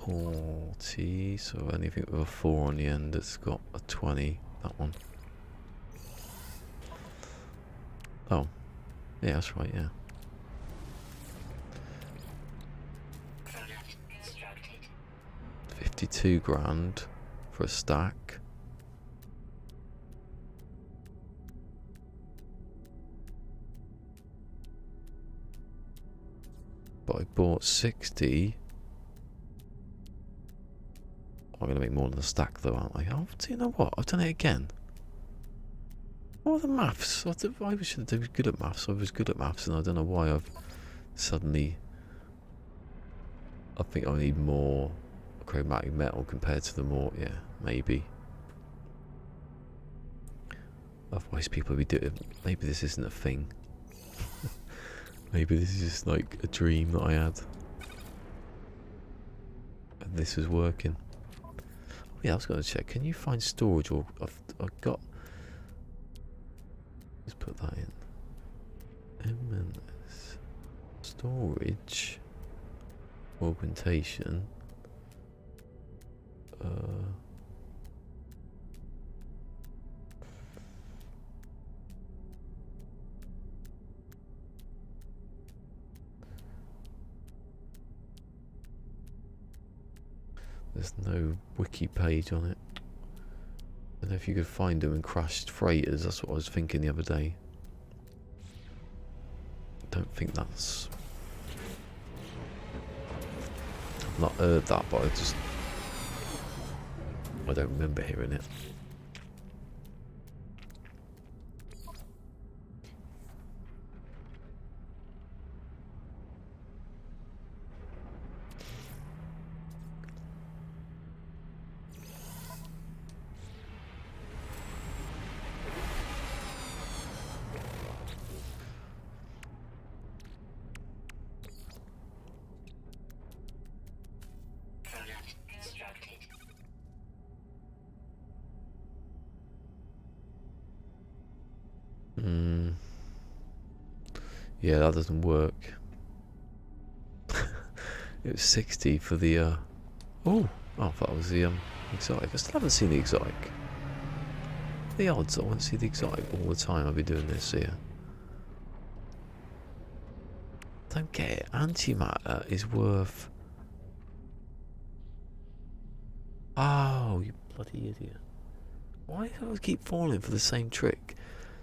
40, so anything with a 4 on the end that's got a 20, that one. Oh, yeah, that's right, yeah. Product constructed. 52 grand for a stack. But I bought 60. I'm going to make more than a stack though, aren't I? Oh, do you know what? I've done it again. What are the maths? I should do good at maths. I was good at maths and I don't know why I've suddenly... I think I need more chromatic metal compared to the more... Yeah, maybe. Otherwise people would be doing... Maybe this isn't a thing. Maybe this is just like a dream that I had. And this was working. Oh, yeah, I was going to check. Can you find storage or... I've got... Let's put that in. NMS. Storage. Augmentation. There's no wiki page on it. I don't know if you could find them in crashed freighters. That's what I was thinking the other day. Don't think that's... I've not heard that, but I don't remember hearing it. Product constructed. Yeah, that doesn't work. It was 60 for the oh, I thought it was the exotic. I still haven't seen the exotic. The odds I want to see the exotic all the time. I'll be doing this here. Don't get it. Antimatter is worth... Oh, you bloody idiot. Why do I keep falling for the same trick?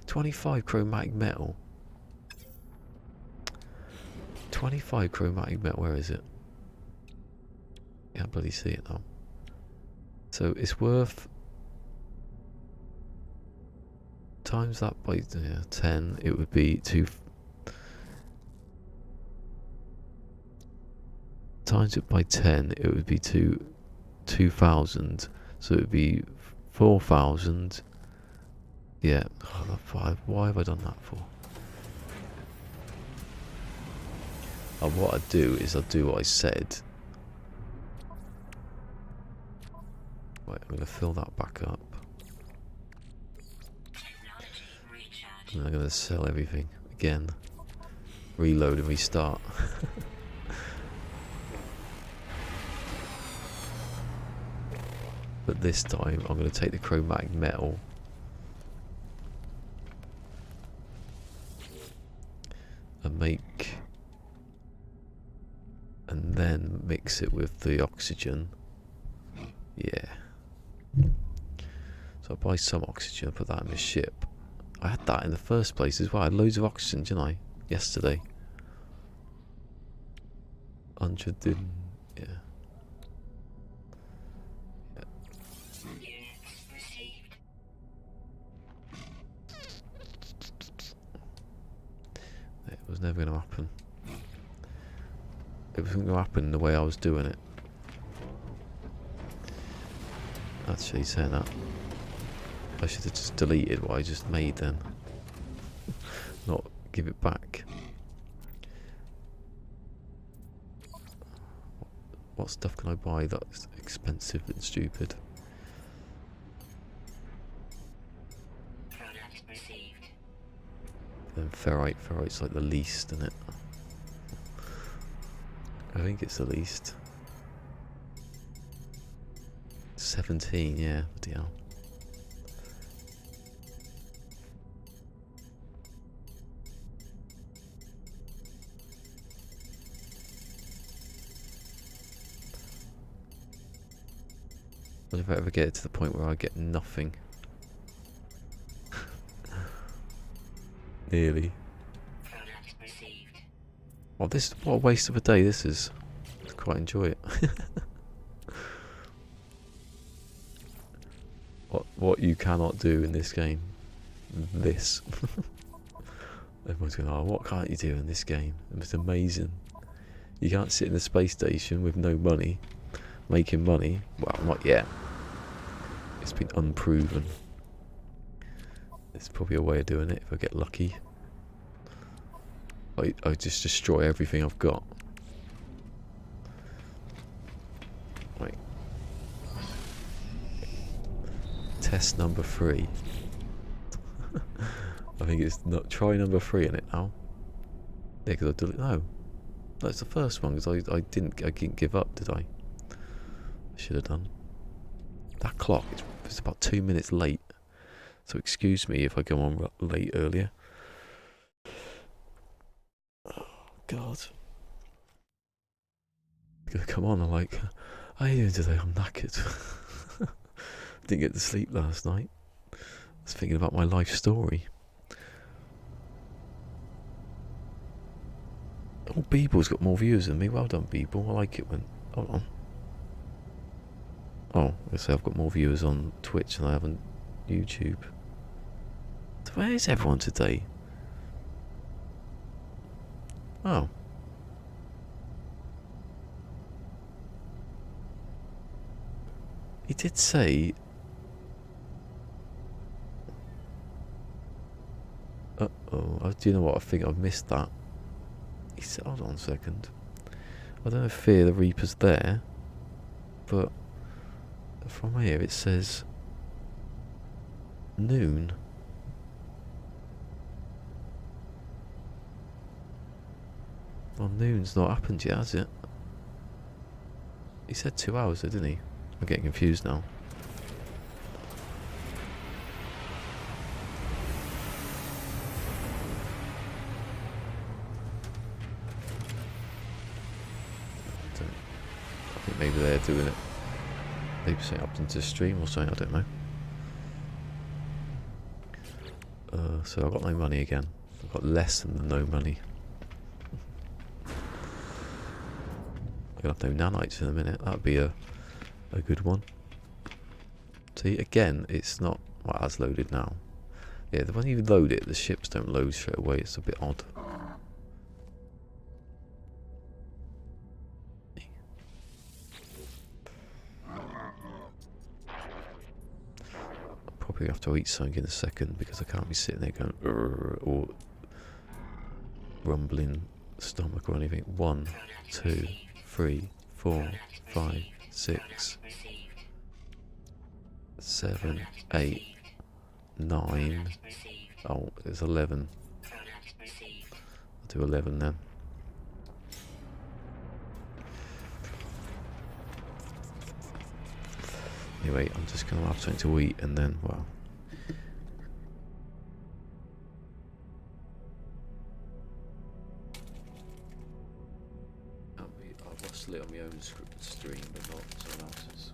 25 chromatic metal. 25 chromatic metal, where is it? Can't bloody see it now. So it's worth... Times that by 10, it would be 2... Times it by 10, it would be 2,000. So it would be 4,000. Yeah. Oh, why have I done that for? What I'd do is I'd do what I said. Right, I'm going to fill that back up. Technology recharge. And I'm going to sell everything again. Reload and restart. But this time I'm going to take the chromatic metal and then mix it with the oxygen. Yeah. So I buy some oxygen, put that in the ship. I had that in the first place as well. I had loads of oxygen, didn't I? Yesterday. 100 didn't. Yeah. Units received. It was never going to happen. It wasn't going to happen the way I was doing it. Actually, saying that, I should have just deleted what I just made then. Not give it back. What stuff can I buy that's expensive and stupid? Product received. Then ferrite. Ferrite's like the least, isn't it? I think it's the least. 17, yeah, bloody hell. What if I ever get to the point where I get nothing? Nearly. Product received. Oh, what a waste of a day this is. I quite enjoy it. What you cannot do in this game. This. Everyone's going, oh, what can't you do in this game? It's amazing. You can't sit in the space station with no money, making money. Well, not yet. It's been unproven. There's probably a way of doing it if I get lucky. I just destroy everything I've got. Wait. Test number 3. I think it's not try number 3 in it now. Yeah, because I did no. That's the first one because I didn't give up, did I? I should have done. That clock is about 2 minutes late, so excuse me if I go on late earlier. Oh God! Come on, I'm like, how are you doing today? I'm knackered. Didn't get to sleep last night. I was thinking about my life story. Oh, Beeble's got more views than me. Well done, Beeble. I like it when... Hold on. Oh, I say I've got more viewers on Twitch than I have on YouTube. So where is everyone today? Oh. He did say... Uh-oh. Do you know what? I think I've missed that. He said, hold on a second. I don't know if Fear the Reaper's there, but from here it says noon. Well, noon's not happened yet, has it? He said 2 hours though, didn't he? I'm getting confused now. I think maybe they're doing it. Maybe something up into the stream or something, I don't know. So I've got no money again. I've got less than no money. I'm gonna have no nanites in a minute. That'd be a good one. See, again, it's not... Well, that's loaded now. Yeah, when you load it, the ships don't load straight away. It's a bit odd. Probably have to eat something in a second because I can't be sitting there going or rumbling stomach or anything. 1, 2, 3, 4, 5, 6, 7, 8, 9. Oh, there's 11. I'll do 11 then. Anyway, I'm just going to have something to eat and then, well... I'll rustle it on my own stream, but not someone else's.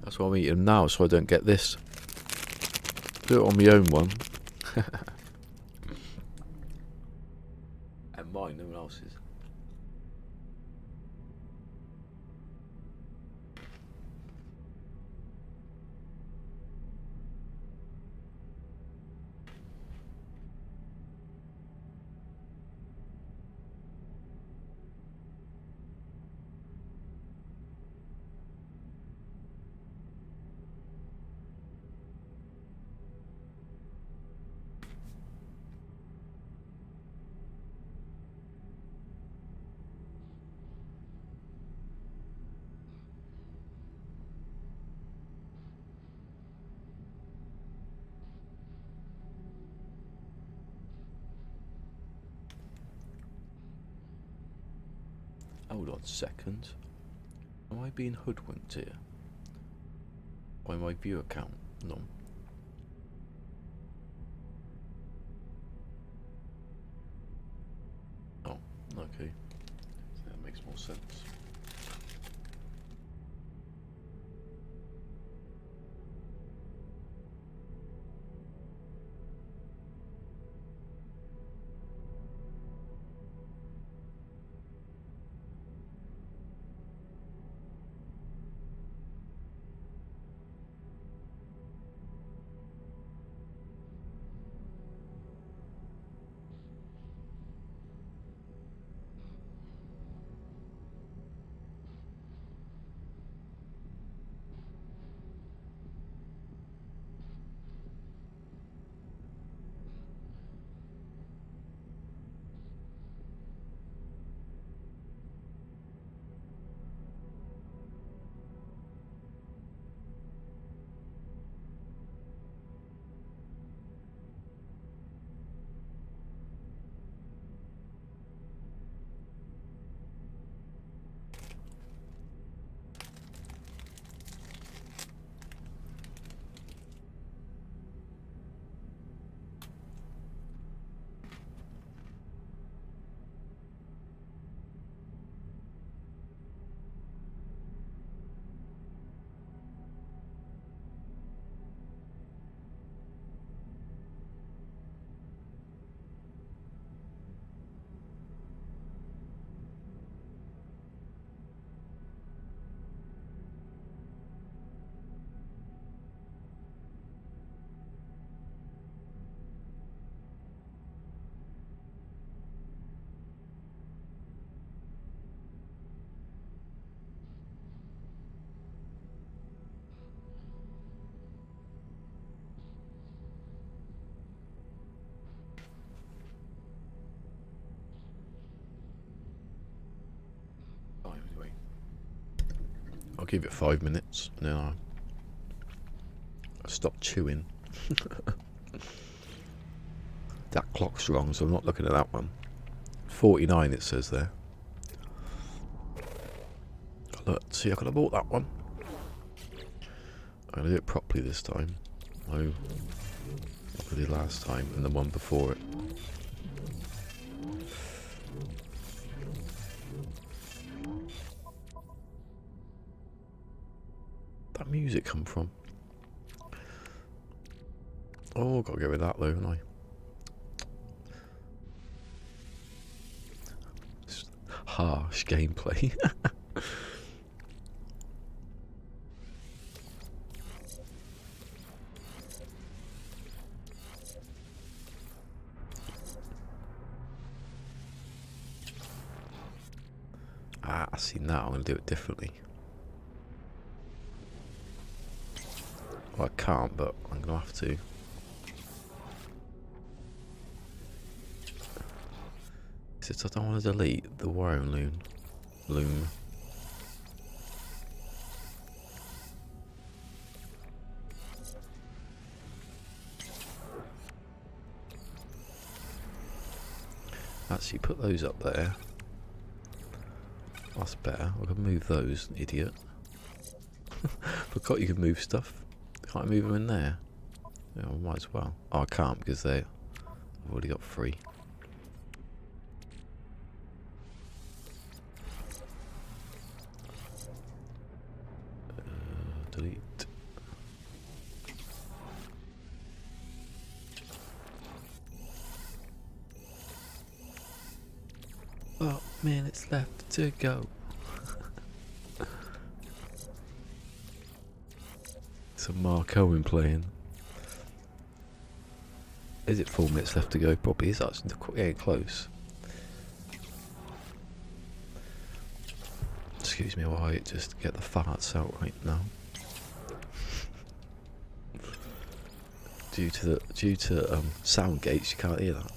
That's why I'm eating them now, so I don't get this. Do it on my own one. And mine, no one else's. Hold on a second. Am I being hoodwinked here? By my view account? No. Oh, okay. That makes more sense. Anyway, I'll give it 5 minutes and then I'll stop chewing. That clock's wrong, so I'm not looking at that one. 49 it says there. Look, see, I could have bought that one. I'm gonna do it properly this time. No, like I did last time and the one before it. That music come from? Oh, gotta get rid of that though, haven't I? Harsh gameplay. See, now I'm going to do it differently. Well, I can't, but I'm going to have to. Since I don't want to delete the wire loom. Actually, put those up there. That's better. I can move those, idiot. Forgot you could move stuff. Can't I move them in there? Yeah, I might as well. Oh, I can't because I've already got 3. Delete. minutes left to go. Some Mark Owen playing. Is it 4 minutes left to go? Probably is actually getting close. Excuse me while I just get the farts out right now. Due to sound gates, you can't hear that.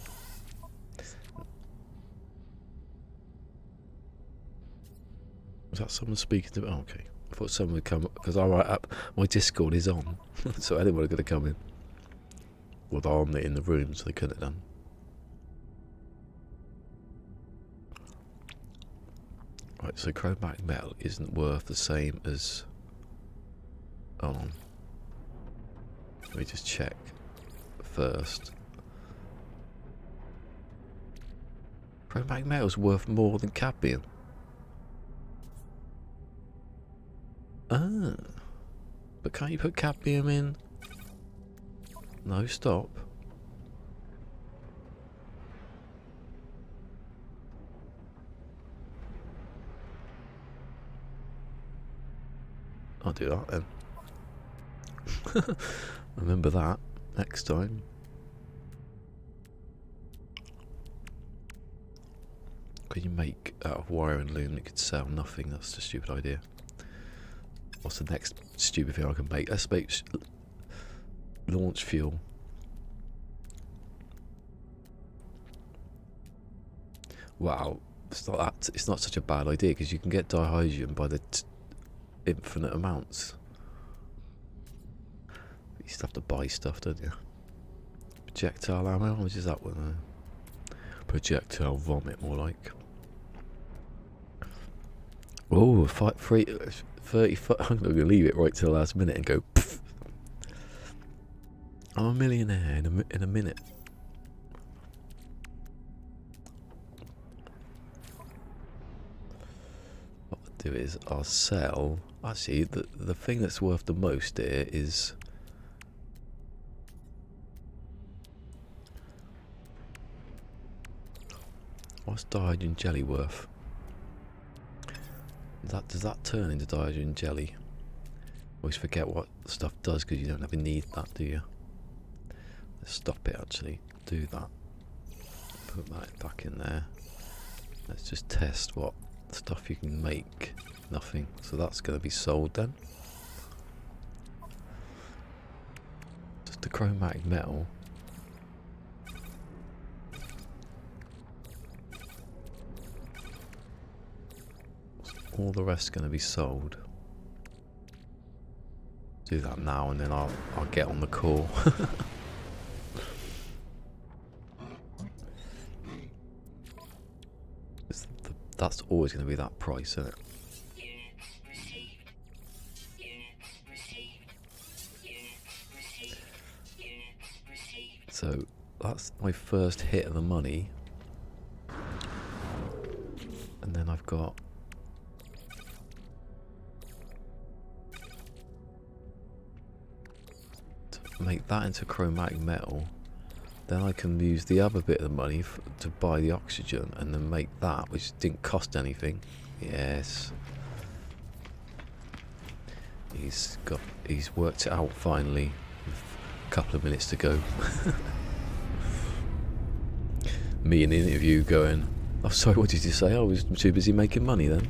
Was that someone speaking to me? Oh, okay. I thought someone would come because my Discord is on, so anyone could have come in. Well, they're on it in the room, so they couldn't have done. Right, so chromatic metal isn't worth the same as. Hold on. Let me just check first. Chromatic metal's worth more than cadmium. Ah, but can't you put cadmium in? No, stop. I'll do that then. Remember that next time. Can you make out of wire and loom that could sell nothing? That's a stupid idea. What's the next stupid thing I can make? Let's make launch fuel. Wow, it's not such a bad idea because you can get dihydrogen by the infinite amounts. You still have to buy stuff, don't you? Projectile ammo, how much is that one? Projectile vomit, more like. Oh, 35. I'm going to leave it right till the last minute and go. Pff. I'm a millionaire in a minute. What I'll do is I'll sell. Actually, the thing that's worth the most here is. What's dihydrogen jelly worth? Does that turn into dihydrogen jelly? Always forget what stuff does because you don't ever need that, do you? Let's stop it actually. Do that. Put that back in there. Let's just test what stuff you can make. Nothing. So that's going to be sold then. Just the chromatic metal. All the rest going to be sold. Do that now and then I'll get on the call. That's always going to be that price, isn't it? So that's my first hit of the money. And then I've got make that into chromatic metal, then I can use the other bit of the money to buy the oxygen and then make that, which didn't cost anything. Yes, he's worked it out finally with a couple of minutes to go. Me in the interview going, oh sorry, what did you say? I was too busy making money then.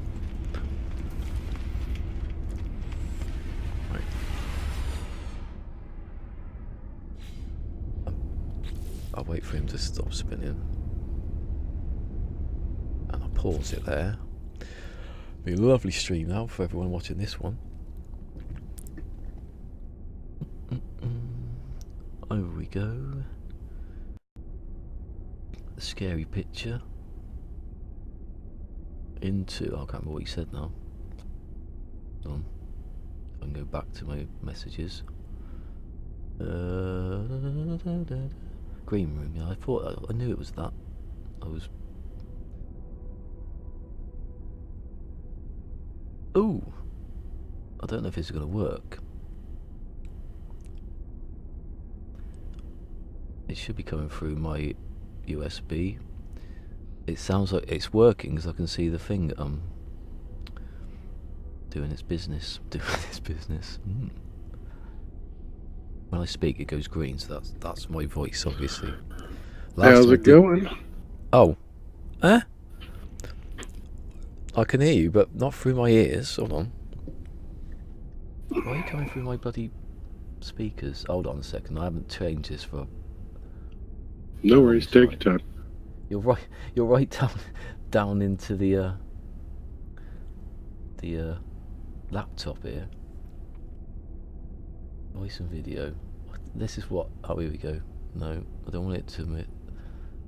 I'll wait for him to stop spinning and I'll pause it there. Be a lovely stream now for everyone watching this one. Over we go. A scary picture into, I can't remember what he said now. Hold on. I can go back to my messages. Green room, yeah, I knew it was that. Ooh! I don't know if this is going to work. It should be coming through my USB. It sounds like it's working because I can see the thing doing its business. When I speak, it goes green, so that's my voice, obviously. How's it going? Oh, I can hear you, but not through my ears. Hold on. Why are you coming through my bloody speakers? Hold on a second. I haven't changed this for. No worries. Take your time. You're right down into the laptop here. Voice and video. This is what. Oh, here we go. No, I don't want it to.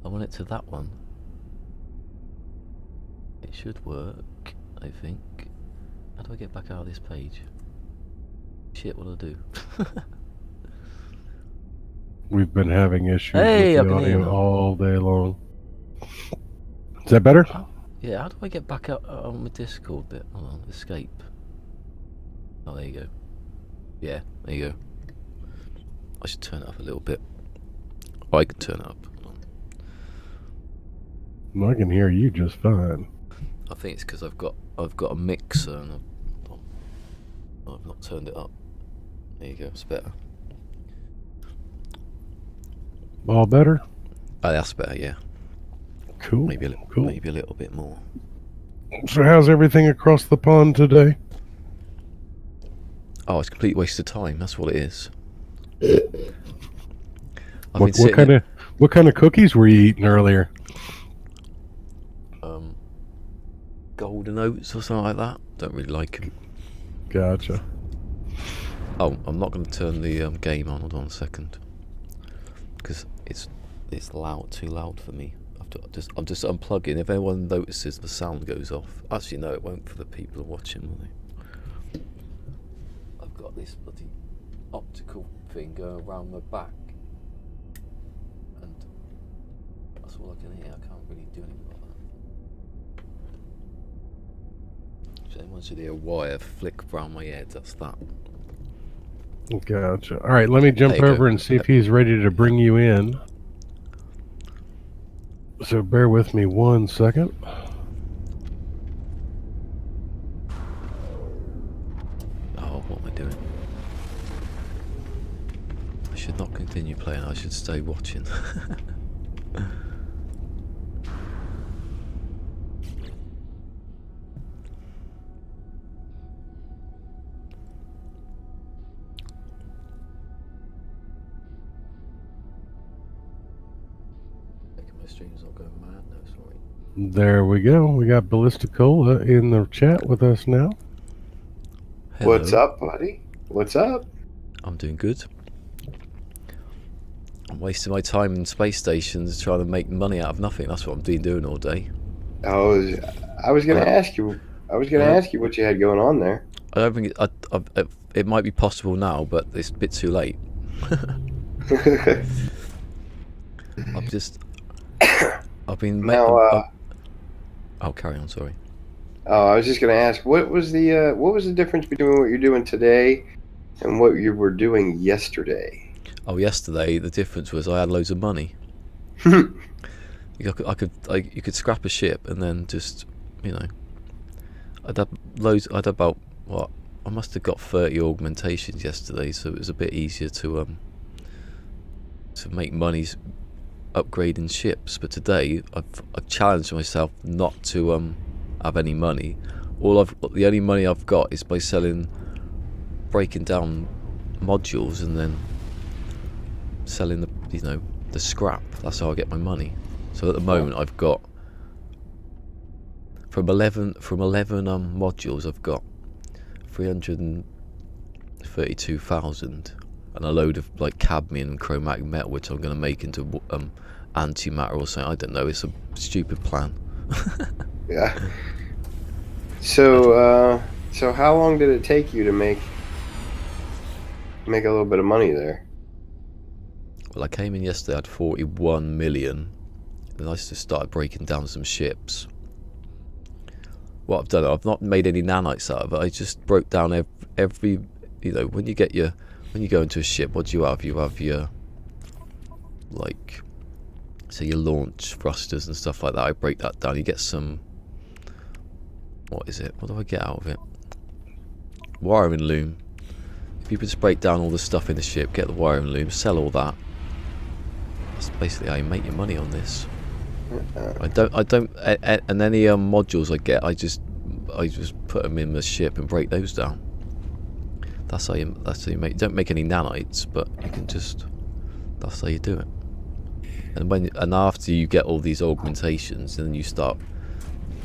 I want it to that one. It should work, I think. How do I get back out of this page? Shit, what do I do? We've been having issues Hey, with the audio all day long. Is that better? Yeah, how do I get back out on the Discord bit? Hold on, escape. Oh, there you go. Yeah, there you go. I should turn it up a little bit. Oh, I can turn it up. I can hear you just fine. I think it's because I've got a mixer and I've not turned it up. There you go, it's better. All better? Oh, that's better, yeah. Cool. Maybe a little bit more. So how's everything across the pond today? Oh, it's a complete waste of time. That's what it is. What kind of cookies were you eating earlier? Golden oats or something like that. Don't really like them. Gotcha. Oh, I'm not going to turn the game on. Hold on a second, because it's loud, too loud for me. I'm just unplugging. If anyone notices the sound goes off, actually no, it won't for the people watching, will they? I've got this bloody optical thing going around my back, and that's all I can hear. I can't really do anything like that. If anyone should hear a wire flick around my head, that's that. Gotcha. All right, let me jump over and see if he's ready to bring you in. So bear with me 1 second. Oh, what am I doing? I should not continue playing. I should stay watching. There we go. We got Ballisticola in the chat with us now. Hello. What's up, buddy? What's up? I'm doing good. I'm wasting my time in space stations trying to make money out of nothing. That's what I've been doing all day. I was going to ask you. I was going to ask you what you had going on there. I don't think it might be possible now, but it's a bit too late. I've been now. Oh, carry on. Sorry. Oh, I was just going to ask, what was the difference between what you're doing today and what you were doing yesterday? Oh, yesterday the difference was I had loads of money. You could scrap a ship and then just, I'd had loads. I'd about what? I must have got 30 augmentations yesterday, so it was a bit easier to make money upgrading ships. But today I've challenged myself not to have any money. The only money I've got is by breaking down modules and then selling the scrap. That's how I get my money. So at the moment I've got from 11 modules I've got 332,000 and a load of like cadmium and chromatic metal, which I'm going to make into antimatter or something. I don't know. It's a stupid plan. Yeah. So how long did it take you to make a little bit of money there? Well, I came in yesterday. I had 41 million. Then I just started breaking down some ships. What I've done, I've not made any nanites out of it. I just broke down every when you go into a ship, what do you have? You have your So your launch thrusters and stuff like that, I break that down. You get some, what is it? What do I get out of it? Wiring loom. If you just break down all the stuff in the ship, get the wiring loom, sell all that. That's basically how you make your money on this. I don't, and any modules I get, I just put them in the ship and break those down. That's how you make. You don't make any nanites, but you can just. That's how you do it. And after you get all these augmentations, then you start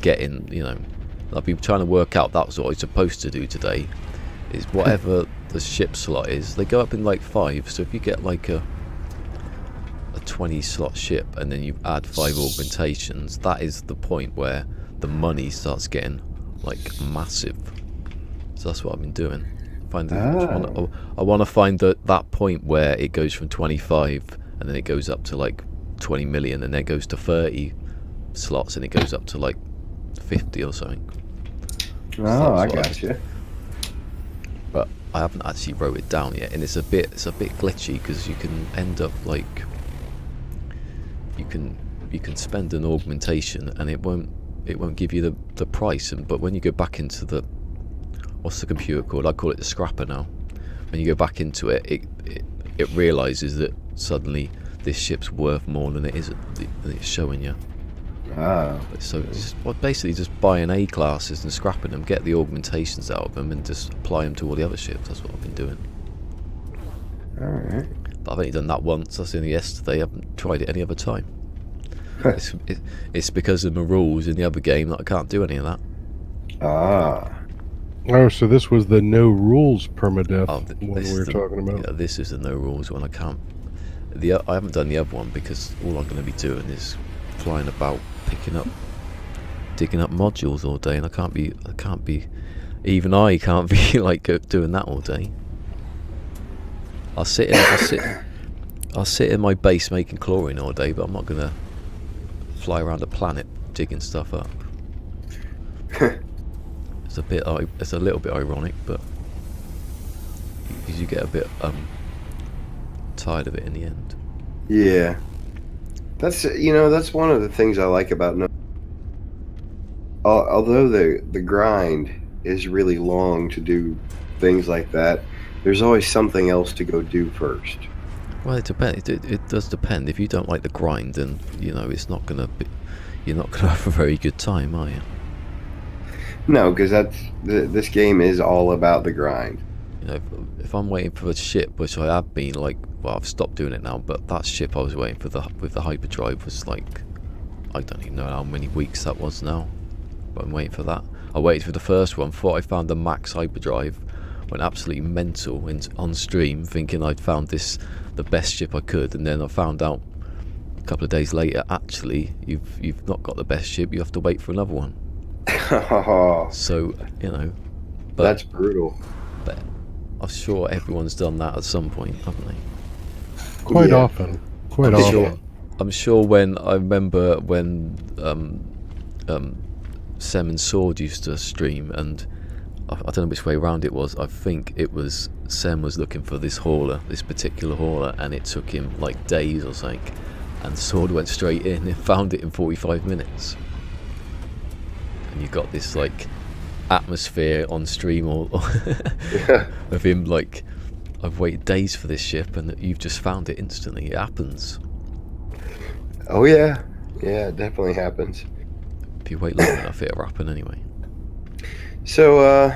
getting, you know, I've been trying to work out. That's what I'm supposed to do today. Is whatever the ship slot is, they go up in like 5. So if you get like a 20 slot ship and then you add 5 augmentations, that is the point where the money starts getting like massive. So that's what I've been doing. I want to find that point where it goes from 25 and then it goes up to like 20 million and then it goes to 30 slots and it goes up to like 50 or something. Oh, I got you. But I haven't actually wrote it down yet, and it's a bit glitchy because you can end up like you can spend an augmentation and it won't give you the price, but when you go back into the, what's the computer called? I call it the scrapper now. When you go back into it, it realizes that suddenly this ship's worth more than it is than it's showing you. Ah. So basically just buying A classes and scrapping them, get the augmentations out of them, and just apply them to all the other ships. That's what I've been doing. All right. But I've only done that once. That's only yesterday. I haven't tried it any other time. It's because of the rules in the other game that I can't do any of that. Ah. Oh, so this was the no rules permadeath one this we were talking about. Yeah, this is the no rules one. I can't. I haven't done the other one because all I'm going to be doing is flying about, digging up modules all day, and I can't be. Even I can't be like doing that all day. I'll sit in my base making chlorine all day, but I'm not going to fly around the planet digging stuff up. It's a little bit ironic, but you get a bit tired of it in the end. Yeah, that's one of the things I like about no. Although the grind is really long to do things like that, there's always something else to go do first. Well, it depends. It does depend. If you don't like the grind, then it's not gonna be. You're not gonna have a very good time, are you? No, because this game is all about the grind. If I'm waiting for a ship, which I have been, like, well, I've stopped doing it now, but that ship I was waiting for with the hyperdrive was like, I don't even know how many weeks that was now, but I'm waiting for that. I waited for the first one, thought I found the max hyperdrive, went absolutely mental on stream, thinking I'd found the best ship I could, and then I found out a couple of days later, actually, you've not got the best ship, you have to wait for another one. So, but that's brutal. But I'm sure everyone's done that at some point, haven't they? Quite often. I'm sure I remember when Sem and Sword used to stream, and I don't know which way around it was. I think it was Sem was looking for this particular hauler, and it took him like days or something, and Sword went straight in and found it in 45 minutes. And you got this like atmosphere on stream of him like, I've waited days for this ship and you've just found it instantly. It happens. Oh yeah, it definitely happens. If you wait long enough, it'll happen anyway. So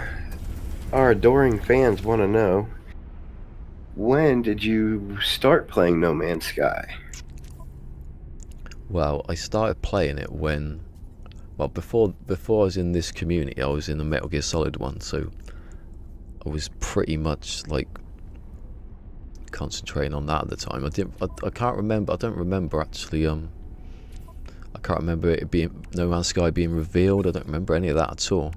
our adoring fans want to know, when did you start playing No Man's Sky? Well, I started playing it before I was in this community, I was in the Metal Gear Solid one, so I was pretty much like concentrating on that at the time. I can't remember. I don't remember actually. I can't remember it being No Man's Sky being revealed. I don't remember any of that at all.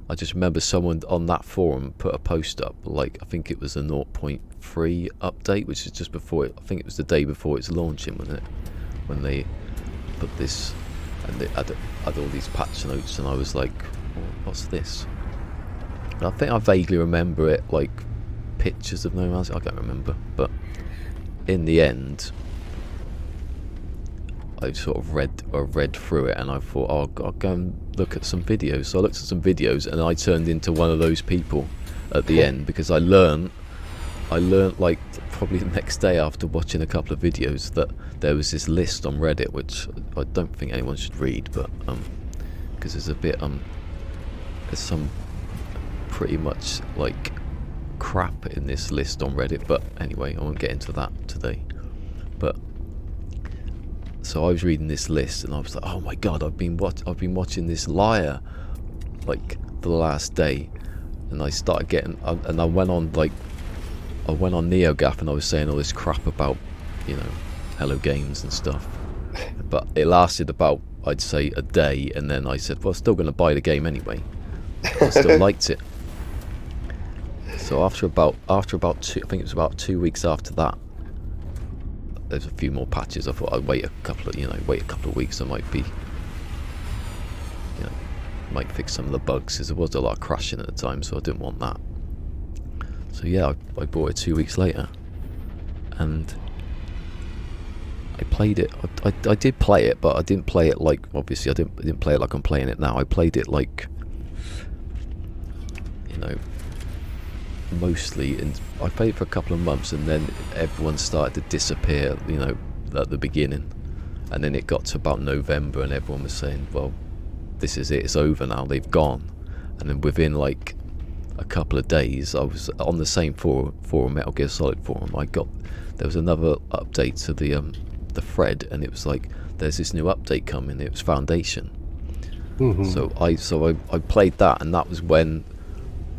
I just remember someone on that forum put a post up, like I think it was a 0.3 update, which is just before it. I think it was the day before it's launching, wasn't it? When they put this. And they had all these patch notes, and I was like, what's this? And I think I vaguely remember it, like pictures of No Man's Sky. I can't remember, but in the end, I sort of read through it, and I thought, oh, I'll go and look at some videos. So I looked at some videos, and I turned into one of those people at the end, because I learned like probably the next day after watching a couple of videos that there was this list on Reddit, which I don't think anyone should read, but because there's a bit there's some pretty much like crap in this list on Reddit. But anyway, I won't get into that today. But so I was reading this list, and I was like, oh my god, I've been watching this liar like for the last day, and I started getting, and I went on NeoGAF, and I was saying all this crap about, you know, Hello Games and stuff. But it lasted about, I'd say, a day, and then I said, well, I'm still going to buy the game anyway. I still liked it. So after about two, I think it was about 2 weeks after that, there's a few more patches. I thought I'd wait a couple of weeks. I might be, you know, might fix some of the bugs, because there was a lot of crashing at the time, so I didn't want that. So yeah, I bought it 2 weeks later, and I played it. I did play it, but I didn't play it like, obviously I didn't play it like I'm playing it now. I played it like, you know, mostly, and I played it for a couple of months, and then everyone started to disappear, you know, at the beginning, and then it got to about November, and everyone was saying, well, this is it, it's over now, they've gone. And then within like a couple of days, I was on the same forum, Metal Gear Solid forum. There was another update to the thread, and it was like, there's this new update coming. It was Foundation. So I played that, and that was when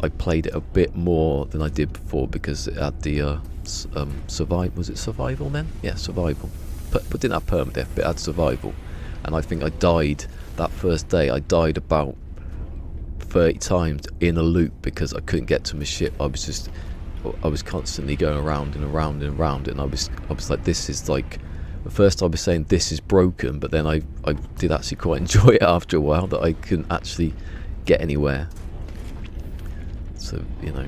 I played it a bit more than I did before, because it had the survival. Was it survival then? Yeah, survival. But didn't have permadeath, but it had survival. And I think I died that first day. I died about 30 times in a loop, because I couldn't get to my ship. I was constantly going around and around and around, and I was like, this is like, at first I was saying this is broken, but then I did actually quite enjoy it after a while, that I couldn't actually get anywhere. So, you know,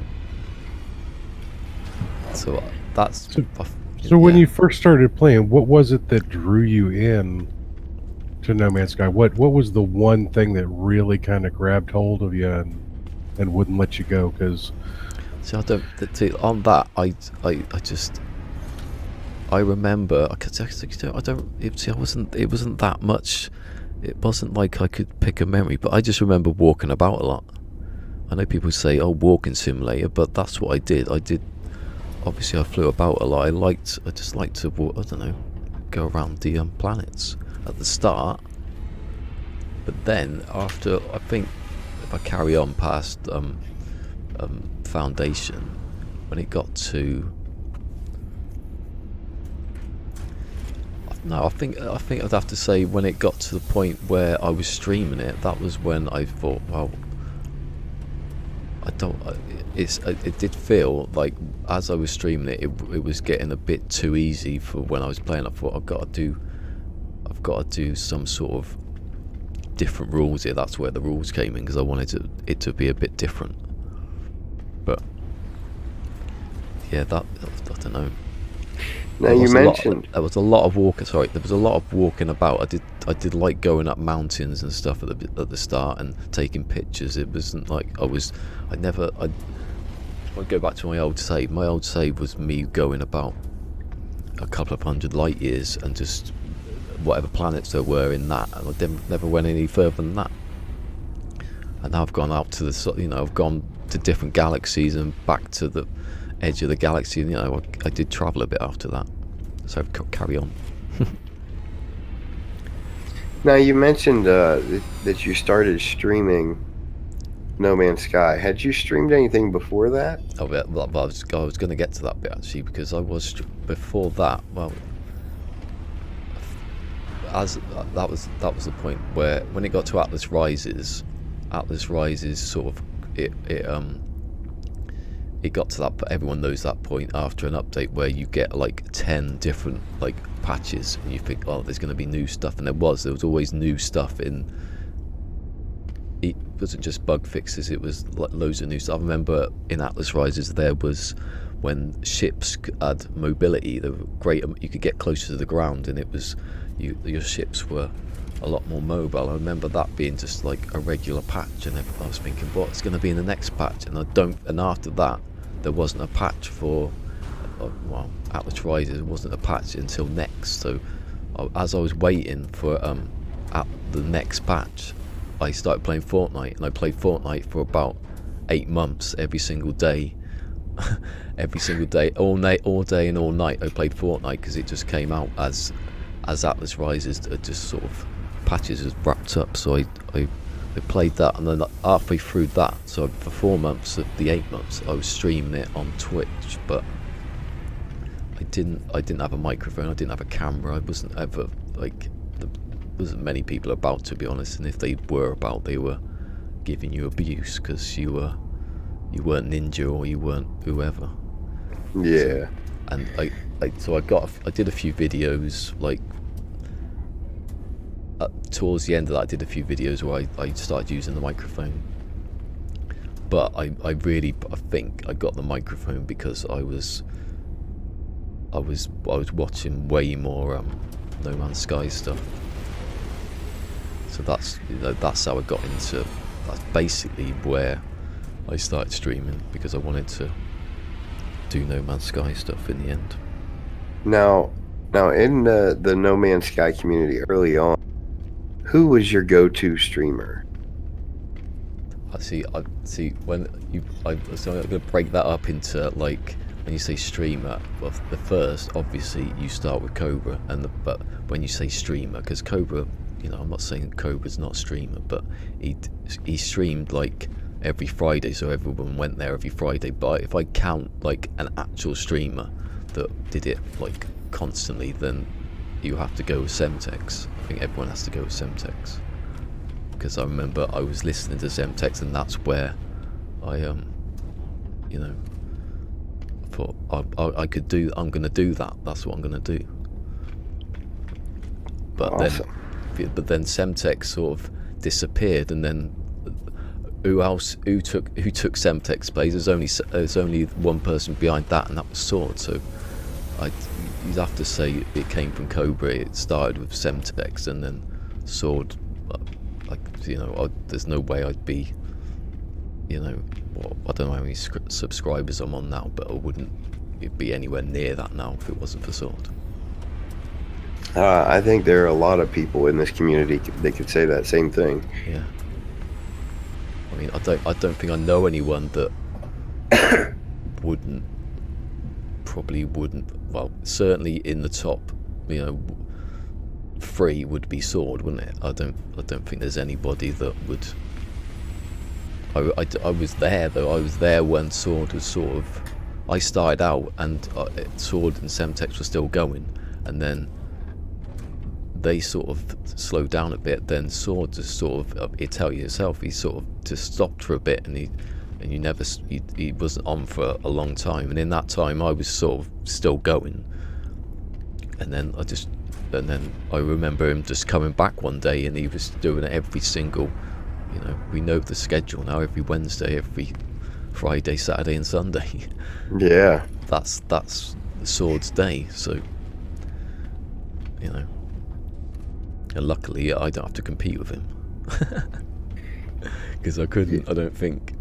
so that's so when you first started playing, what was it that drew you in to No Man's Sky? What was the one thing that really kind of grabbed hold of you and wouldn't let you go? Because I on that I remember, it wasn't that much. It wasn't like I could pick a memory, but I just remember walking about a lot. I know people say, oh, walking simulator, but that's what I did. Obviously I flew about a lot. I just liked to walk, I don't know, go around the planets at the start. But then after, I think if I carry on past Foundation, when it got to, no, I think I'd have to say when it got to the point where I was streaming it, that was when I thought, well, it did feel like as I was streaming it, it was getting a bit too easy for when I was playing. I thought I've got to do some sort of different rules here. That's where the rules came in, because I wanted it to be a bit different. But yeah, I don't know. Now you mentioned there was a lot of walking. Sorry, there was a lot of walking about. I did like going up mountains and stuff at the start and taking pictures. It wasn't like I'd go back to my old save. My old save was me going about a couple of hundred light years and just whatever planets there were in that, and I never went any further than that. And now I've gone out to I've gone to different galaxies and back to the edge of the galaxy, and I did travel a bit after that. So carry on. Now you mentioned that you started streaming No Man's Sky. Had you streamed anything before that? Oh, yeah, well, I was going to get to that bit actually, because I was before that. Well, that was the point where when it got to Atlas Rises sort of it got to that, but everyone knows that point after an update where you get like 10 different like patches, and you think, oh, there's going to be new stuff, and there was always new stuff in. It wasn't just bug fixes, it was like loads of new stuff. I remember in Atlas Rises there was when ships had mobility, they were great. You could get closer to the ground, and it was your ships were a lot more mobile. I remember that being just like a regular patch, and I was thinking, what's going to be in the next patch? And after that, there wasn't a patch for well, Atlas Rises wasn't a patch until next. So as I was waiting for at the next patch, I started playing Fortnite, and I played Fortnite for about 8 months every single day. Every single day, all day and all night I played Fortnite, because it just came out as Atlas Rises just sort of patches was wrapped up. So I played that, and then halfway through that, so for 4 months of the 8 months I was streaming it on Twitch, but I didn't have a microphone, I didn't have a camera, I wasn't ever like, there wasn't many people about, to be honest, and if they were about, they were giving you abuse because you weren't Ninja or you weren't whoever. Yeah. And I did a few videos, like towards the end of that I did a few videos where I started using the microphone, but I think I got the microphone because I was watching way more No Man's Sky stuff. So that's how I got into, that's basically where I started streaming, because I wanted to do No Man's Sky stuff in the end. Now in the No Man's Sky community early on, who was your go-to streamer? So I'm going to break that up into, like, when you say streamer, well, the first, obviously you start with Cobra, but when you say streamer, because Cobra, I'm not saying Cobra's not a streamer, but he streamed like every Friday, so everyone went there every Friday. But if I count like an actual streamer that did it like constantly, then you have to go with Semtex. I think everyone has to go with Semtex, because I remember I was listening to Semtex, and that's where I thought I'm going to do that. That's what I'm going to do. But awesome. then Semtex sort of disappeared, and then who took Semtex's place? There's only one person behind that, and that was Sword. So you'd have to say it came from Cobra. It started with Semtex, and then Sword. There's no way I'd be, I don't know how many subscribers I'm on now, but I wouldn't be anywhere near that now if it wasn't for Sword. I think there are a lot of people in this community that could say that same thing. Yeah. I mean, I don't think I know anyone that probably wouldn't. Well, certainly in the top, 3 would be Sword, wouldn't it? I don't think there's anybody that would. I was there though. I was there when Sword was sort of. I started out, and Sword and Semtex were still going, and then they sort of slowed down a bit. Then Sword just sort of, you tell yourself, he sort of just stopped for a bit, and he wasn't on for a long time. And in that time, I was sort of still going. And then I remember him just coming back one day, and he was doing it every single, we know the schedule now, every Wednesday, every Friday, Saturday and Sunday. Yeah. That's Sword's day, so, and luckily I don't have to compete with him. Because I don't think.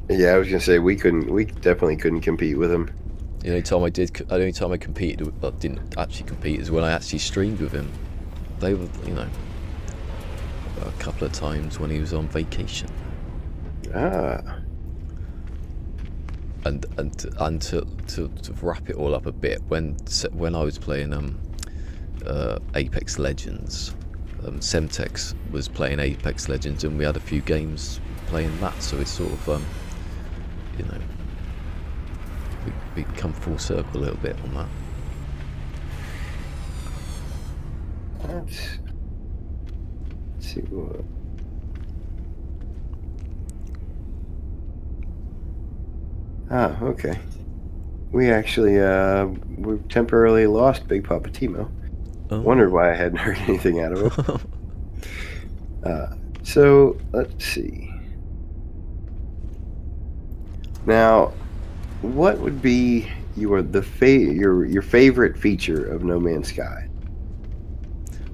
Yeah, I was going to say, we definitely couldn't compete with him. The only time I competed, I didn't actually compete, is when I actually streamed with him. They were, a couple of times when he was on vacation. Ah. And to wrap it all up a bit, when I was playing Apex Legends, Semtex was playing Apex Legends, and we had a few games playing that, so it's sort of we come full circle a little bit on that. Let's see what. Ah, okay. We actually we temporarily lost Big Papa Timo. Oh. Wondered why I hadn't heard anything out of him. So let's see. Now, what would be your favorite feature of No Man's Sky.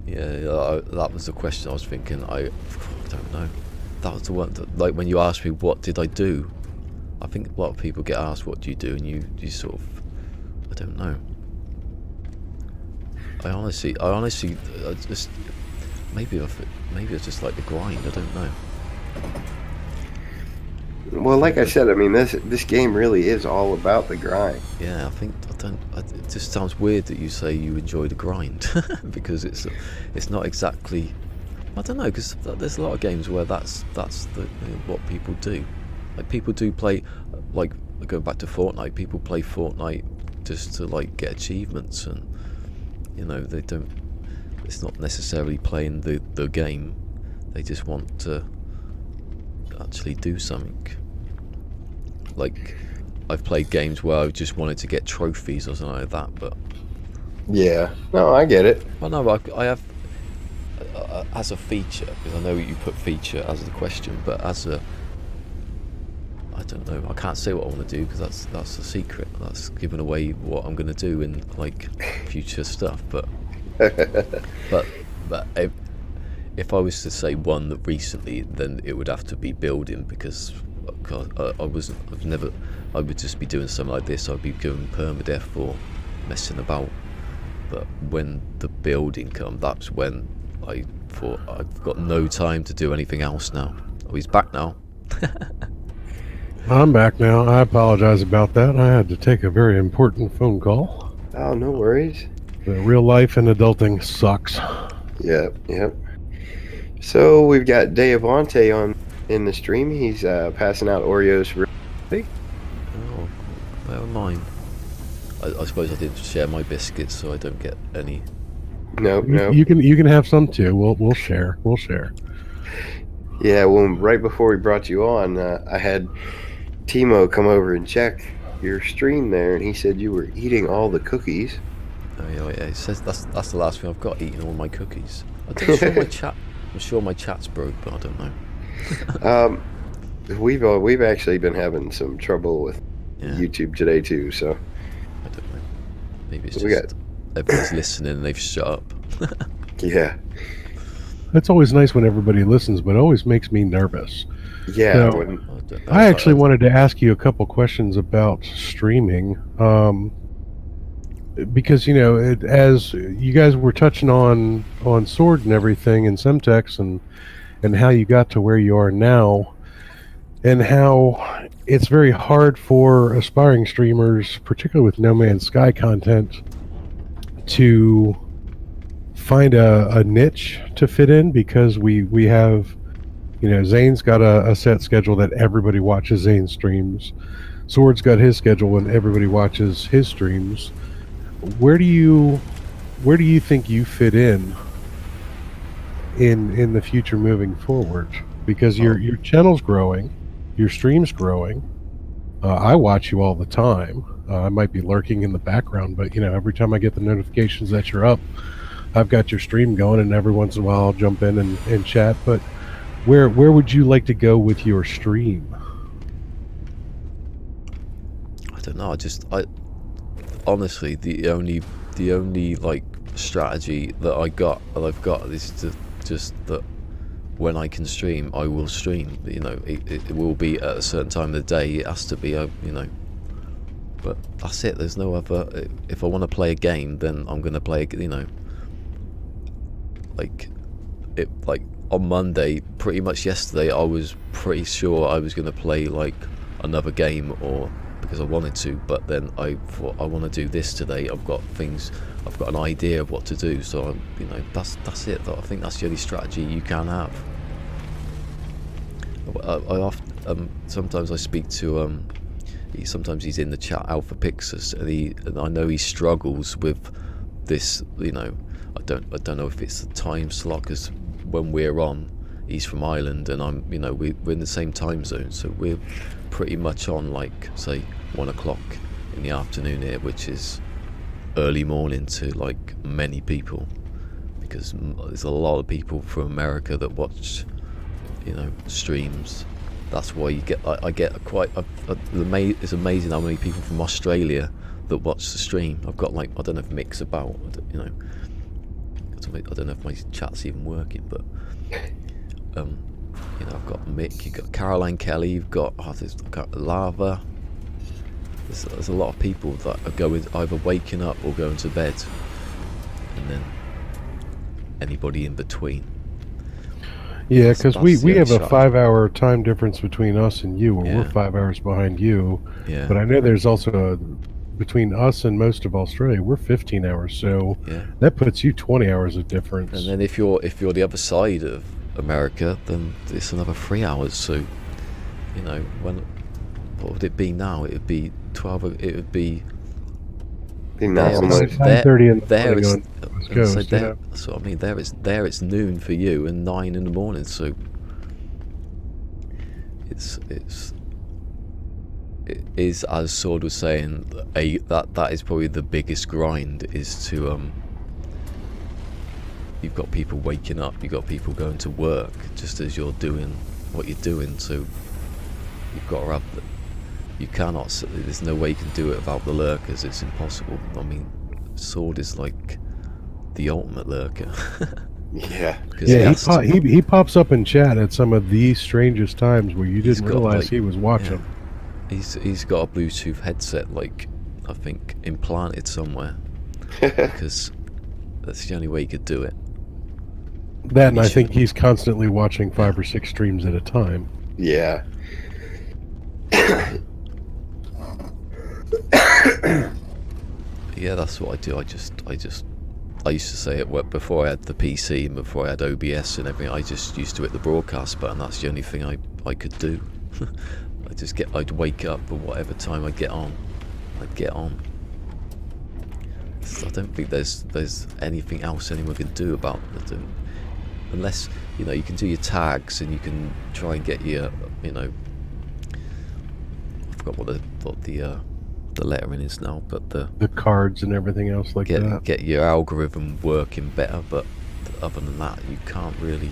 Yeah, that was the question I was thinking. I don't know. That was the one that, like, when you asked me what did I do, I think a lot of people get asked what do you do, and you sort of, I don't know. I honestly just maybe it's just like the grind. I don't know. Well, like I said, I mean, this game really is all about the grind. Yeah, it just sounds weird that you say you enjoy the grind because it's not exactly. I don't know, because there's a lot of games where that's what people do. Like, people do play, like, going back to Fortnite, people play Fortnite just to, like, get achievements, and they don't. It's not necessarily playing the game. They just want to actually do something. Like, I've played games where I just wanted to get trophies or something like that, but Yeah, no, I get it. well, no, I have as a feature, because I know you put feature as the question, but as a, I don't know, I can't say what I want to do because that's a secret. That's giving away what I'm going to do in, like, future stuff. But if I was to say one that recently, then it would have to be building, because I would just be doing something like this. I'd be doing permadeath or messing about. But when the building come, that's when I thought I've got no time to do anything else now. Oh, he's back now. I'm back now. I apologize about that. I had to take a very important phone call. Oh, no worries. The real life and adulting sucks. Yep. So we've got Deavante on in the stream. He's passing out Oreos for. Oh, never mind. I suppose I didn't share my biscuits, so I don't get any. No. You can have some too. We'll share. We'll share. Yeah, well, right before we brought you on, I had Timo come over and check your stream there, and he said you were eating all the cookies. Oh yeah, it says that's the last thing I've got, eating all my cookies. I'm sure my chat's broke, but I don't know. We've actually been having some trouble with Yeah. YouTube today too, so I don't know. Maybe it's We just everyone's listening and they've shut up. yeah. It's always nice when everybody listens, but it always makes me nervous. Yeah, No. when- I actually wanted to ask you a couple questions about streaming, because as you guys were touching on Sword and everything, and Semtex, and how you got to where you are now, and how it's very hard for aspiring streamers, particularly with No Man's Sky content, to find a niche to fit in, because we have, Zane's got a set schedule that everybody watches Zane's streams. Sword's got his schedule and everybody watches his streams. Where do you think you fit in the future moving forward? Because your channel's growing, your stream's growing. I watch you all the time. I might be lurking in the background, but every time I get the notifications that you're up, I've got your stream going, and every once in a while I'll jump in and chat. But where would you like to go with your stream? I don't know. I honestly, the only like strategy that I've got is to just that when I can stream, I will stream. It will be at a certain time of the day. It has to be but that's it. There's no other. If I want to play a game, then I'm going to play. Like on Monday, pretty much yesterday, I was pretty sure I was going to play like another game, or because I wanted to, but then I thought I want to do this today. I've got an idea of what to do, so that's it. I think that's the only strategy you can have. I often sometimes I speak to sometimes he's in the chat, Alpha Pixus, and I know he struggles with this. I don't know if it's the time slot, because when we're on, he's from Ireland, and I'm we're in the same time zone, so we're pretty much on, like, say 1 o'clock in the afternoon here, which is early morning to like many people, because there's a lot of people from America that watch streams. That's why you get I get quite it's amazing how many people from Australia that watch the stream. I've got like, I don't know if Mick's about, you know, I don't know if my chat's even working, but you know, I've got Mick, you've got Caroline Kelly, you've got, there's got Lava. There's a lot of people that are going, either waking up or going to bed, and then anybody in between. Yeah, because we have a shot. 5-hour time difference between us and you, where we're 5 hours behind you. Yeah. But I know there's also between us and most of Australia, we're 15 hours, so that puts you 20 hours of difference. And then if you're the other side of America, then it's another 3 hours. So, you know, what would it be now? It would be 12. It would be. Not so much. 9:30 in the there morning it's, on the West Coast, so there, that's what I mean. There it's noon for you and 9 in the morning. So it is, as Sword was saying, that is probably the biggest grind, is to you've got people waking up, you've got people going to work just as you're doing what you're doing, so you've got to have you cannot, there's no way you can do it without the lurkers. It's impossible. I mean, Sword is like the ultimate lurker. Yeah. He pops up in chat at some of the strangest times where you didn't realize he was watching. Yeah. He's got a Bluetooth headset, like, I think, implanted somewhere, because that's the only way he could do it. That, and I think he's constantly watching 5 or 6 streams at a time. Yeah. Yeah, that's what I do. I used to say it before I had the PC and before I had OBS and everything. I just used to hit the broadcast button. That's the only thing I could do. I'd wake up at whatever time I'd get on. I don't think there's anything else anyone can do about it, unless, you know, you can do your tags and you can try and get your, you know, I forgot what the lettering is now, but the cards and everything else like that. Get your algorithm working better, but other than that, you can't really.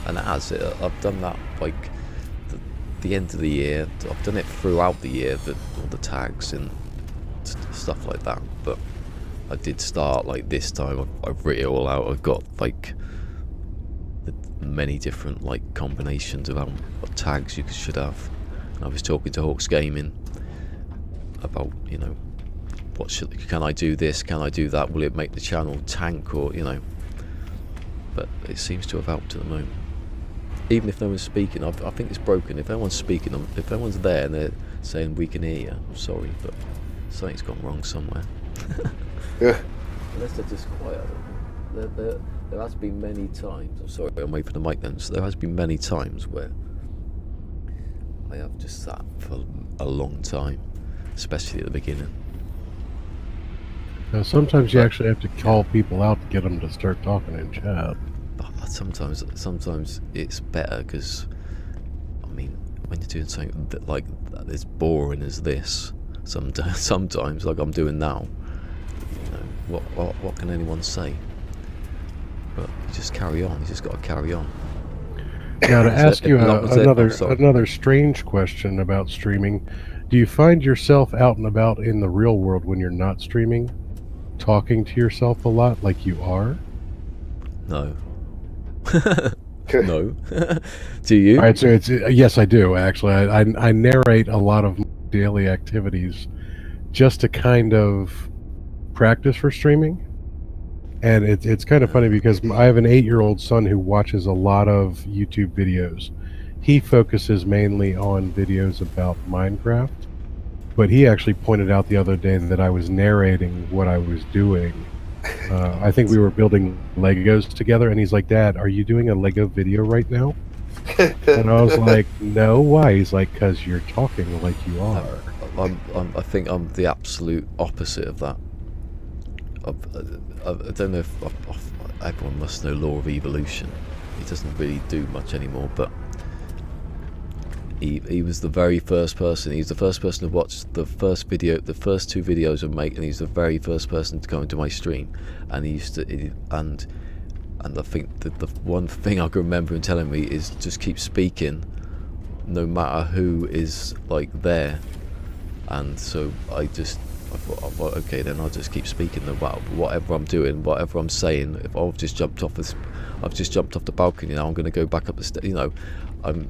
And as I've done that like the end of the year. I've done it throughout the year, all the tags and stuff like that. But I did start like this time. I've written it all out. I've got like many different like combinations of what tags you should have. And I was talking to Hawks Gaming about, you know, can I do this, can I do that, will it make the channel tank, or, you know. But it seems to have helped at the moment, even if no one's speaking. I think it's broken. If everyone's speaking, if everyone's there and they're saying we can hear you, I'm sorry, but something's gone wrong somewhere. Yeah. Unless they're just quiet. There has been many times, I'm sorry, I'm waiting for the mic then, so there has been many times where I have just sat for a long time, especially at the beginning. Now, sometimes you actually have to call people out to get them to start talking in chat. But sometimes it's better, because, I mean, when you're doing something that, like, as boring as this, sometimes, like I'm doing now, you know, what can anyone say? But you just carry on. You just got to carry on. Now, to ask you another strange question about streaming, do you find yourself out and about in the real world when you're not streaming, talking to yourself a lot like you are? No. No. Do you? All right, so yes, I do actually. I narrate a lot of daily activities just to kind of practice for streaming. And it's kind of funny because I have an 8-year-old son who watches a lot of YouTube videos. He focuses mainly on videos about Minecraft, but he actually pointed out the other day that I was narrating what I was doing. I think we were building Legos together, and he's like, "Dad, are you doing a Lego video right now?" And I was like, "No, why?" He's like, "'Cause you're talking like you are." I think I'm the absolute opposite of that. I don't know if everyone must know Law of Evolution. He doesn't really do much anymore, but he was the very first person. He was the first person to watch the first 2 videos of Make, and he's the very first person to go into my stream. And he used to, and I think that the one thing I can remember him telling me is just keep speaking, no matter who is like there. And so I just I thought, oh, well, okay, then I'll just keep speaking about whatever I'm doing, whatever I'm saying. If I've just jumped off the balcony now, I'm going to go back up the stairs. You know, I'm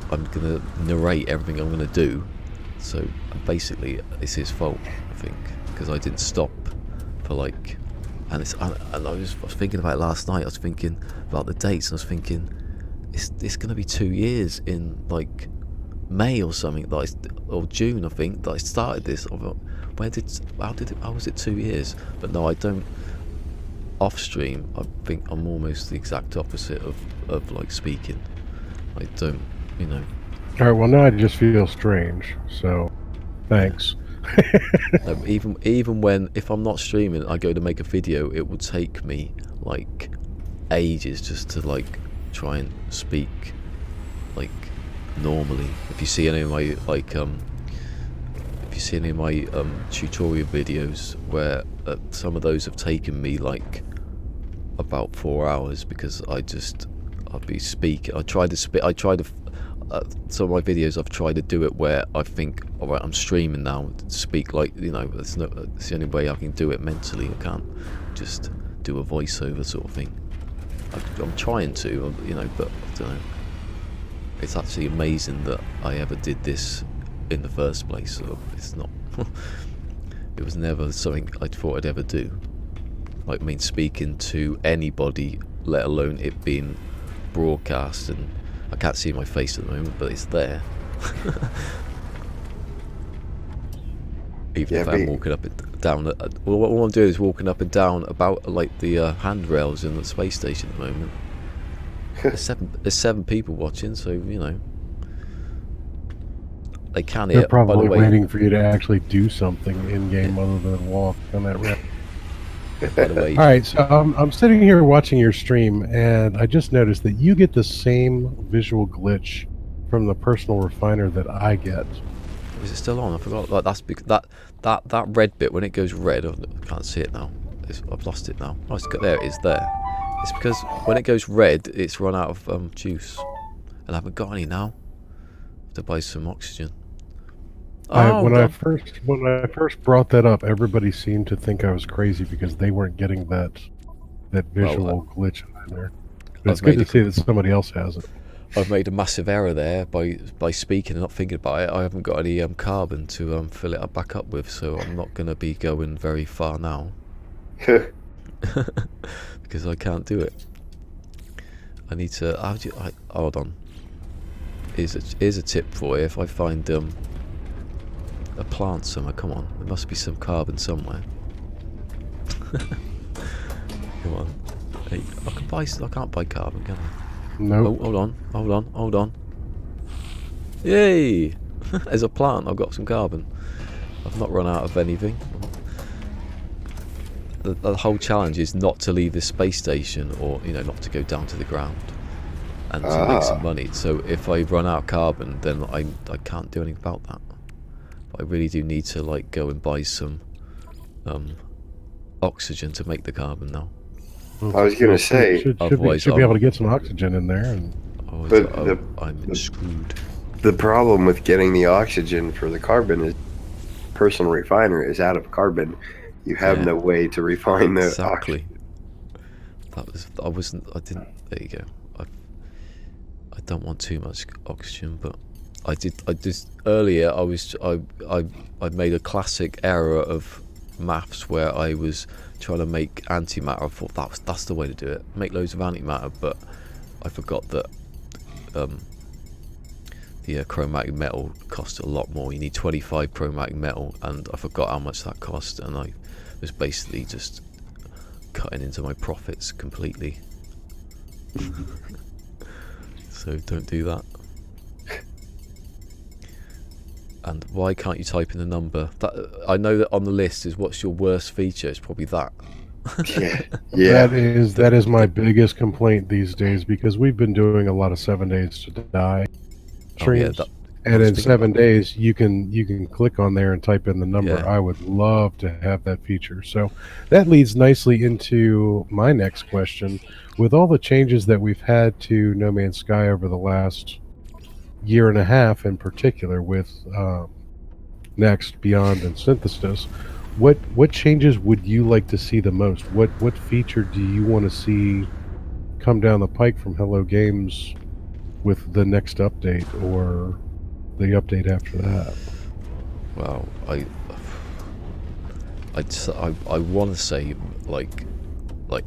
going to narrate everything I'm going to do. So basically, it's his fault, I think, because I didn't stop for like. And I was thinking about it last night. I was thinking about the dates, and I was thinking, it's going to be 2 years in like May or something, or June, I think, that I started this. I thought, how was it 2 years? But no, I don't. Off stream, I think I'm almost the exact opposite of like speaking. I don't, you know. All right. Well, now I just feel strange. So, thanks. Even when, if I'm not streaming, I go to make a video, it will take me like ages just to like try and speak like normally. If you see any of my tutorial videos, where some of those have taken me like about 4 hours, because I'll be speaking. Some of my videos, I've tried to do it where I think, all right, I'm streaming now, speak like, you know, it's the only way I can do it mentally. I can't just do a voiceover sort of thing. I'm trying to, you know, but I don't know. It's actually amazing that I ever did this in the first place. So it's not. It was never something I thought I'd ever do. Like, I mean, speaking to anybody, let alone it being broadcast. And I can't see my face at the moment, but it's there. Even if I'm walking up and down, all I'm doing is walking up and down about like the handrails in the space station at the moment. There's seven people watching, so you know they can hear. They're probably by the way, waiting for you to actually do something in game other than walk on that ramp. by the way, All right, so I'm sitting here watching your stream, and I just noticed that you get the same visual glitch from the personal refiner that I get. is it still on? I forgot. Like, that's because that red bit, when it goes red, I can't see it now. I've lost it now. Oh, there it is. There. It's because when it goes red, it's run out of juice, and I haven't got any now. I have to buy some oxygen. When I first brought that up, everybody seemed to think I was crazy because they weren't getting that visual glitch in there. But it's good to see that somebody else has it. I've made a massive error there by speaking and not thinking about it. I haven't got any carbon to fill it up back up with, so I'm not going to be going very far now. Because I can't do it. I need to. Hold on. Here's a tip for you. If I find a plant somewhere, come on, there must be some carbon somewhere. Come on. Hey, I can't buy carbon, can I? No. Oh, hold on. Yay! There's a plant. I've got some carbon. I've not run out of anything. The whole challenge is not to leave this space station, or not to go down to the ground, and to make some money. So if I run out of carbon, then I can't do anything about that. But I really do need to like go and buy some oxygen to make the carbon now. I was going to say, should be able to get some oxygen in there. I'm screwed. The problem with getting the oxygen for the carbon is personal refiner is out of carbon. You have no way to refine the oxygen. There you go. I don't want too much oxygen, but I just earlier I made a classic error of maths where I was trying to make antimatter. I thought that's the way to do it. Make loads of antimatter, but I forgot that the chromatic metal costs a lot more. You need 25 chromatic metal, and I forgot how much that cost, and I was basically just cutting into my profits completely. So don't do that. And why can't you type in the number? I know that on the list is what's your worst feature. It's probably that. Yeah. That is my biggest complaint these days, because we've been doing a lot of 7 days to die streams. And in 7 days, you can click on there and type in the number. Yeah. I would love to have that feature. So that leads nicely into my next question. With all the changes that we've had to No Man's Sky over the last year and a half, in particular, with next, Beyond, and Synthesis. What changes would you like to see the most? What feature do you want to see come down the pike from Hello Games with the next update or the update after that? Well, I want to say like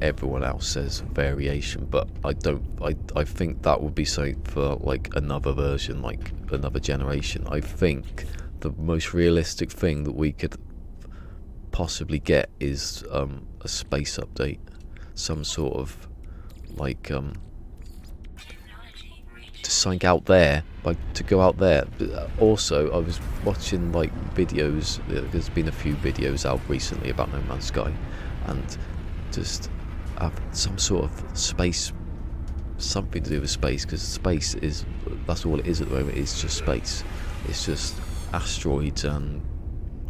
everyone else says variation, but I don't. I think that would be something for like another version, like another generation. I think the most realistic thing that we could possibly get is a space update, some sort of like to something out there, like to go out there. But also, I was watching like videos. There's been a few videos out recently about No Man's Sky, and just have some sort of space, something to do with space, because space that's all it is at the moment. It's just space. It's just asteroids, and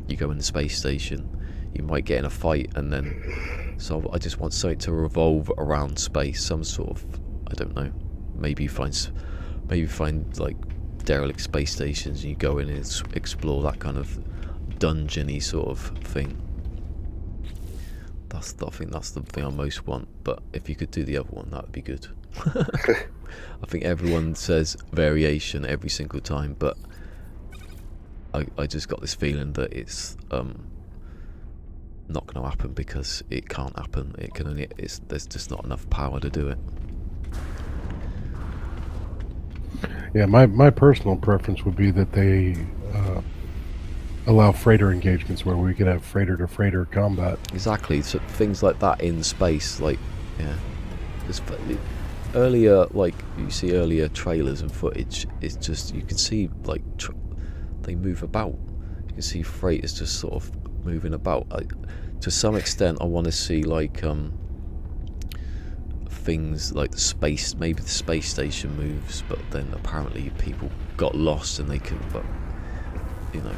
you go in the space station, you might get in a fight, and then so I just want something to revolve around space, some sort of, I don't know, maybe find like derelict space stations and you go in and explore that kind of dungeony sort of thing. I think that's the thing I most want, but if you could do the other one, that would be good. I think everyone says variation every single time, but I just got this feeling that it's not going to happen, because it can't happen. It can only, there's just not enough power to do it. Yeah, my personal preference would be that they allow freighter engagements where we could have freighter to freighter combat. Exactly, so things like that in space, like, yeah. Earlier, like, you see earlier trailers and footage, it's just, you can see, like, they move about. You can see freighters just sort of moving about. To some extent, I want to see, like, things like the space, maybe the space station moves, but then apparently people got lost and they couldn't, but, you know,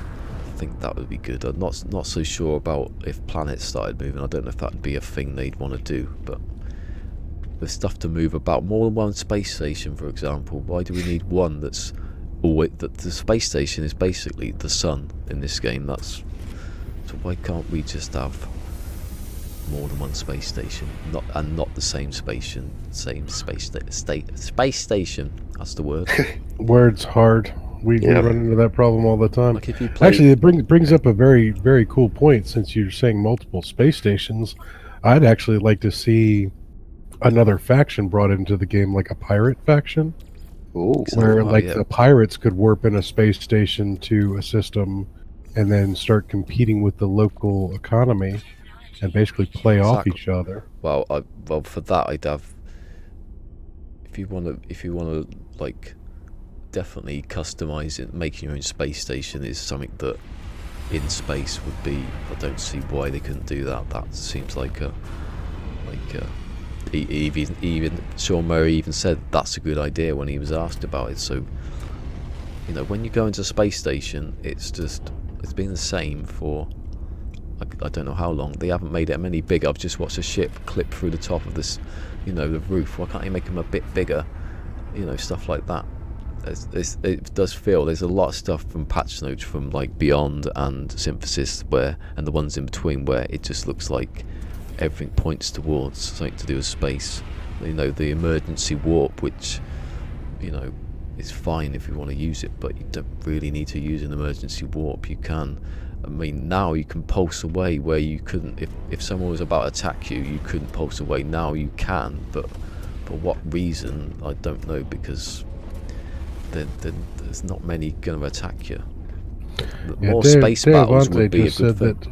I think that would be good. I'm not so sure about if planets started moving. I don't know if that would be a thing they'd want to do, but there's stuff to move about. More than one space station, for example. Why do we need one that's always... The space station is basically the sun in this game. So why can't we just have more than one space station? Not the same station. Space station. That's the word. Word's hard. We run into that problem all the time. Like if you play... Actually, it brings up a very, very cool point. Since you're saying multiple space stations, I'd actually like to see another faction brought into the game, like a pirate faction. Ooh. Where the pirates could warp in a space station to a system and then start competing with the local economy and basically play off each other. Well, for that I'd have, if you want to like definitely customize it, making your own space station is something that in space would be, I don't see why they couldn't do that. That seems like even Sean Murray even said that's a good idea when he was asked about it. So, you know, when you go into a space station, it's been the same for I don't know how long. They haven't made it any bigger. I've just watched a ship clip through the top of this, you know, the roof. Why can't you make them a bit bigger? You know, stuff like that. It does feel there's a lot of stuff from patch notes from like Beyond and Synthesis and the ones in between where it just looks like everything points towards something to do with space. You know, the emergency warp, which, you know, is fine if you want to use it, but you don't really need to use an emergency warp. You can, I mean, now you can pulse away where you couldn't, if someone was about to attack you, you couldn't pulse away. Now you can, but for what reason, I don't know, because there's not many going to attack you. More space battles would be a good thing. That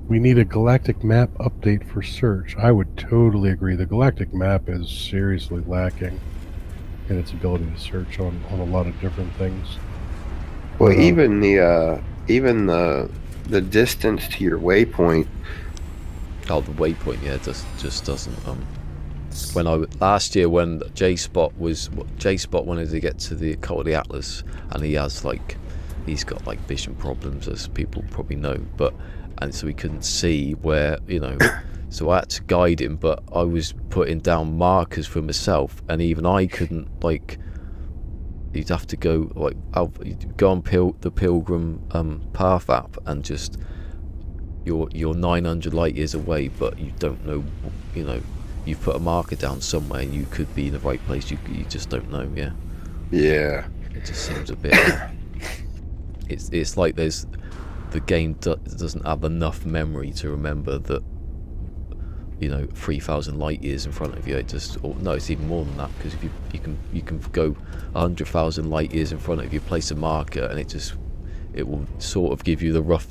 we need a galactic map update for search. I would totally agree. The galactic map is seriously lacking in its ability to search on a lot of different things. Well, even the distance to your waypoint. Oh, the waypoint, yeah, just doesn't. Last year when J-Spot wanted to get to the Cult of the Atlas, and he's got like vision problems, as people probably know, and so he couldn't see where, you know, so I had to guide him, but I was putting down markers for myself, and even I couldn't, like, you'd have to go like you'd go on the Pilgrim Path app and just you're 900 light years away, but you don't know, you know, you've put a marker down somewhere and you could be in the right place. You just don't know. Yeah. Yeah. It just seems a bit. It's like the game doesn't have enough memory to remember that, you know, 3,000 light years in front of you. It just, or no, it's even more than that, because if you can go 100,000 light years in front of you, place a marker, and it will sort of give you the rough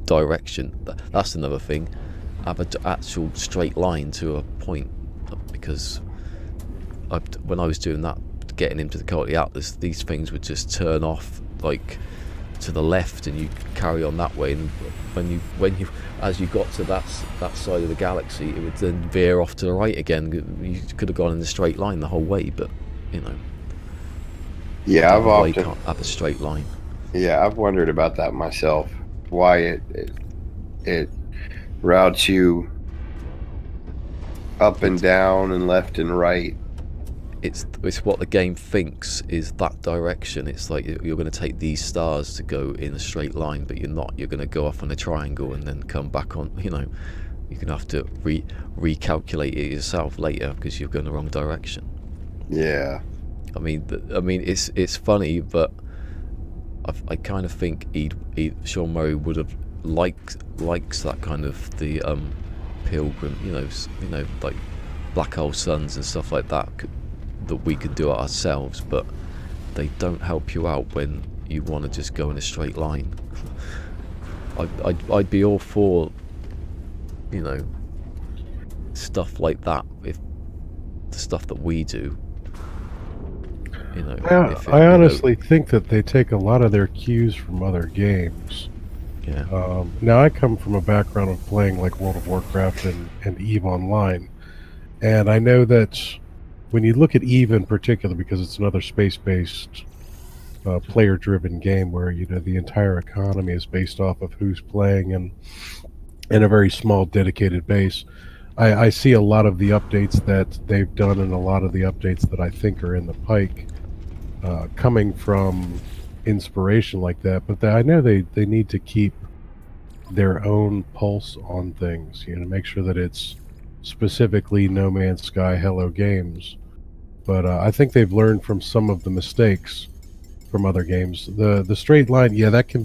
direction. That's another thing. Have an actual straight line to a point, because when I was doing that, getting into the Cult of the Atlas, these things would just turn off like to the left, and you carry on that way, and when you as you got to that side of the galaxy, it would then veer off to the right again. You could have gone in a straight line the whole way, but you know, yeah, you can't have a straight line. Yeah, I've wondered about that myself. Why it routes you up and down and left and right. It's what the game thinks is that direction. It's like you're going to take these stars to go in a straight line, but you're not. You're going to go off on a triangle and then come back on. You know, you're going to have to recalculate it yourself later because you're going the wrong direction. Yeah. I mean, it's funny, but I kind of think Sean Murray would have likes that kind of the Pilgrim, you know, like Black Hole Suns and stuff like that. That we could do it ourselves, but they don't help you out when you want to just go in a straight line. I'd be all for, you know, stuff like that if the stuff that we do, you know. I honestly think that they take a lot of their cues from other games. Yeah. Now I come from a background of playing like World of Warcraft and EVE Online, and I know that when you look at EVE in particular, because it's another space-based, player-driven game where, you know, the entire economy is based off of who's playing and a very small dedicated base, I see a lot of the updates that they've done and a lot of the updates that I think are in the pike coming from inspiration like that. But I know they need to keep their own pulse on things, you know, make sure that it's specifically No Man's Sky, Hello Games. But I think they've learned from some of the mistakes from other games. The straight line, yeah, that can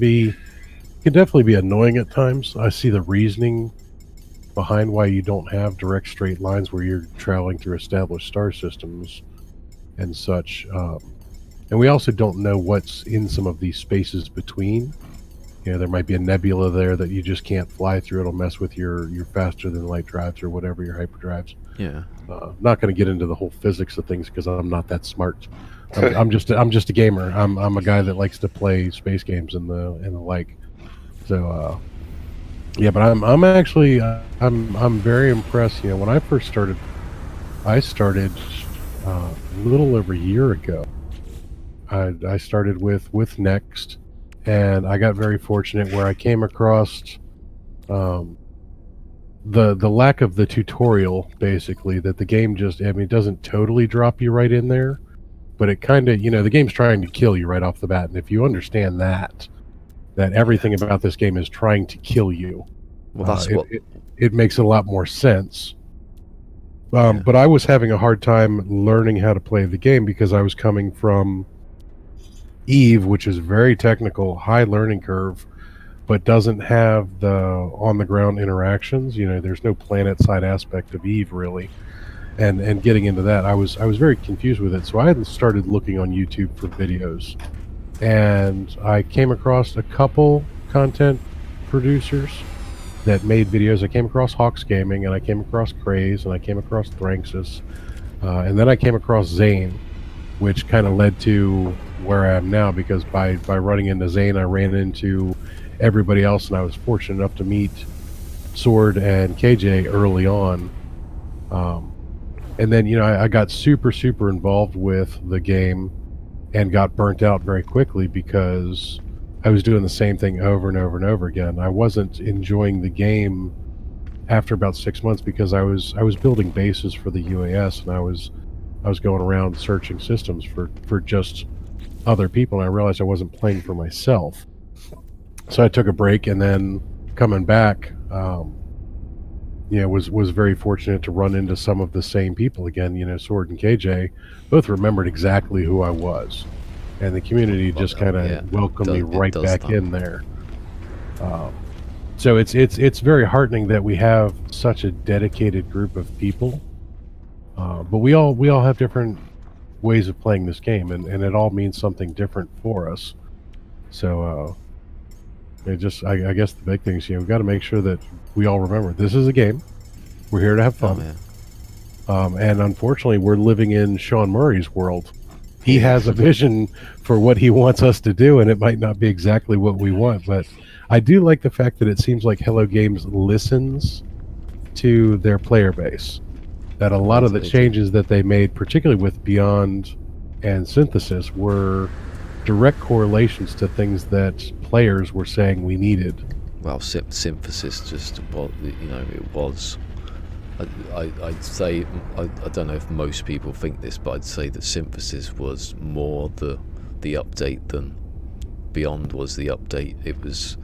definitely be annoying at times. I see the reasoning behind why you don't have direct straight lines where you're traveling through established star systems and such. And we also don't know what's in some of these spaces between. You know, there might be a nebula there that you just can't fly through. It'll mess with your faster than light drives or whatever, your hyperdrives. Yeah. Not going to get into the whole physics of things because I'm not that smart. I'm just a gamer. I'm a guy that likes to play space games and the like. So yeah, but I'm actually I'm very impressed. You know, when I first started, I started a little over a year ago. I started with Next, and I got very fortunate where I came across the lack of the tutorial, basically, that the game just, I mean, it doesn't totally drop you right in there, but it kind of, you know, the game's trying to kill you right off the bat, and if you understand that everything about this game is trying to kill you, well, that's it makes a lot more sense. But I was having a hard time learning how to play the game because I was coming from EVE, which is very technical, high learning curve, but doesn't have the on-the-ground interactions. You know, there's no planet-side aspect of EVE, really. And getting into that, I was very confused with it. So I had started looking on YouTube for videos. And I came across a couple content producers that made videos. I came across Hawks Gaming, and I came across Craze, and I came across Thranxus. And then I came across Zane, which kind of led to where I am now, because by running into Zane, I ran into everybody else, and I was fortunate enough to meet Sword and KJ early on. And then, you know, I got super involved with the game and got burnt out very quickly because I was doing the same thing over and over and over again. I wasn't enjoying the game after about 6 months because I was building bases for the UAS, and I was going around searching systems for just other people, and I realized I wasn't playing for myself. So I took a break, and then coming back, was very fortunate to run into some of the same people again. Sword and KJ both remembered exactly who I was, and the community just kind of welcomed me right back in there. So it's very heartening that we have such a dedicated group of people, but we all have different ways of playing this game, and it all means something different for us. So I guess the big thing is, we've got to make sure that we all remember this is a game. We're here to have fun. And unfortunately, we're living in Sean Murray's world. He has a vision for what he wants us to do, and it might not be exactly what we want. But I do like the fact that it seems like Hello Games listens to their player base. That a lot of the changes that they made, particularly with Beyond and Synthesis, were direct correlations to things that players were saying we needed. Well, Synthesis just, well, it was. I'd say, I don't know if most people think this, but I'd say that Synthesis was more the update than Beyond was the update. It was,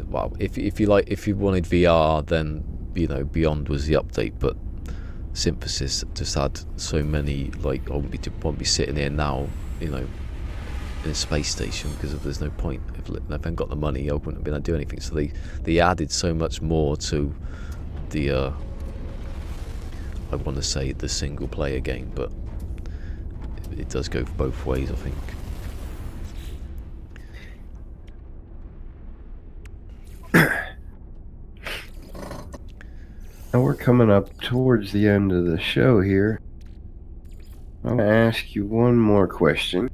well, if you wanted VR, then Beyond was the update, but Synthesis just had so many, like, I won't be sitting here now, in a space station, because there's no point. If I hadn't got the money, I wouldn't have been able to do anything. So they added so much more to the I want to say the single player game, but it does go both ways, I think. Now we're coming up towards the end of the show here. I'm going to ask you one more question.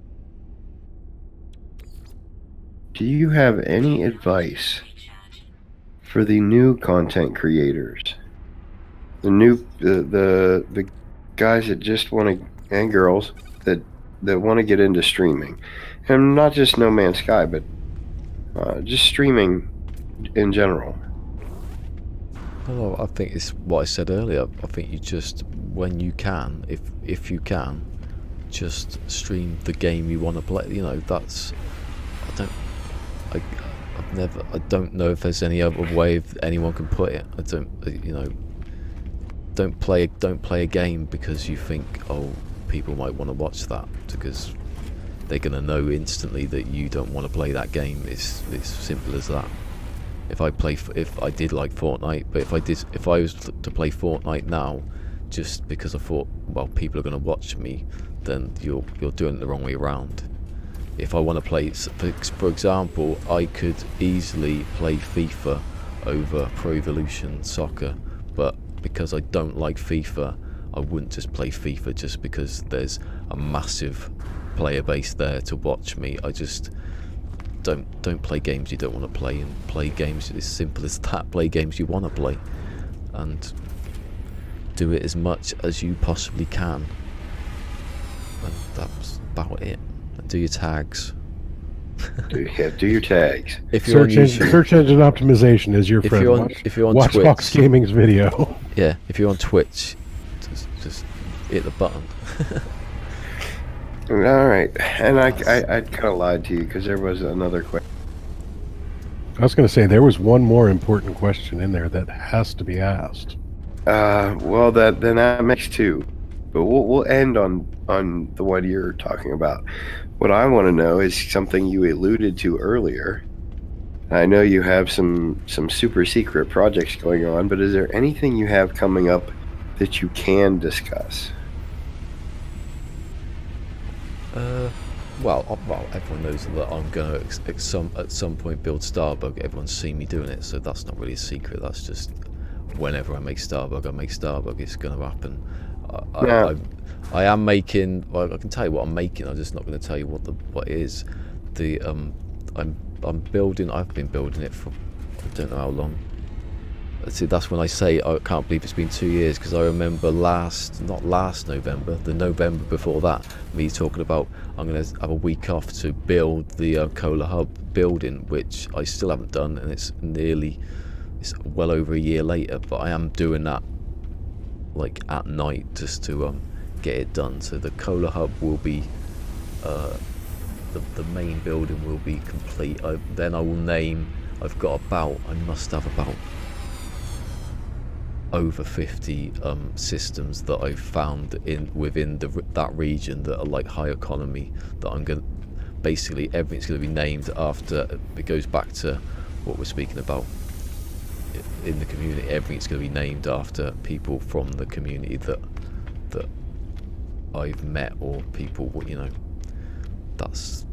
Do you have any advice for the new content creators? The guys that just want to, and girls that want to get into streaming, and not just No Man's Sky, but just streaming in general. Well, I think it's what I said earlier. I think you just, when you can, if you can, just stream the game you want to play. That's, I don't know if there's any other way anyone can put it. I don't play a game because you think, oh, people might want to watch that, because they're gonna know instantly that you don't want to play that game. It's simple as that. If I did like Fortnite, but if I was to play Fortnite now, just because I thought, well, people are gonna watch me, then you're doing it the wrong way around. If I want to play, for example, I could easily play FIFA over Pro Evolution Soccer, but because I don't like FIFA, I wouldn't just play FIFA just because there's a massive player base there to watch me. I just don't play games you don't want to play, and play games as simple as that. Play games you want to play, and do it as much as you possibly can, and that's about it. And do your tags. Do your tags. If you're Search engine optimization is your friend. If you're on watch Twitch, Fox Gaming's video. Yeah, if you're on Twitch, just hit the button. All right, and I kind of lied to you because there was another question. I was going to say there was one more important question in there that has to be asked. Well, then that makes two, but we'll end on the one you're talking about. What I want to know is something you alluded to earlier. I know you have some super secret projects going on, but is there anything you have coming up that you can discuss? Well, everyone knows that I'm going to at some point build Starbug. Everyone's seen me doing it, so that's not really a secret. That's just whenever I make Starbug, It's going to happen. I am making. Well, I can tell you what I'm making. I'm just not going to tell you what it is. I'm building. I've been building it for I don't know how long. See, that's when I say I can't believe it's been 2 years, because I remember not last November, the November before that, me talking about I'm going to have a week off to build the Cola Hub building, which I still haven't done, and it's well over a year later, but I am doing that like at night just to get it done. So the Cola Hub will be the main building will be complete. Then I will name. I must have about over 50 systems that I've found within that region that are like high economy. That I'm going. Basically, everything's going to be named after. It goes back to what we're speaking about in the community. Everything's going to be named after people from the community that I've met, or people, you know. That's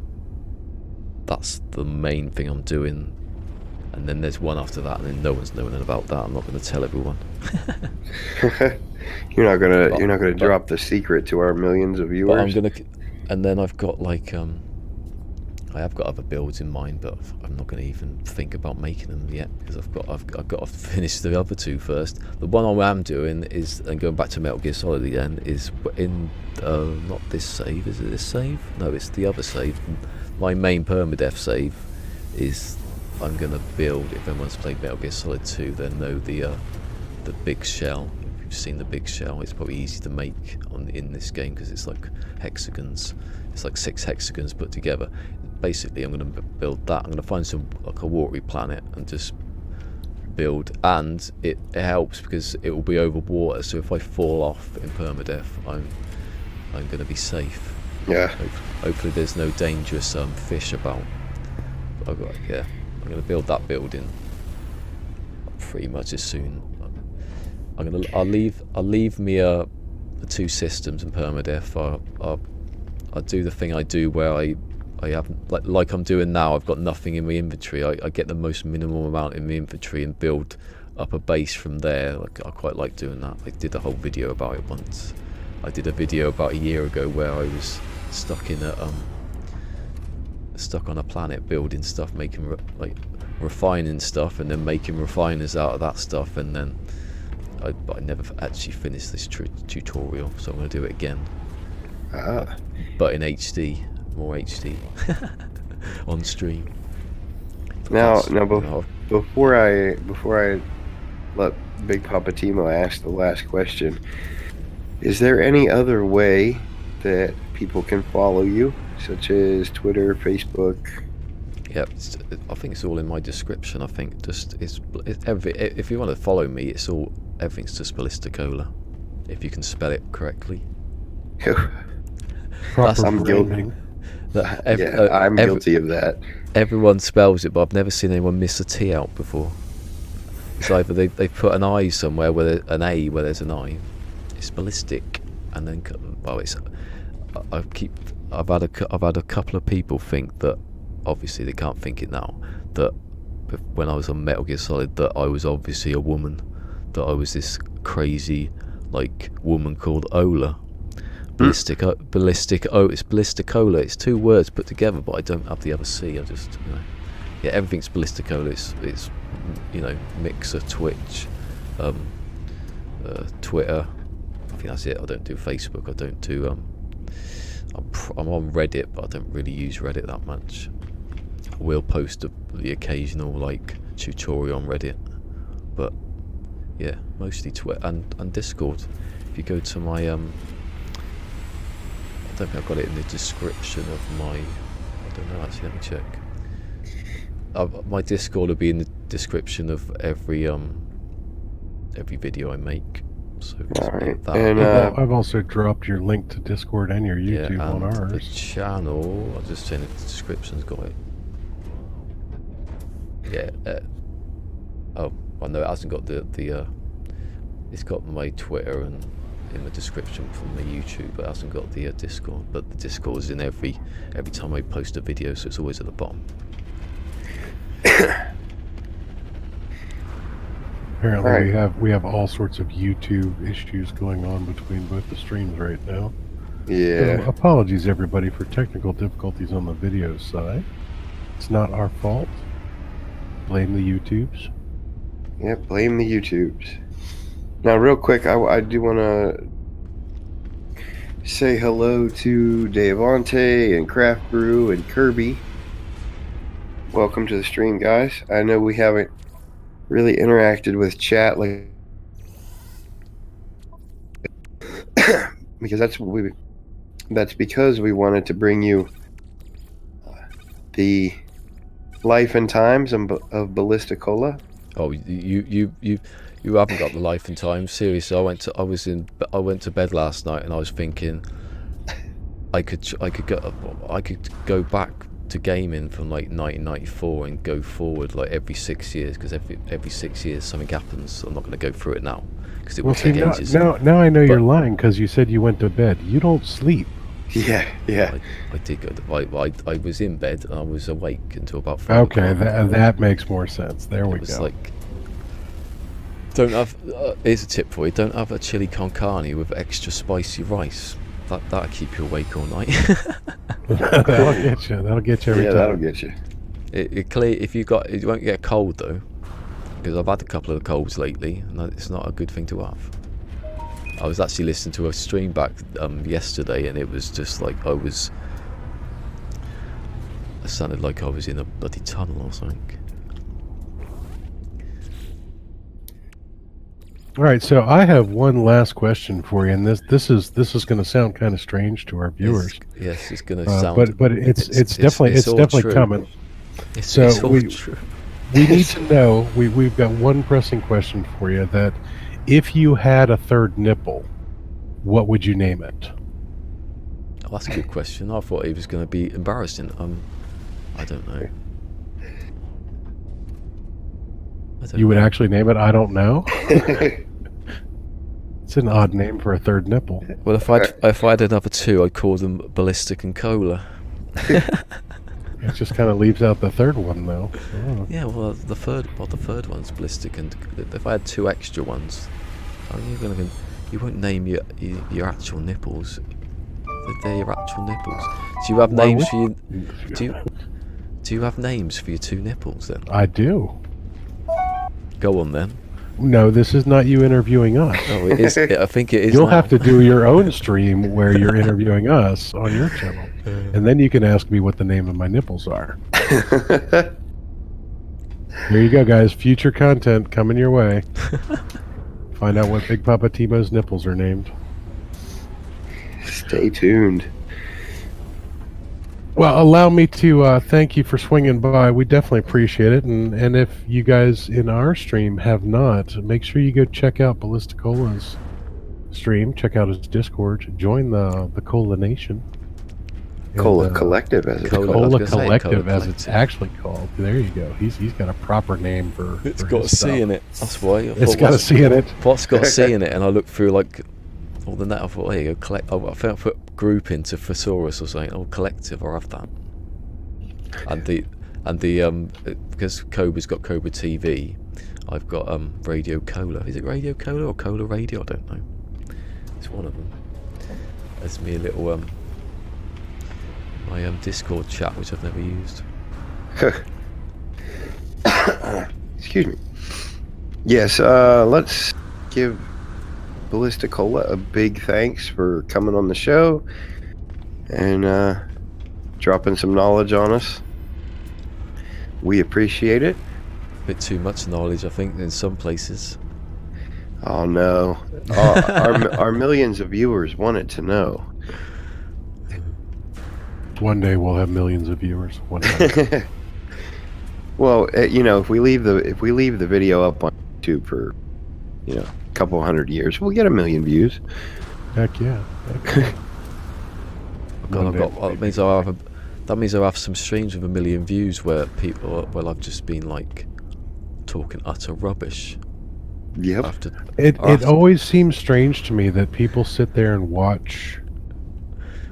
the main thing I'm doing. And then there's one after that, and then no one's knowing about that. I'm not going to tell everyone. You're not gonna drop the secret to our millions of viewers. But I'm gonna, and then I've got like I have got other builds in mind, but I'm not going to even think about making them yet because I've got to finish the other two first. The one I am doing is, and going back to Metal Gear Solid again, is in not this save. Is it this save? No, it's the other save. My main permadeath save is I'm going to build. If anyone's played Metal Gear Solid 2, they know the big shell. If you've seen the big shell, it's probably easy to make in this game because it's like hexagons. It's like 6 hexagons put together. Basically, I'm going to build that. I'm going to find some like a watery planet and just build. And it helps because it will be over water. So if I fall off in permadeath, I'm going to be safe. Yeah. Hopefully, there's no dangerous fish about. I'm going to build that building pretty much as soon. I'll leave me the 2 systems in permadeath. I'll do the thing I do where I have like I'm doing now. I've got nothing in my inventory. I get the most minimal amount in my inventory and build up a base from there. Like I quite like doing that. I did a whole video about it once. I did a video about a year ago where I was stuck on a planet building stuff, making refining stuff, and then making refiners out of that stuff, and then I never actually finished this tutorial, so I'm going to do it again. But in HD, more HD, on stream. Before I let Big Papa Timo ask the last question, is there any other way that people can follow you, such as Twitter, Facebook? Yep, I think it's all in my description. I think if you want to follow me, everything's just ballisticola, if you can spell it correctly. I'm guilty. I'm guilty of that. Everyone spells it, but I've never seen anyone miss a T out before. It's either they put an I somewhere where an A where there's an I. It's ballistic, and then I've had a couple of people think that, obviously they can't think it now, that when I was on Metal Gear Solid that I was obviously a woman, that I was this crazy like woman called Ola. It's ballisticola. It's 2 words put together, but I don't have the other C. I just, everything's ballisticola. It's Mixer, Twitch, Twitter. I think that's it. I don't do Facebook. I don't do I'm on Reddit, but I don't really use Reddit that much. I will post the occasional like tutorial on Reddit, but yeah, mostly Twitter and Discord. If you go to my I don't think I've got it in the description of my. I don't know actually. Let me check. My Discord will be in the description of every video I make. So just Alright. that. And I've also dropped your link to Discord and your YouTube on and ours. the channel. I'll just send it. The description's got it. Yeah. I know it hasn't got the. It's got my Twitter and in the description from my YouTube, but it hasn't got the Discord. But the Discord is in every time I post a video, so it's always at the bottom. Apparently, Right. we have all sorts of YouTube issues going on between both the streams right now. yeah. So apologies, everybody, for technical difficulties on the video side. It's not our fault. Blame the YouTubes. Yep, blame the YouTubes. Now, real quick, I do want to say hello to Deavante and Craft Brew and Kirby. Welcome to the stream, guys. I know we haven't really interacted with chat like because that's because we wanted to bring you the life and times of ballisticola? Oh, you haven't got the life and time. Seriously, I went to bed last night and I was thinking I could go back to gaming from like 1994 and go forward like every 6 years, because every 6 years something happens. I'm not going to go through it now because it will take ages. Now I know you're lying because you said you went to bed. You don't sleep. Yeah. I did go. I was in bed and I was awake until about 4 Okay, o'clock. that makes more sense. There we It was go. like, don't have. Here's a tip for you: don't have a chili con carne with extra spicy rice. That'll keep you awake all night. That'll get you. That'll get you every Yeah, time. that'll get you. It clear if you won't get a cold though, because I've had a couple of colds lately, and it's not a good thing to have. I was actually listening to a stream back yesterday, and it was just like it sounded like I was in a bloody tunnel or something. All right, so I have one last question for you, and this is going to sound kind of strange to our viewers, Yes, it's going to sound. but it's definitely true. coming. It's So all true. We need to know. We've got one pressing question for you. That if you had a third nipple, what would you name it? Oh, that's a good question. I thought it was going to be embarrassing. I don't know. You would actually name it? I don't know. It's an odd name for a third nipple. Well, if I had another two, I'd call them ballistic and cola. It just kind of leaves out the third one, though. Oh. Yeah, well, the third one's ballistic, and if I had two extra ones, you won't name your actual nipples. They're your actual nipples. Do you have Why names would- for you? Do you have names for your two nipples then? I do. Go on then. No, this is not you interviewing us. Oh, it is. I think it is. You'll now. have to do your own stream where you're interviewing us on your channel. And then you can ask me what the name of my nipples are. There you go, guys. Future content coming your way. Find out what Big Papa Timo's nipples are named. Stay tuned. Well, allow me to thank you for swinging by. We definitely appreciate it. And if you guys in our stream have not, make sure you go check out Ballisticola's stream. Check out his Discord. Join the Cola Nation. Cola And, Collective, as it's Cola- called. I was Cola gonna say Collective, Cola as it's Collective. actually called. There you go. He's got a proper name for. It's for got a his C stuff. in it. That's why. It's got a C in it. What's got a C in it? And I looked through like all the net. I thought, there you go. Collect. I found put group into thesaurus or something. Oh, collective. I'll have that. And the because Cobra's got Cobra TV, I've got Radio Cola. Is it Radio Cola or Cola Radio? I don't know. It's one of them. There's me a little my Discord chat, which I've never used. Excuse me. Yes, let's give Ballisticola a big thanks for coming on the show and dropping some knowledge on us. We appreciate it. Bit too much knowledge, I think, in some places. Oh no, our millions of viewers wanted to know. One day we'll have millions of viewers. One day. Well, if we leave the video up on YouTube for a couple 100 years, we'll get 1 million views. Heck yeah. Heck yeah. God, One day. that means I'll have some streams with 1 million views where I've just been like talking utter rubbish. Yep. After It always seems strange to me that people sit there and watch,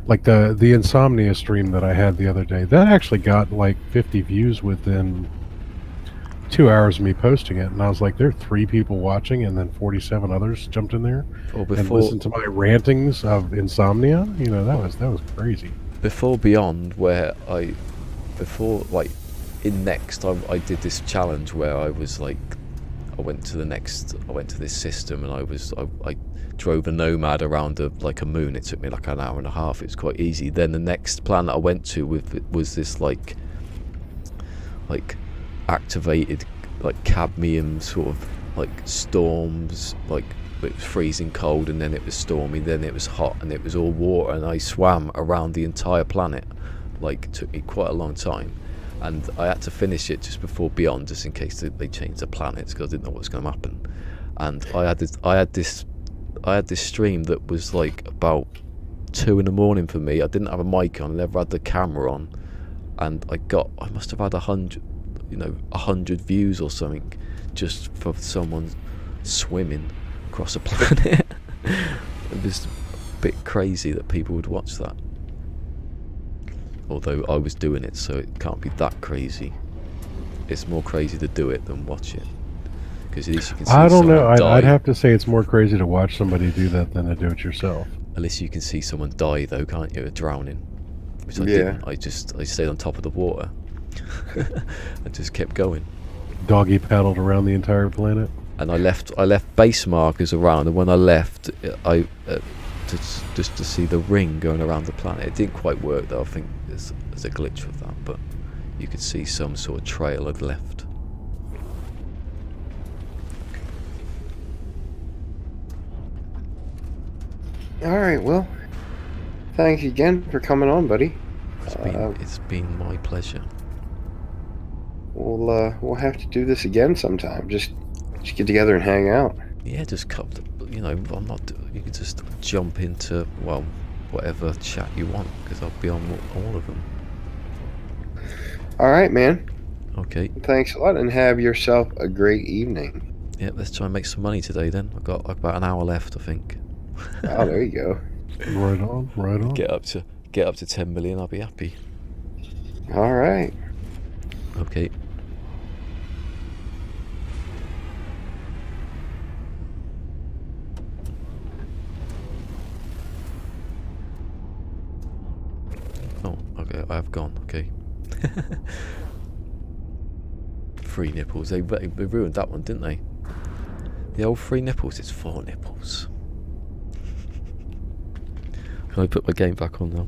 like the Insomnia stream that I had the other day. That actually got like 50 views within 2 hours of me posting it, and I was like, there are 3 people watching, and then 47 others jumped in there or and before listened to my rantings of Insomnia. That was crazy. before Beyond, where in Next, I did this challenge where I was like, I went to this system, and I drove a Nomad around a moon. It took me like an hour and a half. It was quite easy. Then the next planet I went to was this like activated like cadmium sort of like storms, like it was freezing cold, and then it was stormy, then it was hot, and it was all water, and I swam around the entire planet. Like, it took me quite a long time. and I had to finish it just before Beyond, just in case they changed the planets, because I didn't know what was going to happen. And I had this stream that was like about 2 in the morning for me. I didn't have a mic on, never had the camera on, and I must have had 100 views or something, just for someone swimming across a planet. It was a bit crazy that people would watch that. Although I was doing it, so it can't be that crazy. It's more crazy to do it than watch it, because at least you can see. I don't know. die. I'd have to say it's more crazy to watch somebody do that than to do it yourself. At least you can see someone die, though, can't you? Drowning, which I Yeah. didn't. I stayed on top of the water. I just kept going. Doggy paddled around the entire planet. And I left base markers around, and when I left, I just to see the ring going around the planet. It didn't quite work though. I think there's a glitch with that, but you could see some sort of trail I'd left. All right, well, thanks again for coming on, buddy. It's been my pleasure. We'll have to do this again sometime. Just get together and hang out. Yeah, just cut. I'm not. You can just jump into whatever chat you want, because I'll be on all of them. All right, man. Okay. Thanks a lot, and have yourself a great evening. Yeah, let's try and make some money today then. I've got about an hour left, I think. Oh, there you go. Right on, right on. Get up to 10 million, I'll be happy. All right. Okay. Oh, okay, I have gone, okay. 3 nipples, they ruined that one, didn't they? The old 3 nipples, it's 4 nipples. Can I put my game back on now?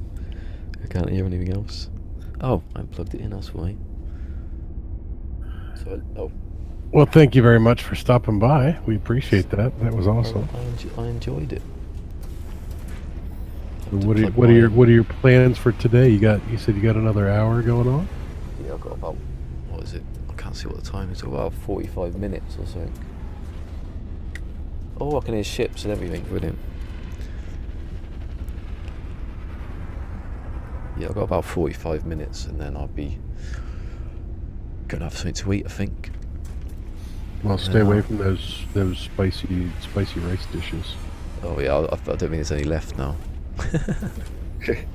I can't hear anything else. Oh, I unplugged it in, that's why. So, Well, thank you very much for stopping by. We appreciate that. That was awesome. I enjoyed it. What are your plans for today? You said you got another hour going on? Yeah, I've got about, what is it? I can't see what the time is. About 45 minutes or something. Oh, I can hear ships and everything. Brilliant. Yeah, I've got about 45 minutes, and then I'll be going to have something to eat, I think. Well, stay away from those spicy rice dishes. Oh yeah, I don't think there's any left now. Okay.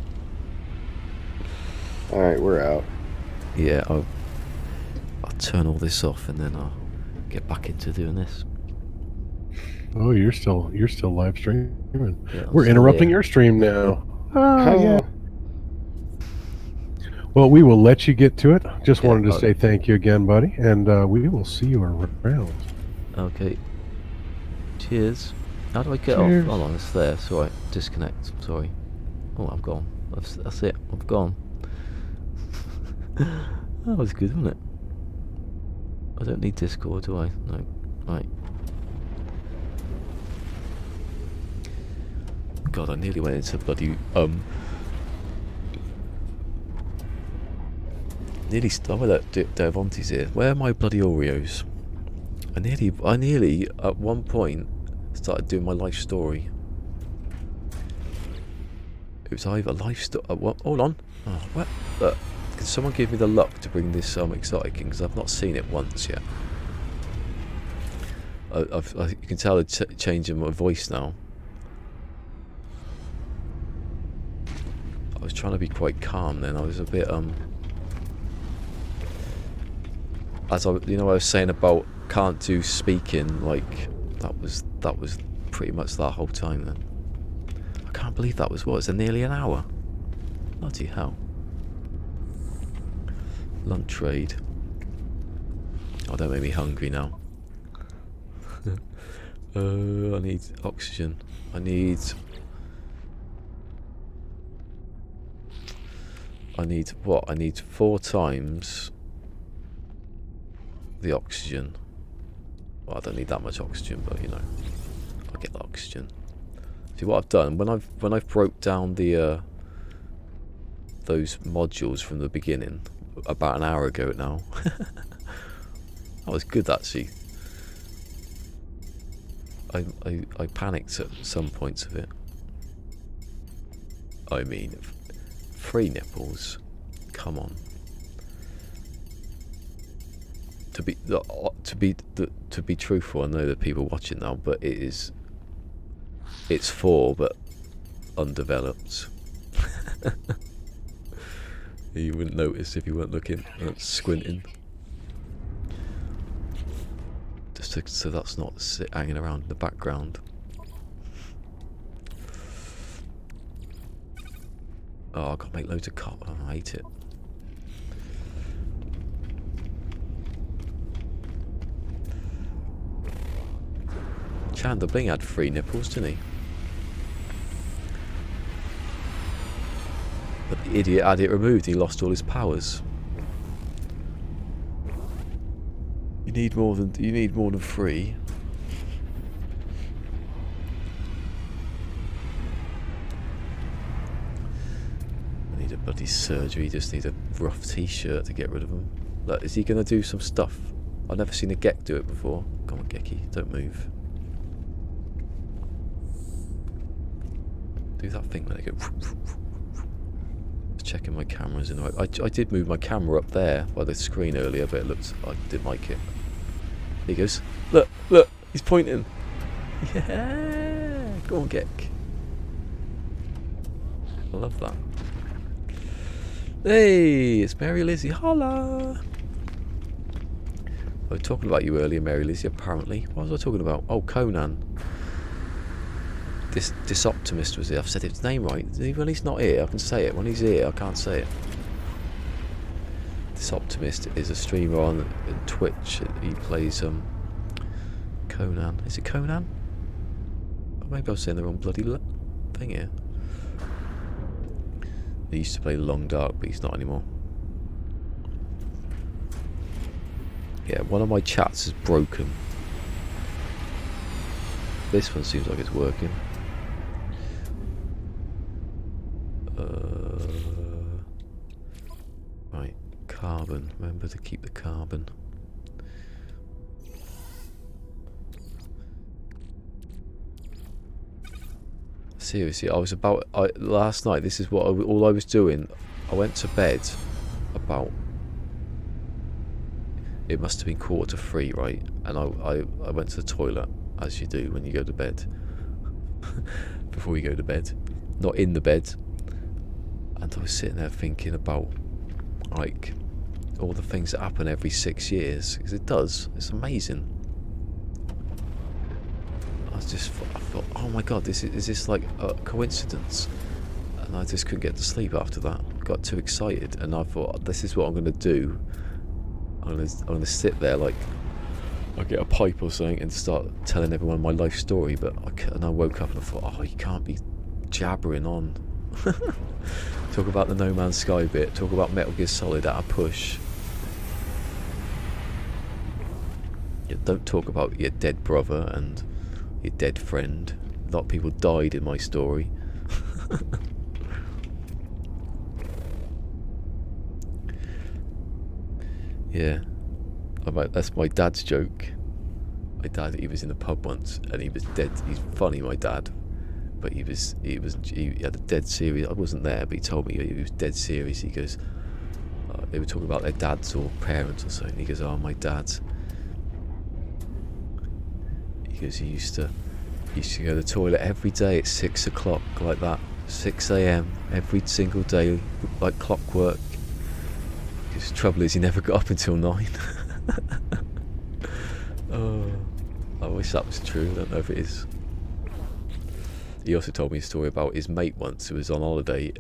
All right, we're out. Yeah, I'll turn all this off, and then I'll get back into doing this. Oh, you're still live streaming. Yeah, We're so, interrupting yeah. your stream now. Oh, Yeah. Well, we will let you get to it. Just Yeah, wanted to say thank you again, buddy, and we will see you around. Okay. Cheers. How do I get Cheers. off? Hold on, it's there. Sorry, disconnect. Sorry. Oh, I've gone. That's it. I've gone. That was good, wasn't it? I don't need Discord, do I? No. Right. God, I nearly went into bloody nearly oh, that Devonte's here. Where are my bloody Oreos? I nearly at one point started doing my life story. It was either life story. Hold on. Oh, what? Can someone give me the luck to bring this exotic in? Because I've not seen it once yet. You can tell the change in my voice now. I was trying to be quite calm then. I was a bit as I was saying about can't do speaking, like that was pretty much that whole time then. I can't believe that was it's nearly an hour. Bloody hell. Lunch trade. Oh, don't make me hungry now. I need oxygen. I need what? I need 4 times the oxygen. Well, I don't need that much oxygen, but I'll get the oxygen. See what I've done when I've broke down the those modules from the beginning about an hour ago now. That was good actually. I panicked at some points of it. I mean, 3 nipples. Come on. To be truthful, I know that people watching now, but it's 4, but undeveloped. You wouldn't notice if you weren't looking, squinting. Just so that's not hanging around in the background. Oh, I gotta make loads of copper. Oh, I hate it. Chandler Bling had 3 nipples, didn't he? But the idiot had it removed. He lost all his powers. You need more than 3. I need a bloody surgery. Just need a rough t-shirt to get rid of him. Look, is he gonna do some stuff? I've never seen a Gek do it before. Come on, Gecky, don't move. Do that thing when they go. Checking my cameras in the right. I did move my camera up there by the screen earlier, but it looked. I didn't like it. He goes. Look, look. He's pointing. Yeah. Go on, Gek. I love that. Hey, it's Mary Lizzie. Holla. I was talking about you earlier, Mary Lizzie. Apparently, what was I talking about? Oh, Conan. This Optimist was here. I've said his name right. When he's not here, I can say it. When he's here, I can't say it. This Optimist is a streamer on Twitch. He plays Conan. Is it Conan? Or maybe I was saying the wrong bloody thing here. He used to play Long Dark, but he's not anymore. Yeah, one of my chats is broken. This one seems like it's working. Right, carbon. Remember to keep the carbon. Seriously, last night. This is what all I was doing. I went to bed about. It must have been 2:45, right? And I went to the toilet, as you do when you go to bed. Before you go to bed, not in the bed. And I was sitting there thinking about, like, all the things that happen every 6 years, because it does. It's amazing. I thought, oh my god, is this like a coincidence? And I just couldn't get to sleep after that. Got too excited, and I thought, this is what I'm going to do. I'm going to sit there like. I'll get a pipe or something and start telling everyone my life story, and I woke up and I thought, oh, you can't be jabbering on. Talk about the No Man's Sky bit, talk about Metal Gear Solid at a push. Yeah, don't talk about your dead brother and your dead friend. A lot of people died in my story. Yeah. That's my dad's joke. My dad, he was in the pub once and he was dead. He's funny, my dad, but he had a dead serious. I wasn't there, but he told me he was dead serious. He goes, they were talking about their dads or parents or something. He goes, oh, my dad. He goes, he used to go to the toilet every day at 6 o'clock, like that, 6 a.m. every single day, like clockwork. Because the trouble is, he never got up until 9. Oh, I wish that was true. I don't know if it is. He also told me a story about his mate once who was on holiday.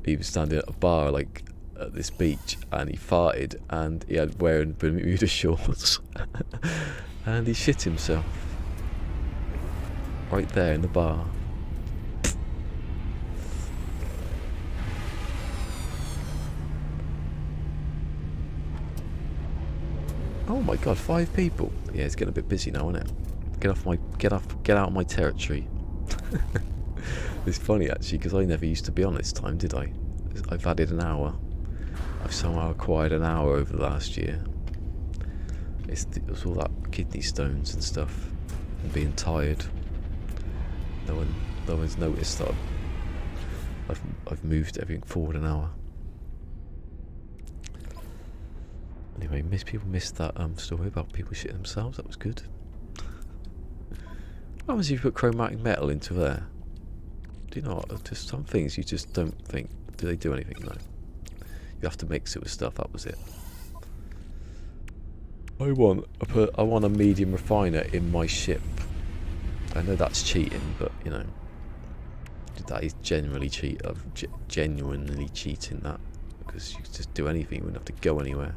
He was standing at a bar like at this beach and he farted and he had wearing Bermuda shorts and he shit himself right there in the bar. Oh my god, 5 people. Yeah, it's getting a bit busy now, isn't it? Get out of my territory. It's funny actually, because I never used to be on this time, did I? I've added an hour. I've somehow acquired an hour over the last year. It was all that kidney stones and stuff, and being tired. No one's noticed that I've moved everything forward an hour. Anyway, people missed that story about people shitting themselves. That was good. What happens if you put chromatic metal into there? Do you know what? Just some things you just don't think. Do they do anything? No. You have to mix it with stuff. That was it. I want a medium refiner in my ship. I know that's cheating, but you know that is genuinely genuinely cheating. That because you could just do anything. You wouldn't have to go anywhere.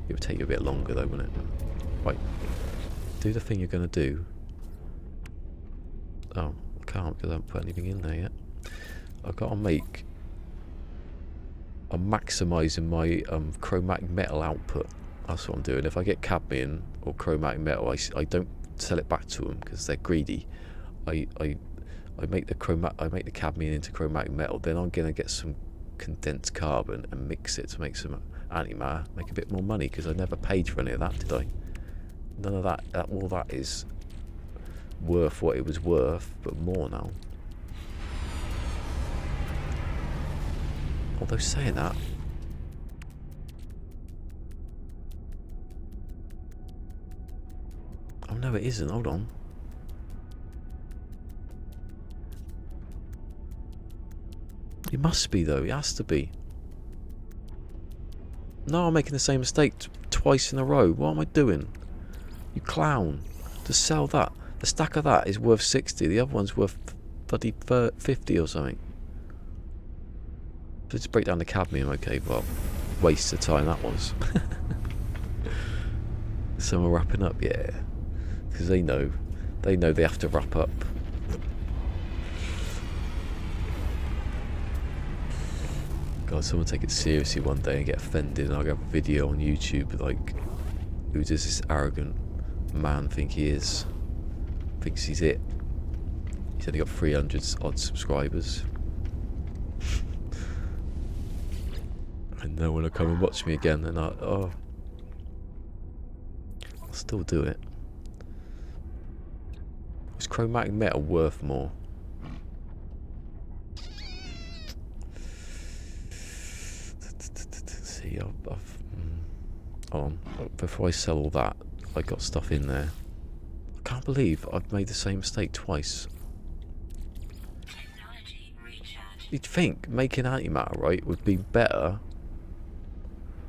It would take you a bit longer though, wouldn't it? Right. Do the thing you're going to do. Oh, I can't because I haven't put anything in there yet. I've got to make... I'm maximising my chromatic metal output. That's what I'm doing. If I get cadmium or chromatic metal, I don't sell it back to them because they're greedy. I make the cadmium into chromatic metal. Then I'm going to get some condensed carbon and mix it to make some antimatter, make a bit more money because I never paid for any of that, did I? None of that. All that is worth what it was worth, but more now. Although saying that, oh no, it isn't. Hold on. It must be though. It has to be. No, I'm making the same mistake twice in a row. What am I doing? You clown. To sell that. The stack of that is worth 60. The other one's worth bloody 50 or something. Let's break down the cadmium. Okay, well, waste of time that was. Someone wrapping up, yeah. Because they know they have to wrap up. God, someone take it seriously one day and get offended, and I'll have a video on YouTube like, who does this arrogant man think he is? Thinks he's it. He's only got 300 odd subscribers. And no one will come and watch me again, and I'll still do it. Is chromatic metal worth more? See, hold on. Before I sell all that, I got stuff in there. I can't believe I've made the same mistake twice. You'd think making antimatter, right, would be better.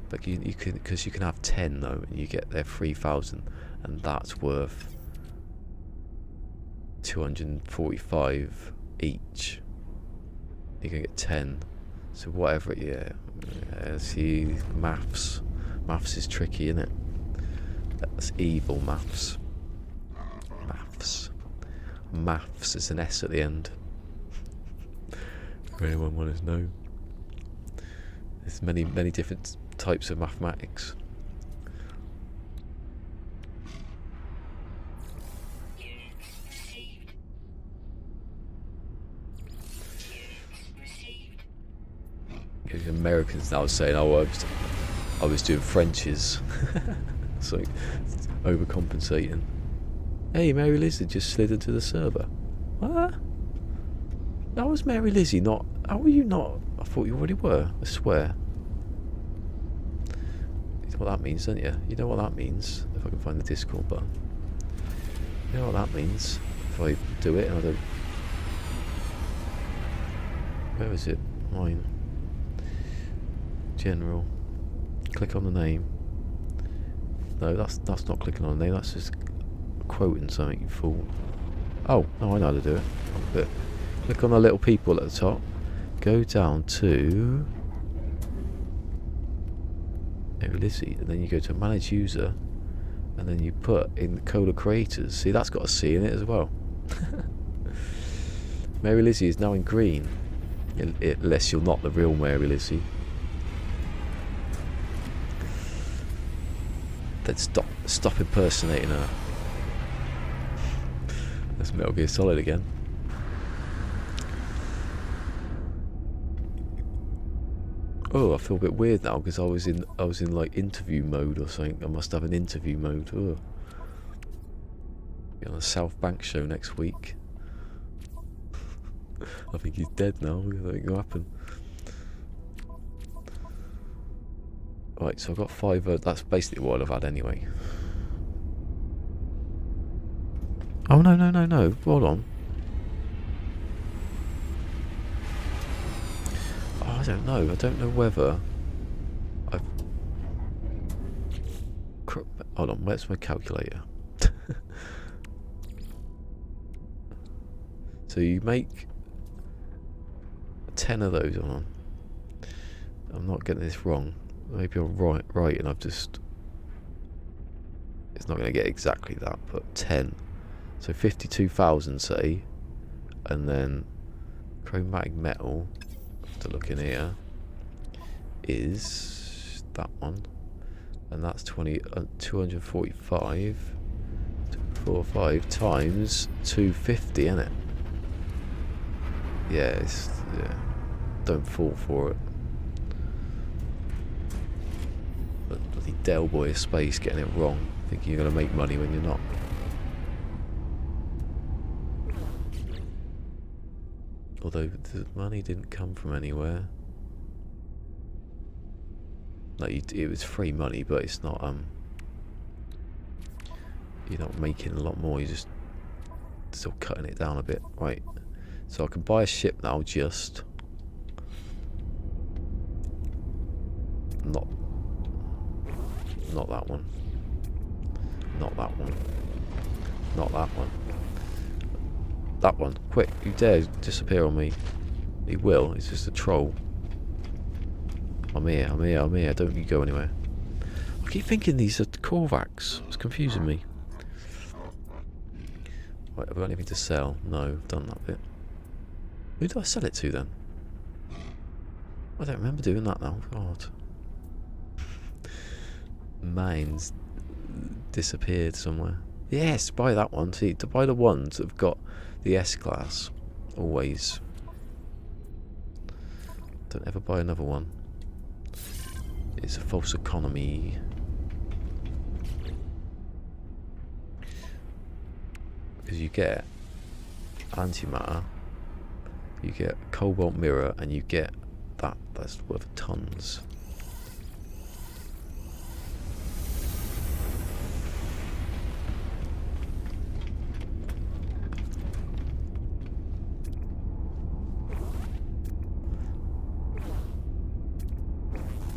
But you can, because you can have 10 though, and you get their 3,000, and that's worth 245 each. You can get 10, so whatever. Yeah. See, maths is tricky, isn't it? That's evil maths. Maths is an S at the end. If anyone wants to know, there's many different types of mathematics. Americans now saying, "Oh, I was doing Frenches," so overcompensating. Hey, Mary Lizzie just slid into the server. What? That was Mary Lizzie, not. How were you not? I thought you already were. I swear. You know what that means, don't you? You know what that means. If I can find the Discord button. You know what that means. If I do it and I don't. Where is it? Mine. General. Click on the name. No, that's not clicking on the name. That's just quoting something, you fool. Oh, no, I know how to do it. Click on the little people at the top. Go down to Lizzie, and then you go to Manage User, and then you put in the Cola Creators. See, that's got a C in it as well. Mary Lizzie is now in green, unless you're not the real Mary Lizzie. Then stop impersonating her. That's Metal Gear Solid again. Oh, I feel a bit weird now because I was in like interview mode or something. I must have an interview mode. Oh. Be on the South Bank show next week. I think he's dead now. I think it'll happen. Right, so I've got 5. That's basically what I've had anyway. Oh no! Hold on. Oh, I don't know. I don't know whether I've. Hold on. Where's my calculator? So you make 10 of those. Hold on. I'm not getting this wrong. Maybe I'm right, and I've just. It's not going to get exactly that, but 10. So 52,000, say, and then chromatic metal. To look in here is that one, and that's 245. 245 times 250, isn't it? Yeah, don't fall for it. But bloody Del Boy of Space getting it wrong, thinking you're going to make money when you're not. Although the money didn't come from anywhere. Like it was free money, but it's not. You're not making a lot more. You're just still cutting it down a bit, right? So I can buy a ship now. Just not that one. Not that one. Not that one. That one. Quick, you dare disappear on me. He will, he's just a troll. I'm here. Don't you go anywhere. I keep thinking these are Korvax. It's confusing me. Right, have I got anything to sell? No, I've done that bit. Who do I sell it to then? I don't remember doing that now. God. Mine's disappeared somewhere. Yes, buy that one. See, to buy the ones that have got the S-Class. Always. Don't ever buy another one. It's a false economy. Because you get antimatter, you get cobalt mirror, and you get that. That's worth tons.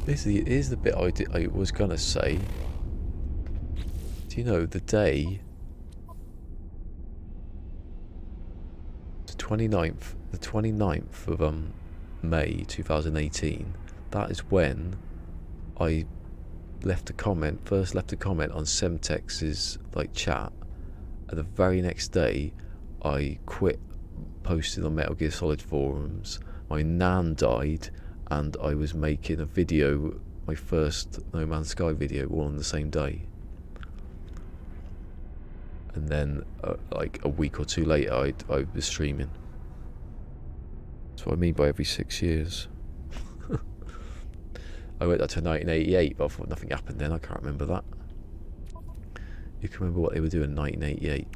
Here's the bit I was gonna say. Do you know the day, the 29th of May 2018? That is when I first left a comment on Semtex's like chat, and the very next day I quit posting on Metal Gear Solid forums. My nan died, and I was making a video, my first No Man's Sky video, all on the same day. And then, like a week or two later, I was streaming. That's what I mean by every 6 years. I went up to 1988, but I thought nothing happened then. I can't remember that. You can remember what they were doing in 1988.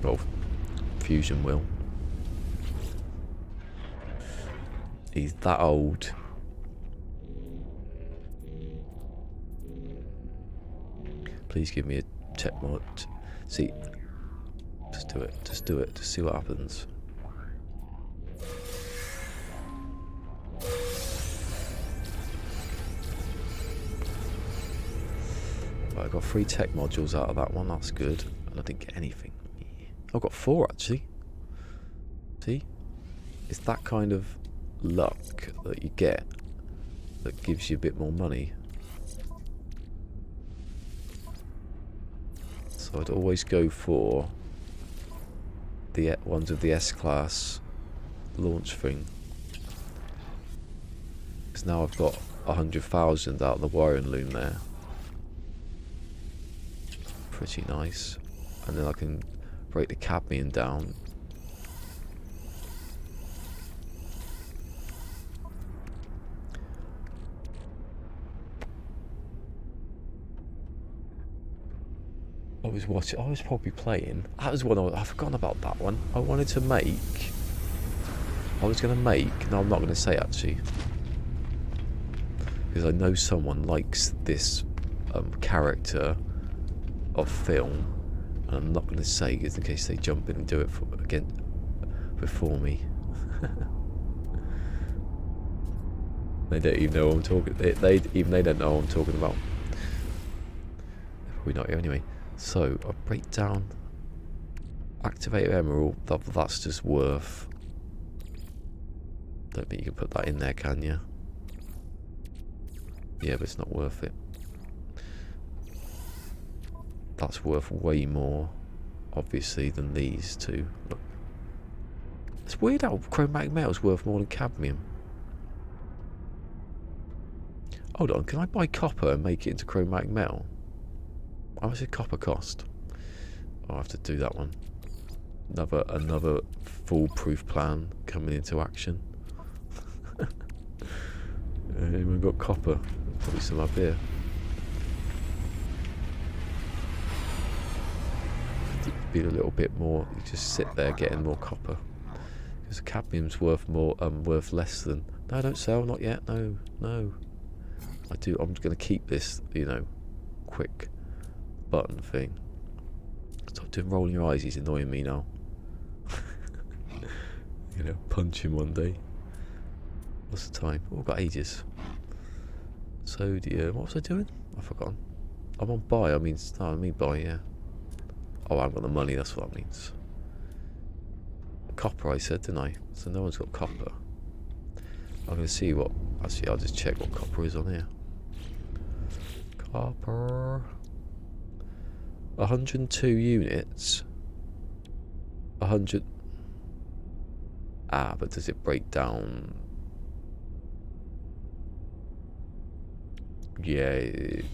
Well, Fusion will. He's that old. Please give me a check mod. See, just do it. Just do it. Just see what happens. Right, I got 3 tech modules out of that one. That's good. And I didn't get anything. I've got 4 actually. See? It's that kind of luck that you get that gives you a bit more money. So I'd always go for the ones with the S-Class launch thing. Because now I've got 100,000 out of the wiring loom there. Pretty nice. And then I can break the cadmium down I was watching. I was probably playing. That was one. I've forgotten about that one. I wanted to make. I was going to make. No, I'm not going to say actually, because I know someone likes this character of film, and I'm not going to say because in case they jump in and do it again before me. They don't even know what I'm talking. They don't know what I'm talking about. We're not here anyway. So I break down. Activate emerald. That's just worth. Don't think you can put that in there, can you? Yeah, but it's not worth it. That's worth way more, obviously, than these two. Look. It's weird how chromatic metal's worth more than cadmium. Hold on, can I buy copper and make it into chromatic metal? How much does copper cost? I'll have to do that one. Another foolproof plan coming into action. Anyone got copper? Probably some up here. Be a little bit more. You just sit there getting more copper. Because cadmium's worth more. Worth less than. No, don't sell. Not yet. No, no. I do. I'm going to keep this. You know, quick button thing. Stop doing rolling your eyes. He's annoying me now. You know, punch him one day. What's the time? Oh, I've got ages. Sodium. What was I doing? I've forgotten. I'm on buy. I mean buy. Yeah. Oh, I haven't got the money. That's what that means. Copper, I said, didn't I? So no one's got copper. I'm going to see what. Actually, I'll just check what copper is on here. Copper. 102 units. 100. Ah, but does it break down? Yeah,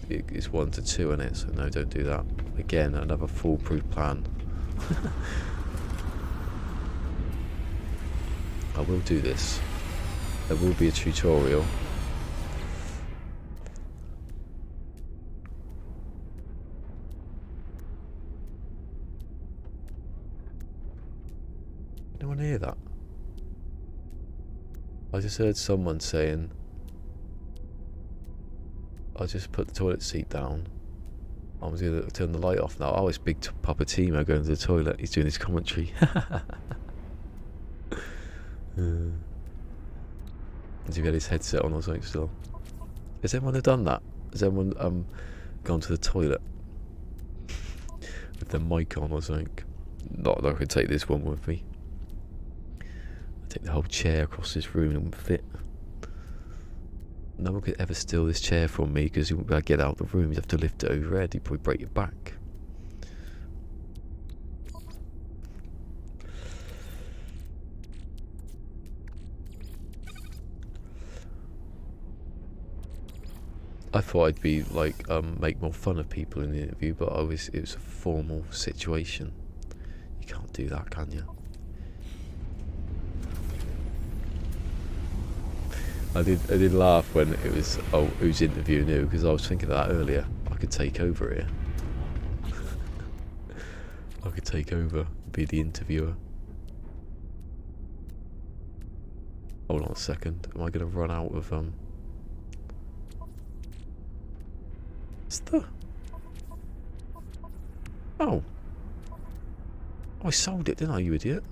it's 1 to 2 in it, so no, don't do that. Again, another foolproof plan. I will do this. There will be a tutorial. Anyone hear that? I just heard someone saying, I just put the toilet seat down. I was going to turn the light off now. Oh, it's Big Papa Timo going to the toilet. He's doing his commentary. Has he got his headset on or something still? Has anyone done that? Has anyone gone to the toilet with their mic on or something? Not that I could take this one with me. I'd take the whole chair across this room and fit. No one could ever steal this chair from me because you wouldn't be able to get out of the room. You'd have to lift it overhead. You'd probably break your back. I thought I'd be like make more fun of people in the interview, but it was a formal situation. You can't do that, can you? I did laugh when it was who's interviewing who, because I was thinking of that earlier. I could take over here. I could take over, be the interviewer. Hold on a second. Am I going to run out of What's the? Oh, I sold it, didn't I? You idiot!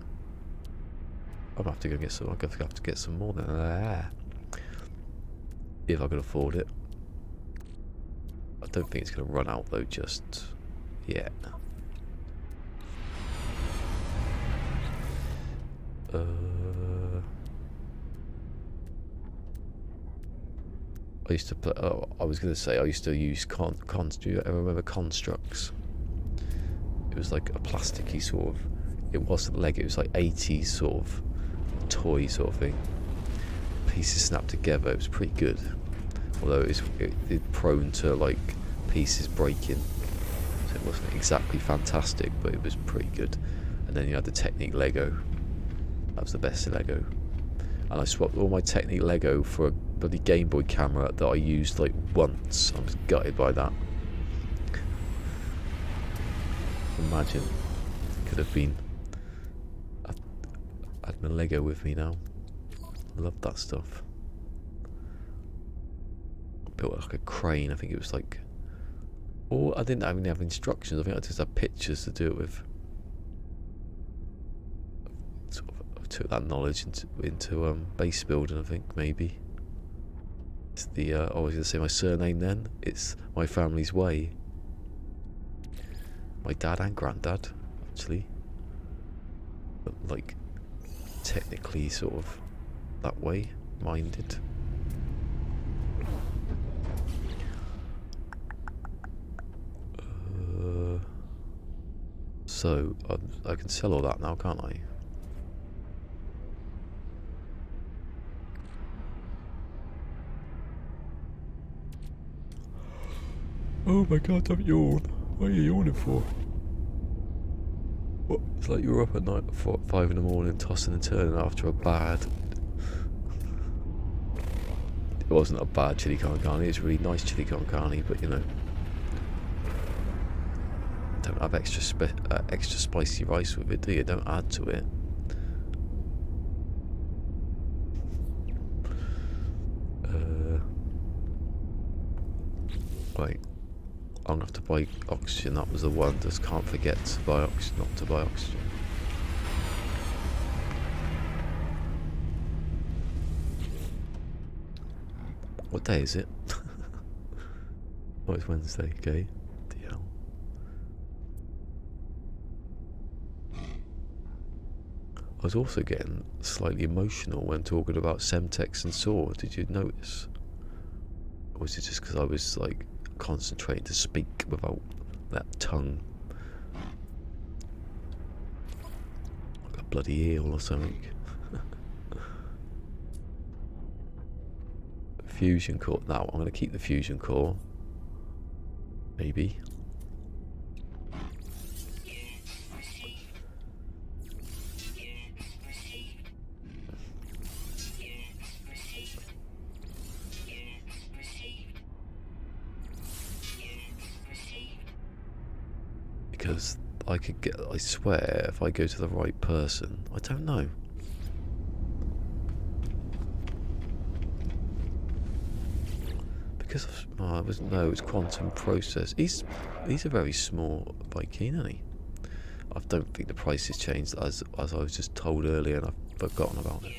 I'm gonna have to go get some. I'm gonna have to get some more than that. If I can afford it. I don't think it's going to run out though just yet. I used to play. Oh, I was going to say I used to use do you ever remember constructs? It was like a plasticky sort of. It wasn't Lego. It was like 80s sort of toy sort of thing. Pieces snapped together. It was pretty good. Although it's prone to like pieces breaking, so it wasn't exactly fantastic, but it was pretty good. And then you had the Technic Lego. That was the best Lego. And I swapped all my Technic Lego for a bloody Game Boy camera that I used like once. I was gutted by that. imagine. Could have been. I had my Lego with me now. I love that stuff. Built like a crane. I think it was like. Or I didn't even have instructions. I think I just had pictures to do it with. Sort of, I took that knowledge into base building. I think maybe. It's the. I was going to say my surname then. It's my family's way. My dad and granddad, actually. But like, technically, sort of that way minded. So I can sell all that now, can't I? Oh my god, don't yawn. What are you yawning for? What? It's like you were up at night at 5 in the morning, tossing and turning after a bad. It wasn't a bad chili con carne. It was a really nice chili con carne, but you know, don't have extra spicy rice with it, do you? Don't add to it. Right. I'm gonna have to buy oxygen. That was the one. Just can't forget to buy oxygen. Not to buy oxygen. What day is it? Oh, it's Wednesday. Okay. DL. I was also getting slightly emotional when talking about Semtex and SAW. Did you notice? Or was it just because I was like concentrating to speak without that tongue? Like a bloody eel or something. Fusion core. Now I'm going to keep the fusion core. Maybe. Because I could get, I swear, if I go to the right person, I don't know. Because of, oh, it was, no, it's quantum process. He's a very small Viking, isn't he? I don't think the price has changed as I was just told earlier, and I've forgotten about it.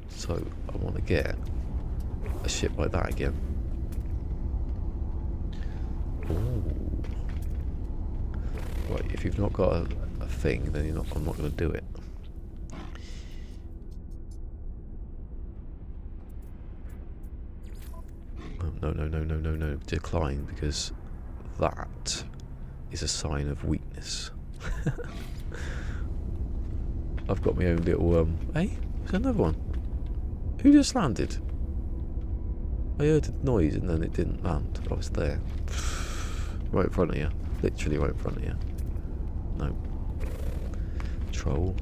So I want to get a ship like that again. Ooh. Right, if you've not got a thing, then you're not. I'm not going to do it. No. Decline, because that is a sign of weakness. I've got my own little, hey, there's another one. Who just landed? I heard a noise and then it didn't land. I was there. Right in front of you. Literally right in front of you. No. Troll.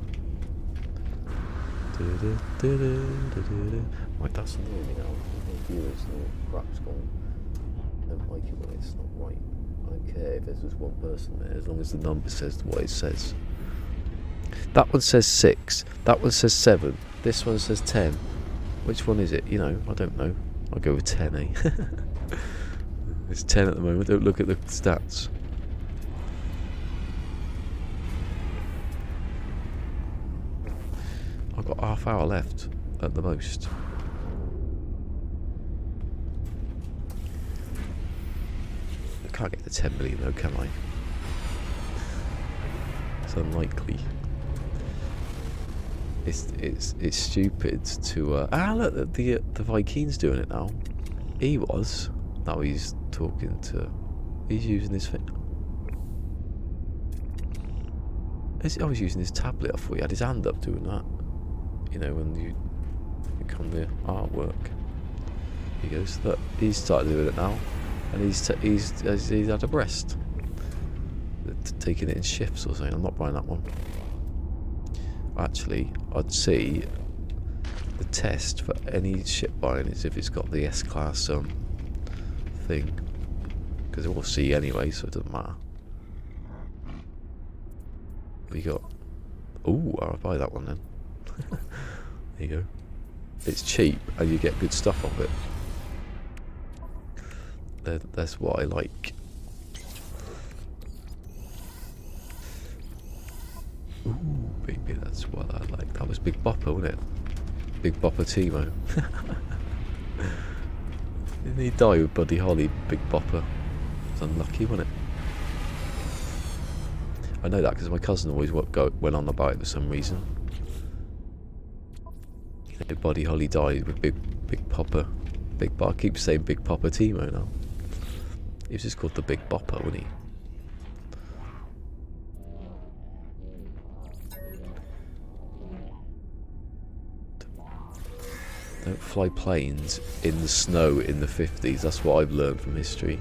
Right, that's annoying me now. Viewers know crap's gone. I don't like it when it's not right. I don't care if there's just one person there, as long as the number says what it says. That one says 6. That one says 7. This one says 10. Which one is it? You know, I don't know. I'll go with 10, eh? It's 10 at the moment. Don't look at the stats. I've got half hour left at the most. I can't get to 10 million though, can I? It's unlikely. It's stupid to look, the Viking's doing it now. He was. Now he's talking to. He's using his thing. I was using his tablet. I thought he had his hand up doing that. You know, when you become the artwork. He goes, look, he's started doing it now, and he's had a breast. Taking it in shifts or something. I'm not buying that one. Actually, I'd see the test for any ship buying is if it's got the S-class thing. Because they're all C anyway, so it doesn't matter. We got... Ooh, I'll buy that one then. There you go. It's cheap and you get good stuff off it. That's what I like. Ooh, baby, that's what I like. That was Big Bopper, wasn't it? Big Bopper Timo. Didn't he die with Buddy Holly, Big Bopper? It's unlucky, wasn't it? I know that because my cousin always went on about it for some reason. You know, Buddy Holly died with Big Popper. I keep saying Big Popper Timo now. He was just called the Big Bopper, wasn't he? Don't fly planes in the snow in the 50s. That's what I've learned from history.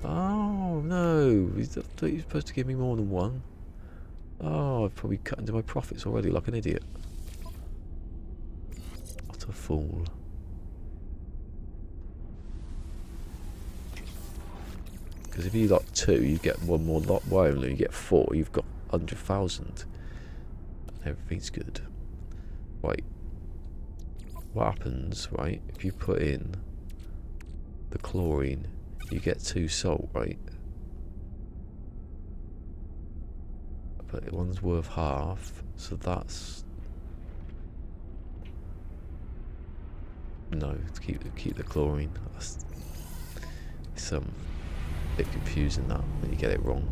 Oh no! He's supposed to give me more than one. Oh, I've probably cut into my profits already like an idiot. What a fool. Because if you got 2, you get one more lot. Why only you get 4? You've got 100,000. And everything's good. Right. What happens, right, if you put in the chlorine, you get 2 salt, right? But one's worth half, so that's... No, keep the chlorine. That's, it's a bit confusing that when you get it wrong.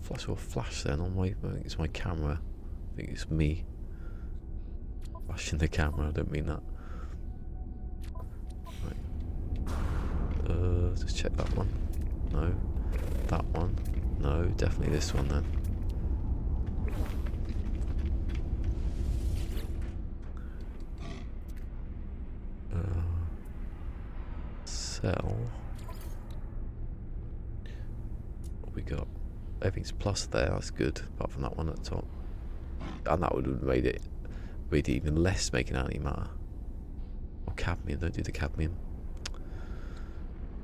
I saw a flash then on my... I think it's my camera. I think it's me flashing the camera. I don't mean that. Right. Just check that one. No. That one. No. Definitely this one then. Sell. What we got? Everything's plus there, that's good, apart from that one at the top. And that would have made it even less making antimatter. Or cadmium, don't do the cadmium.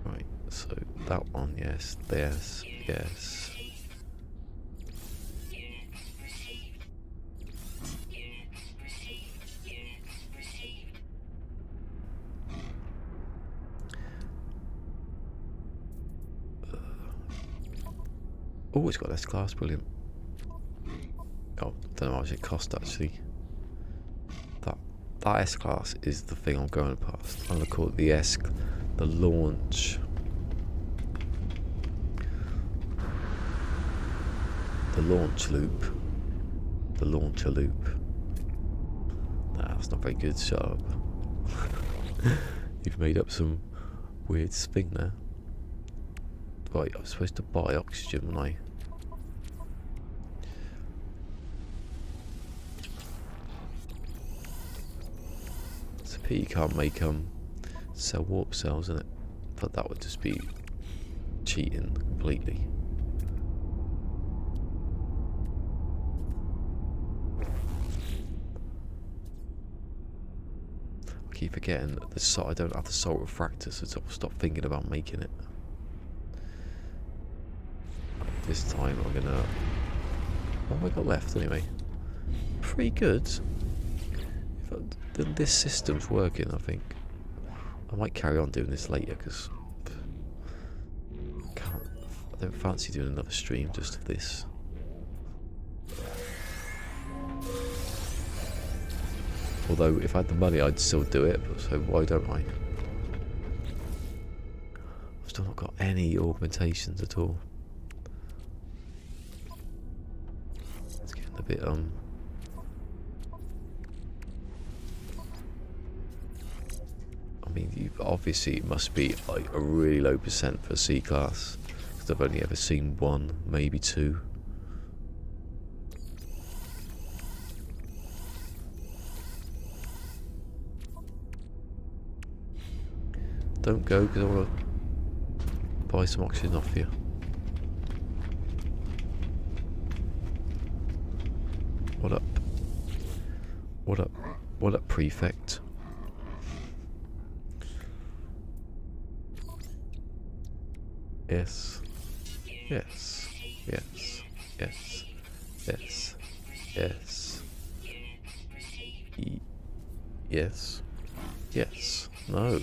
Right, so that one, yes, yes, yes. Oh, it's got S class, brilliant. Oh, don't know how much it cost actually. That S class is the thing I'm going past. I'm gonna call it the launch. The launch loop. The launcher loop. Nah, that's not very good, shut up. You've made up some weird thing there. Right, I was supposed to buy oxygen when I... It's a pity you can't make cell warp cells in it, but that would just be cheating completely. I keep forgetting that I don't have the salt refractor, so I'll stop thinking about making it. This time I'm gonna... What have I got left anyway? Pretty good. This system's working, I think. I might carry on doing this later because I don't fancy doing another stream just of this. Although if I had the money I'd still do it, but so why don't I? I've still not got any augmentations at all. It's getting a bit I mean, obviously it must be like a really low percent for C class, because I've only ever seen 1, maybe 2. Don't go, because I want to buy some oxygen off you. What up? What up? What up, prefect? Yes. Yes. Yes. Yes. Yes. Yes. Yes. Yes. No.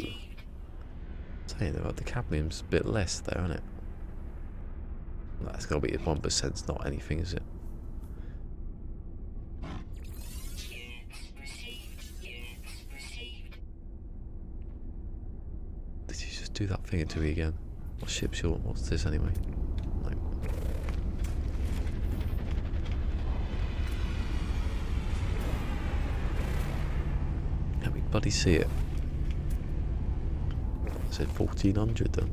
Saying about the cadmium's a bit less there, isn't it? That's gotta be 1%, not anything, is it? Did you just do that thing into me again? What ship's your? What's this anyway? No. Can we bloody see it? I said 1400 then.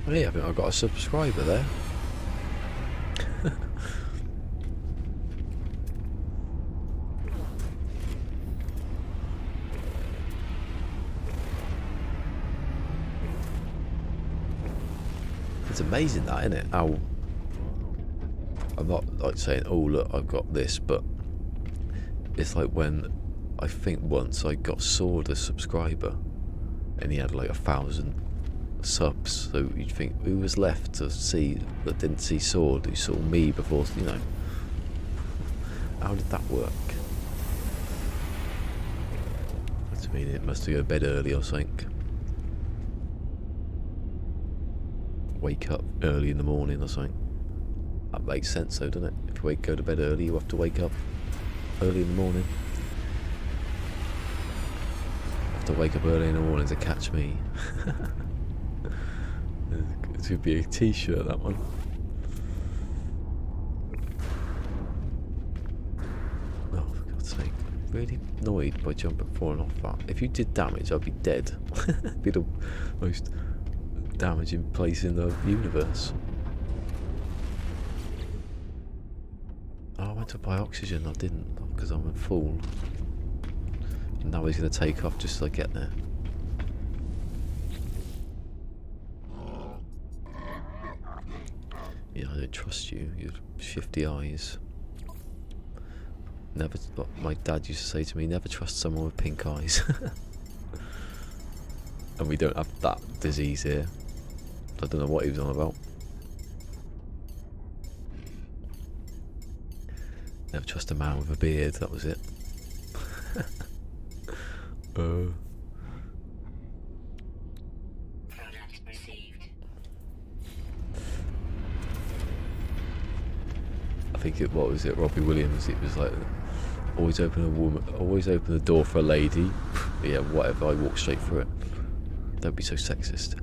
Oh yeah, I think I've got a subscriber there. It's amazing that, isn't it? How I'm not like saying, oh look, I've got this, but it's like when I think once I got Sword a subscriber and he had like 1,000 subs, so you'd think who was left to see that didn't see Sword, who saw me before, you know. How did that work? I mean, it must have go to bed early or something. Wake up early in the morning or something. That makes sense though, doesn't it? If you go to bed early, you have to wake up early in the morning. You have to wake up early in the morning to catch me. It would be a t-shirt, that one. Oh, for God's sake. Really annoyed by jumping falling off that. If you did damage, I'd be dead. It'd be the most damaging place in the universe. Oh, I went to buy oxygen. I didn't, because I'm a fool. And now he's going to take off just so I get there. Yeah, I don't trust you. You have shifty eyes. Never. My dad used to say to me, never trust someone with pink eyes. And we don't have that disease here. I don't know what he was on about. Never trust a man with a beard, that was it. I think what was it, Robbie Williams, it was like, always open the door for a lady. Yeah, whatever, I walk straight through it. Don't be so sexist.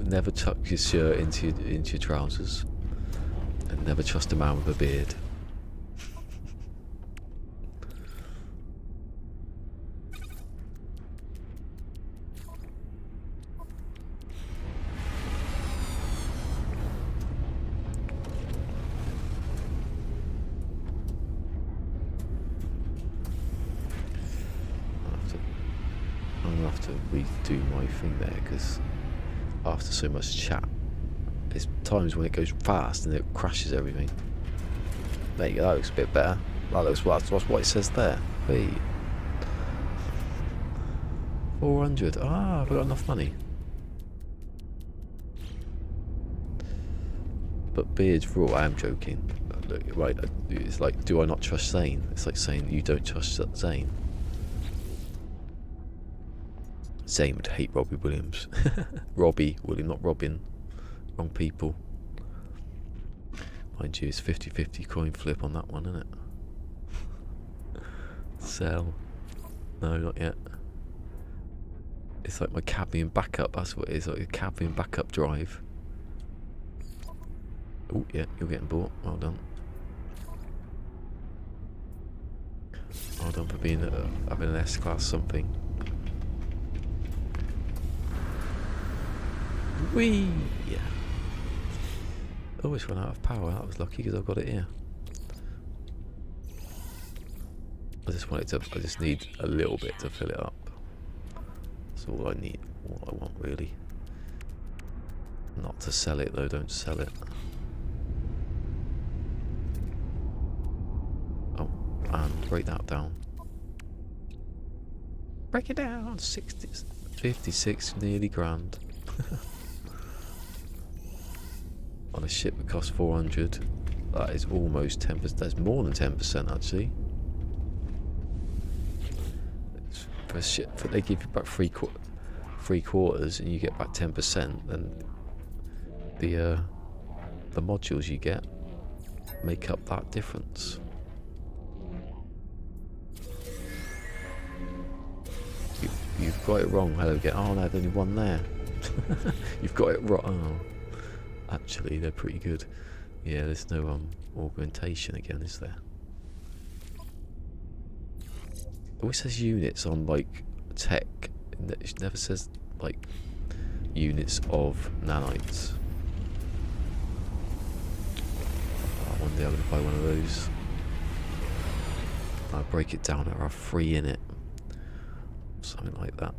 Never tuck your shirt into your trousers, and never trust a man with a beard. I'm gonna have to redo my thing there, because after so much chat, there's times when it goes fast and it crashes everything. There you go, that looks a bit better. That looks that's what it says there. Hey. 400. Ah, I've got enough money. But beards raw, I am joking. Look, right, it's like, do I not trust Zane? It's like saying you don't trust Zane. Zane would hate Robbie Williams. Robbie Williams, not Robin. Wrong people. Mind you, it's 50-50 coin flip on that one, isn't it? Sell. No, not yet. It's like my cadmium backup, that's what it is, like a cadmium backup drive. Oh, yeah, you're getting bought. Well done. Well done for being having an S-class something. Whee! Yeah. Oh, it's run out of power. That was lucky because I've got it here. I just need a little bit to fill it up. That's all I need. All I want, really. Not to sell it, though. Don't sell it. Oh, and break that down. Break it down. 60, 56, nearly grand. On a ship that costs 400. That is almost 10%. That's more than 10% actually. For a ship, they give you back three quarters, and you get back 10%. Then the modules you get make up that difference. You've got it wrong. Hello again. Oh no, there's only one there. You've got it wrong. Oh, actually, they're pretty good. Yeah, there's no augmentation again, is there? It always says units on like tech. It never says like units of nanites. One day I'm gonna buy one of those. I'll break it down. There are 3 in it. Something like that.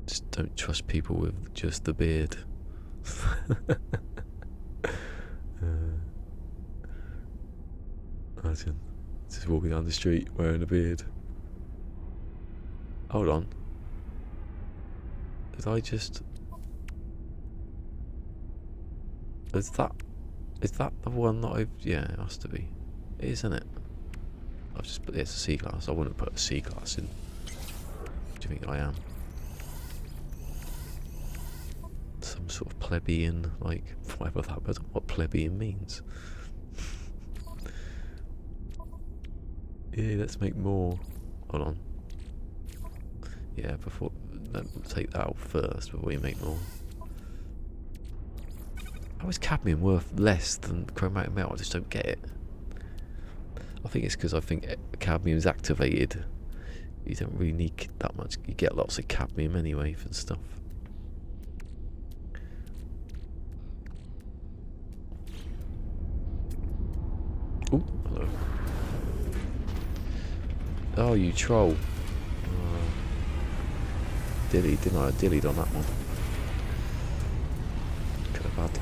Just don't trust people with just the beard. Imagine just walking down the street wearing a beard. Hold on. Did I just... Is that the one that I've... Yeah, it has to be. It is, isn't it? I've just put... It's a C-class. I wouldn't put a C-class in. What do you think I am? Some sort of plebeian, like, whatever that, I don't know what plebeian means. Yeah, let's make more. Hold on. Yeah, before... Take that out first before we make more. How is cadmium worth less than chromatic metal? I just don't get it. I think it's because I think cadmium is activated. You don't really need that much. You get lots of cadmium anyway for stuff. Oh, hello. Oh, you troll. Didn't I? Dillied on that one. Could have had.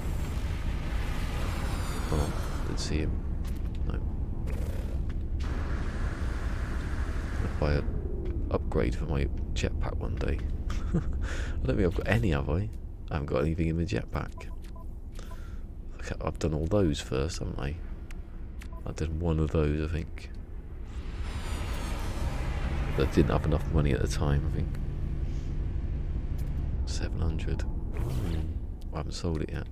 Hold on, didn't see him. No. I'll buy an upgrade for my jetpack one day. I don't think I've got any, have I? I haven't got anything in the jetpack. I've done all those first, haven't I? I did one of those, I think. But I didn't have enough money at the time, I think. 700. I haven't sold it yet.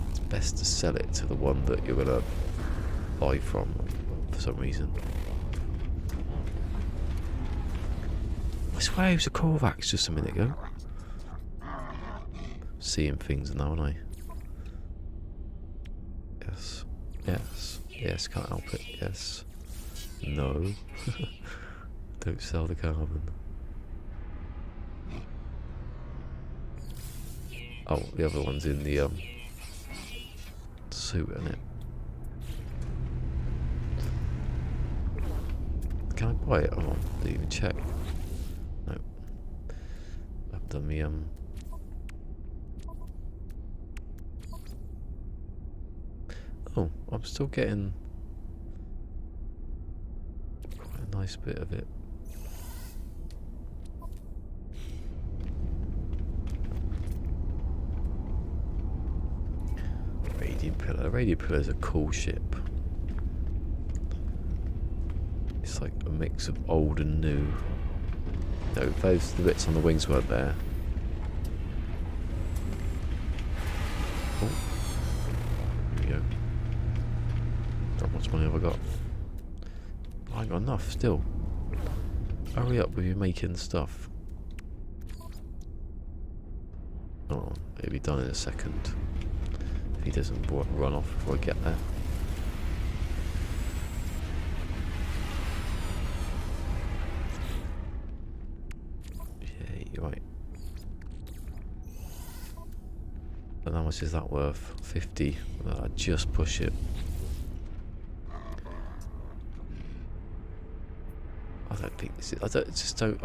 It's best to sell it to the one that you're gonna buy from for some reason. I swear it was a Korvax just a minute ago. Seeing things now, aren't I? Yes. Yes. Yes, can't help it. Yes. No. Don't sell the carbon. Oh, the other one's in the suit, isn't it? Can I buy it? Oh, didn't even check. No. I've done the Oh, I'm still getting quite a nice bit of it. Radiant Pillar. Radiant Pillar is a cool ship. It's like a mix of old and new. No, those the bits on the wings weren't there. Oh. Here we go. How much money have I got? I ain't got enough still. Hurry up with your making stuff. Oh, it'll be done in a second. If he doesn't run off before I get there. Yeah, you're right. And how much is that worth? 50. I just push it. I don't think this is. I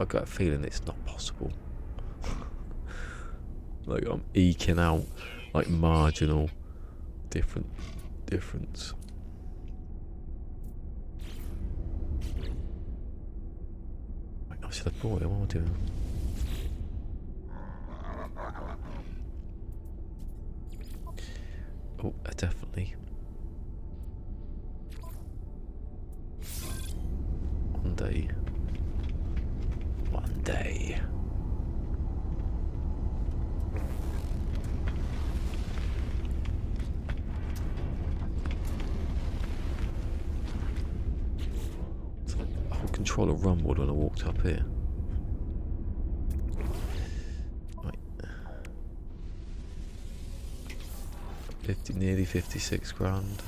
got a feeling it's not possible. Like I'm eking out like marginal difference. Wait, I should have brought it. What am I doing? Oh, definitely. One day. One day. It's like the whole controller rumbled when I walked up here. Nearly 56 grand.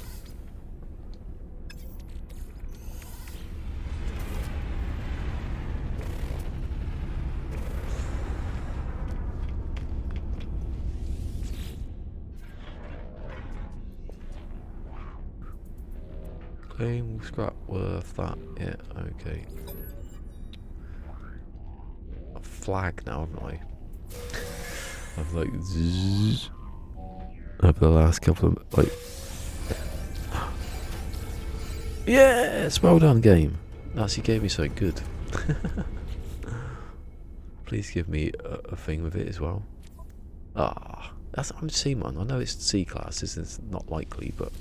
Claim scrap worth that. Yeah, okay. A flag now, haven't I? I've like zzz. Over the last couple of like, yes, well done, game. Actually gave me something good. Please give me a thing with it as well. Ah, I'm C1. I know it's C class, it's not likely, but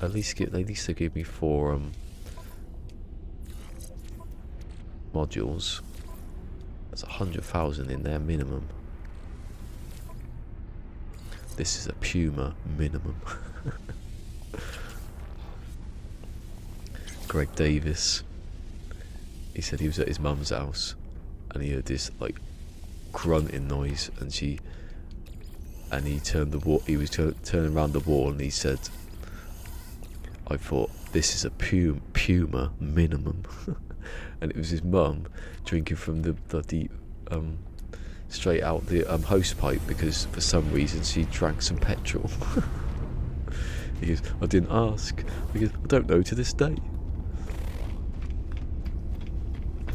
at least they give me 4 modules. That's 100,000 in there minimum. This is a Puma minimum. Greg Davis. He said he was at his mum's house and he heard this like grunting noise, and he turned the wall. He was turning around the wall, and he said, "I thought this is a Puma minimum," and it was his mum drinking from the straight out the hose pipe, because for some reason she drank some petrol. He goes, "I didn't ask." He goes, "I don't know to this day."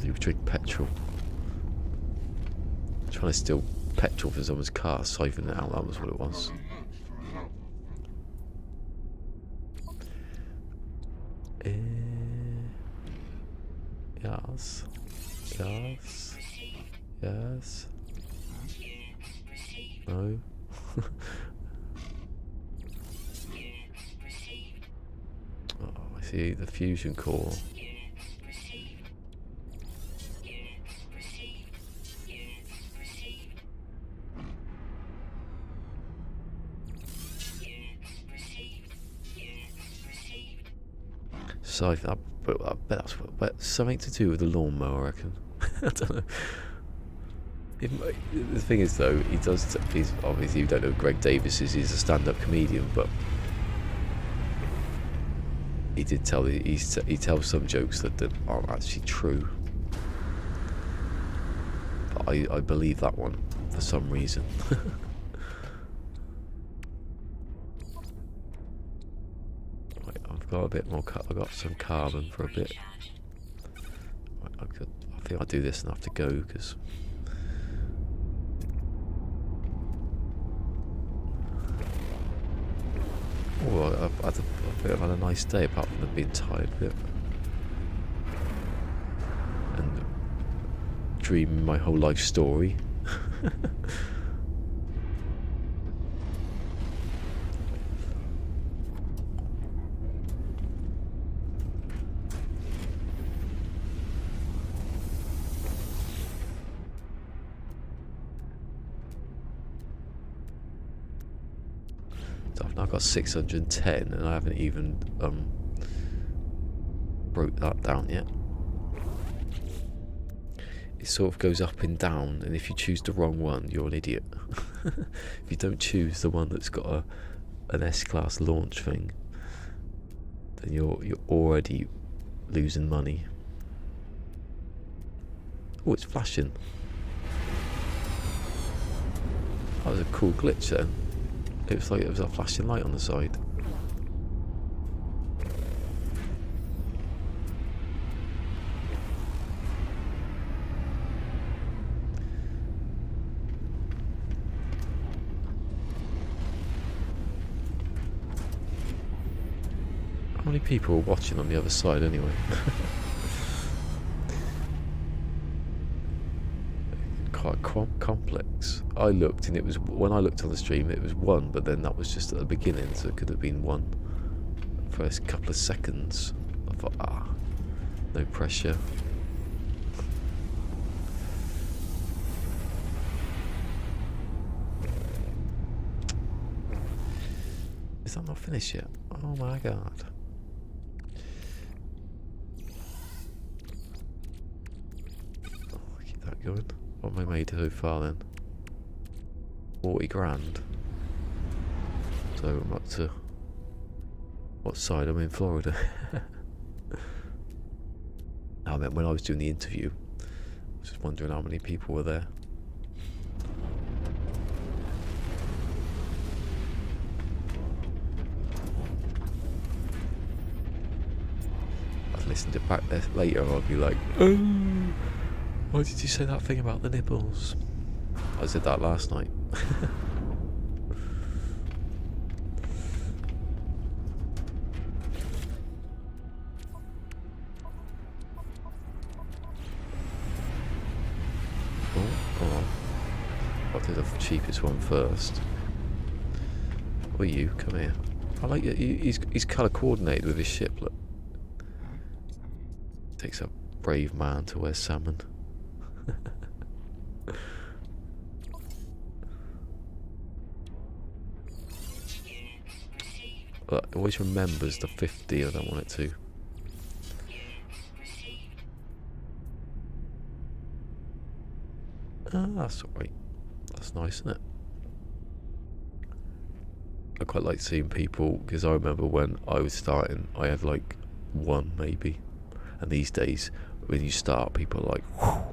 He would drink petrol. Trying to steal petrol from someone's car, siphoning it out, that was what it was. Yes. Yes. Yes. No. Oh, I see the fusion core. So I bet that's something to do with the lawnmower, I reckon. I don't know. The thing is, though, he's obviously, you don't know who Greg Davis is, he's a stand-up comedian, but he did tell, he tells some jokes that aren't actually true. But I believe that one for some reason. Right, I've got a bit more, I've got some carbon for a bit. Right, I think I'll do this and I have to go, because oh, I've had a nice day, apart from being tired a bit. And dreaming my whole life story. I've now got 610 and I haven't even broke that down yet. it sort of goes up and down, and if you choose the wrong one, you're an idiot. If you don't choose the one that's got an S-class launch thing, then you're already losing money. Oh, it's flashing. That was a cool glitch then. It was like it was a flashing light on the side. How many people are watching on the other side anyway? Quite complex. I looked and it was, when I looked on the stream it was 1, but then that was just at the beginning, so it could have been 1 for a couple of seconds. I thought, no pressure. Is that not finished yet? Oh my god. Oh, keep that going. What have I made so far then? 40 grand. So I'm up to what side? I'm in Florida. I meant when I was doing the interview, I was just wondering how many people were there. I'd listen to it back there later and I'd be like, oh, why did you say that thing about the nipples? I said that last night. Oh, I'll do the cheapest one first. Or you, come here. I like it. He's colour coordinated with his ship. Look, takes a brave man to wear salmon. It always remembers the 50. I don't want it to. That's alright. That's nice, isn't it? I quite like seeing people, because I remember when I was starting, I had like 1 maybe. And these days, when you start, people are like, whew,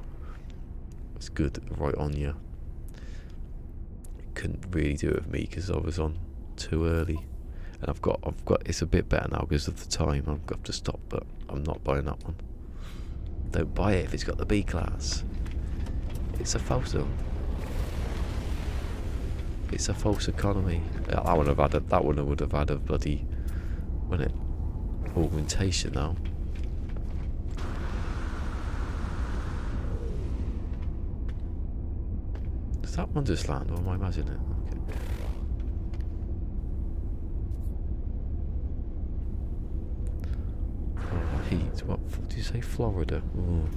it's good, right on you. Couldn't really do it with me because I was on too early. And I've got, it's a bit better now because of the time. I've got to stop, but I'm not buying that one. Don't buy it if it's got the B class. It's a false one. It's a false economy. That one would have had a bloody, augmentation now. Does that one just land, or am I imagining it? Okay. Oh, heat. What did you say? Florida? Ooh.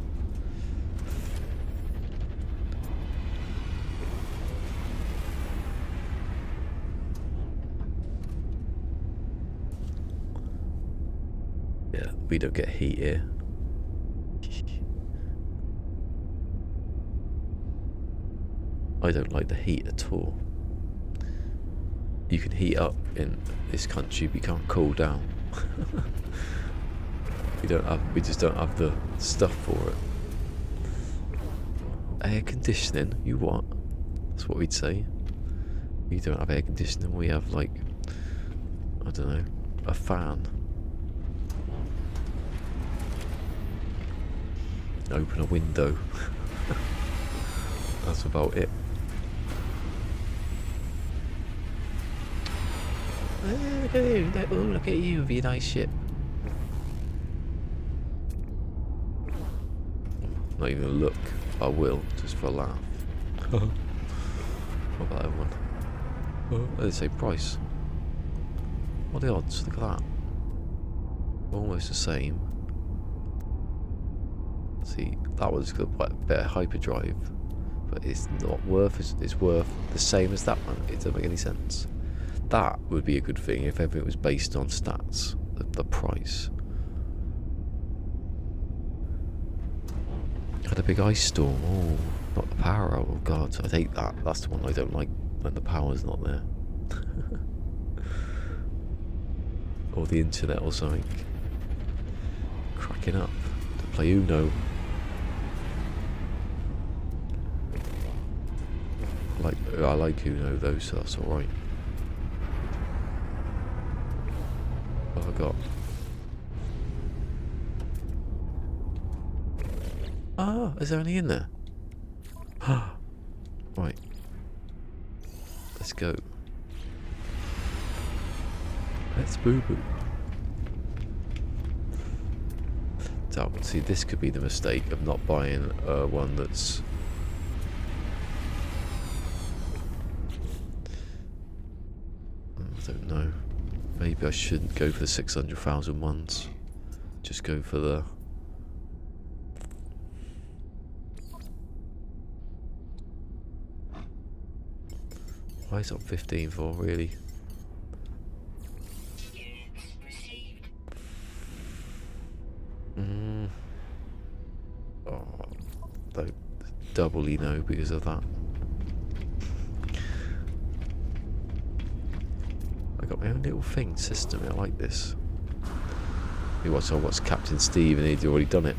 Yeah, we don't get heat here. I don't like the heat at all. You can heat up in this country, but you can't cool down. We just don't have the stuff for it. Air conditioning? You what? That's what we'd say. We don't have air conditioning, we have like, I don't know, a fan. Open a window. That's about it. Look at you! Oh, look at you with your nice ship. Not even a look. I will, just for a laugh. What about that one? Oh, they're the same price. What are the odds? Look at that. Almost the same. See, that one's got a better hyperdrive, but it's not worth. It's worth the same as that one. It doesn't make any sense. That would be a good thing if everything was based on stats. The price. Had a big ice storm. Oh, not the power out. Oh god, I hate that. That's the one I don't like, when the power's not there. Or the internet or something. Cracking up to play Uno. I like Uno though, so that's alright. What have I got? Ah, is there any in there? Right. Let's go. Let's boo-boo. So, see, this could be the mistake of not buying one that's... I don't know. Maybe I shouldn't go for the 600,000 ones. Just go for the... Why is it on 15 for, really? Units received. Oh, don't doubly no because of that. I got my own little thing system. I like this. I watched Captain Steve and he'd already done it.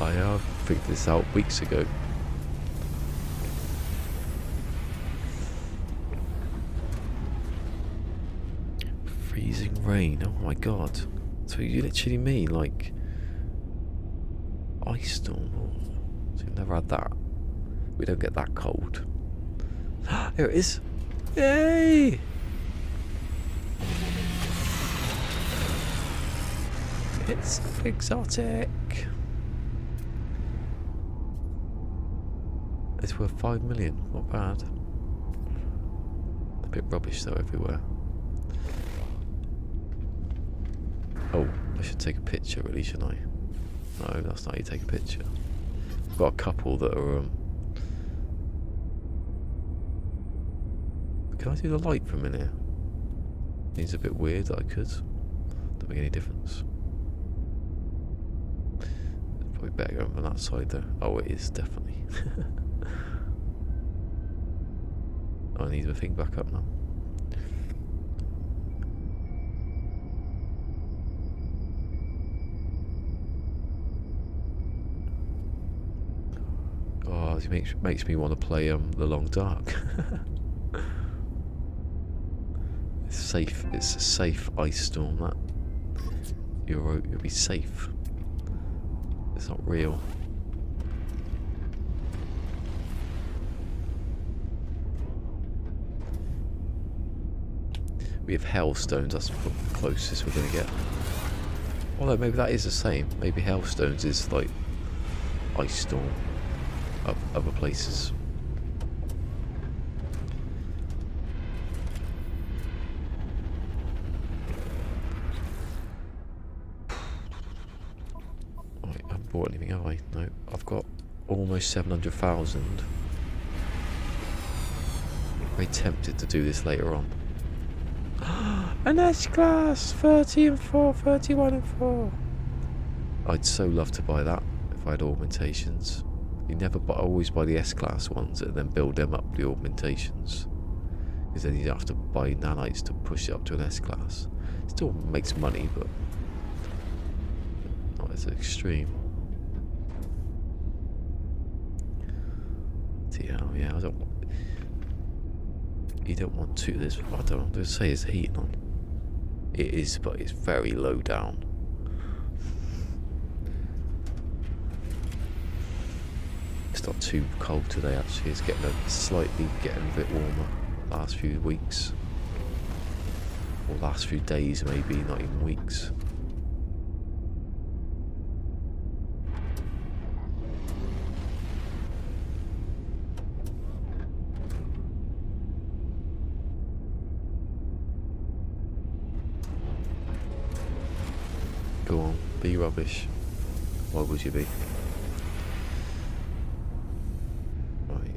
I figured this out weeks ago. Freezing rain. Oh my god. So you literally mean like ice storm? Oh, so we've never had that. We don't get that cold. Here it is. Yay! It's exotic. It's worth 5 million. Not bad. A bit rubbish though everywhere. Oh, I should take a picture really, shouldn't I? No, that's not how you take a picture. I've got a couple that are Can I do the light from in here? Seems a bit weird that I could. Don't make any difference. Probably better go on that side though. Oh, it is definitely. I need my thing back up now. Oh, it makes me want to play The Long Dark. It's safe. It's a safe ice storm. That you'll be safe. It's not real. We have hailstones. That's the closest we're gonna get. Although maybe that is the same. Maybe hailstones is like ice storm of other places. Right, I haven't bought anything, have I? No, I've got almost 700,000. Very tempted to do this later on. An S-Class! 30 and 4, 31 and 4. I'd so love to buy that if I had augmentations. You never buy, always buy the S-Class ones and then build them up, the augmentations. Because then you have to buy nanites to push it up to an S-Class. Still makes money, but not as extreme. Yeah, I don't want... You don't want to this. I don't know. Let's say it's heating on. It is, but it's very low down. It's not too cold today. Actually, it's getting a bit warmer. Last few weeks, or last few days, maybe not even weeks. Go on, be rubbish. Why would you be? Right.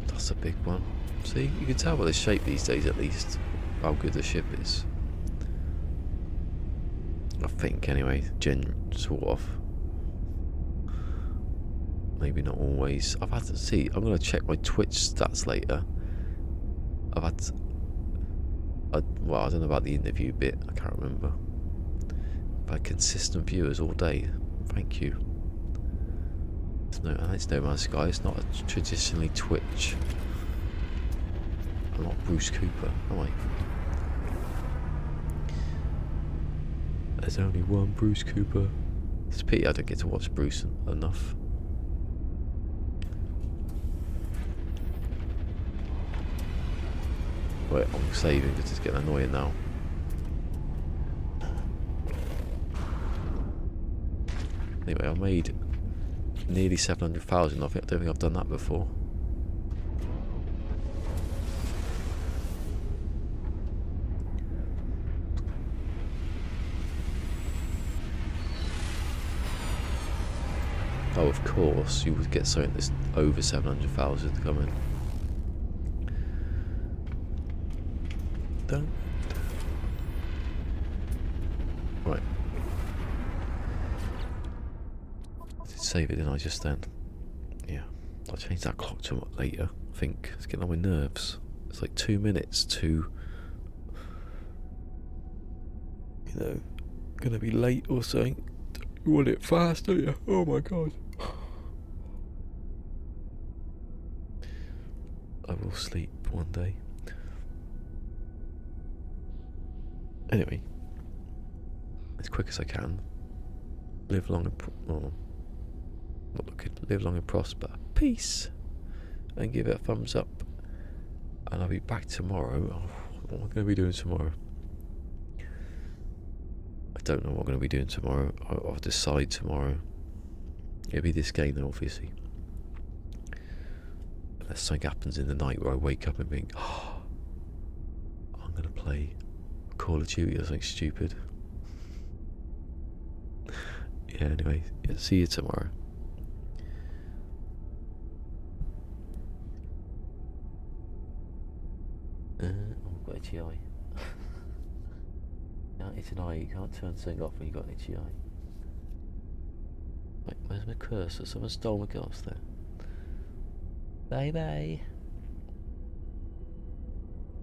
That's a big one. See, you can tell by the shape these days at least how good the ship is. I think anyway, sort of. Maybe not always. I've had to see. I'm gonna check my Twitch stats later. Well, I don't know about the interview bit. I can't remember. I've had consistent viewers all day. Thank you. It's No Man's Sky. It's not a traditionally Twitch. I'm not Bruce Cooper, am I? There's only one Bruce Cooper. It's a pity I don't get to watch Bruce enough. Wait, I'm saving because it's getting annoying now. Anyway, I made nearly 700,000. I don't think I've done that before. Oh, of course, you would get something that's over 700,000 coming. Done. Right. I did save it, didn't I, just then? Yeah. I'll change that clock to later, I think. It's getting on my nerves. It's like 2 minutes to... You know, gonna be late or something. You want it fast, don't you? Oh my god. I will sleep one day. Anyway, as quick as I can. Live long and live long and prosper. Peace, and give it a thumbs up. And I'll be back tomorrow. What am I going to be doing tomorrow? I don't know what I'm going to be doing tomorrow. I'll decide tomorrow. It'll be this game then, obviously. Unless something happens in the night where I wake up and think, oh, I'm going to play Call of Duty or something stupid. Yeah, anyway, yeah, see you tomorrow. I've got itchy eye. No, it's an eye, you can't turn something off when you've got an itchy eye. Wait, where's my cursor? Someone stole my cursor there. Bye bye.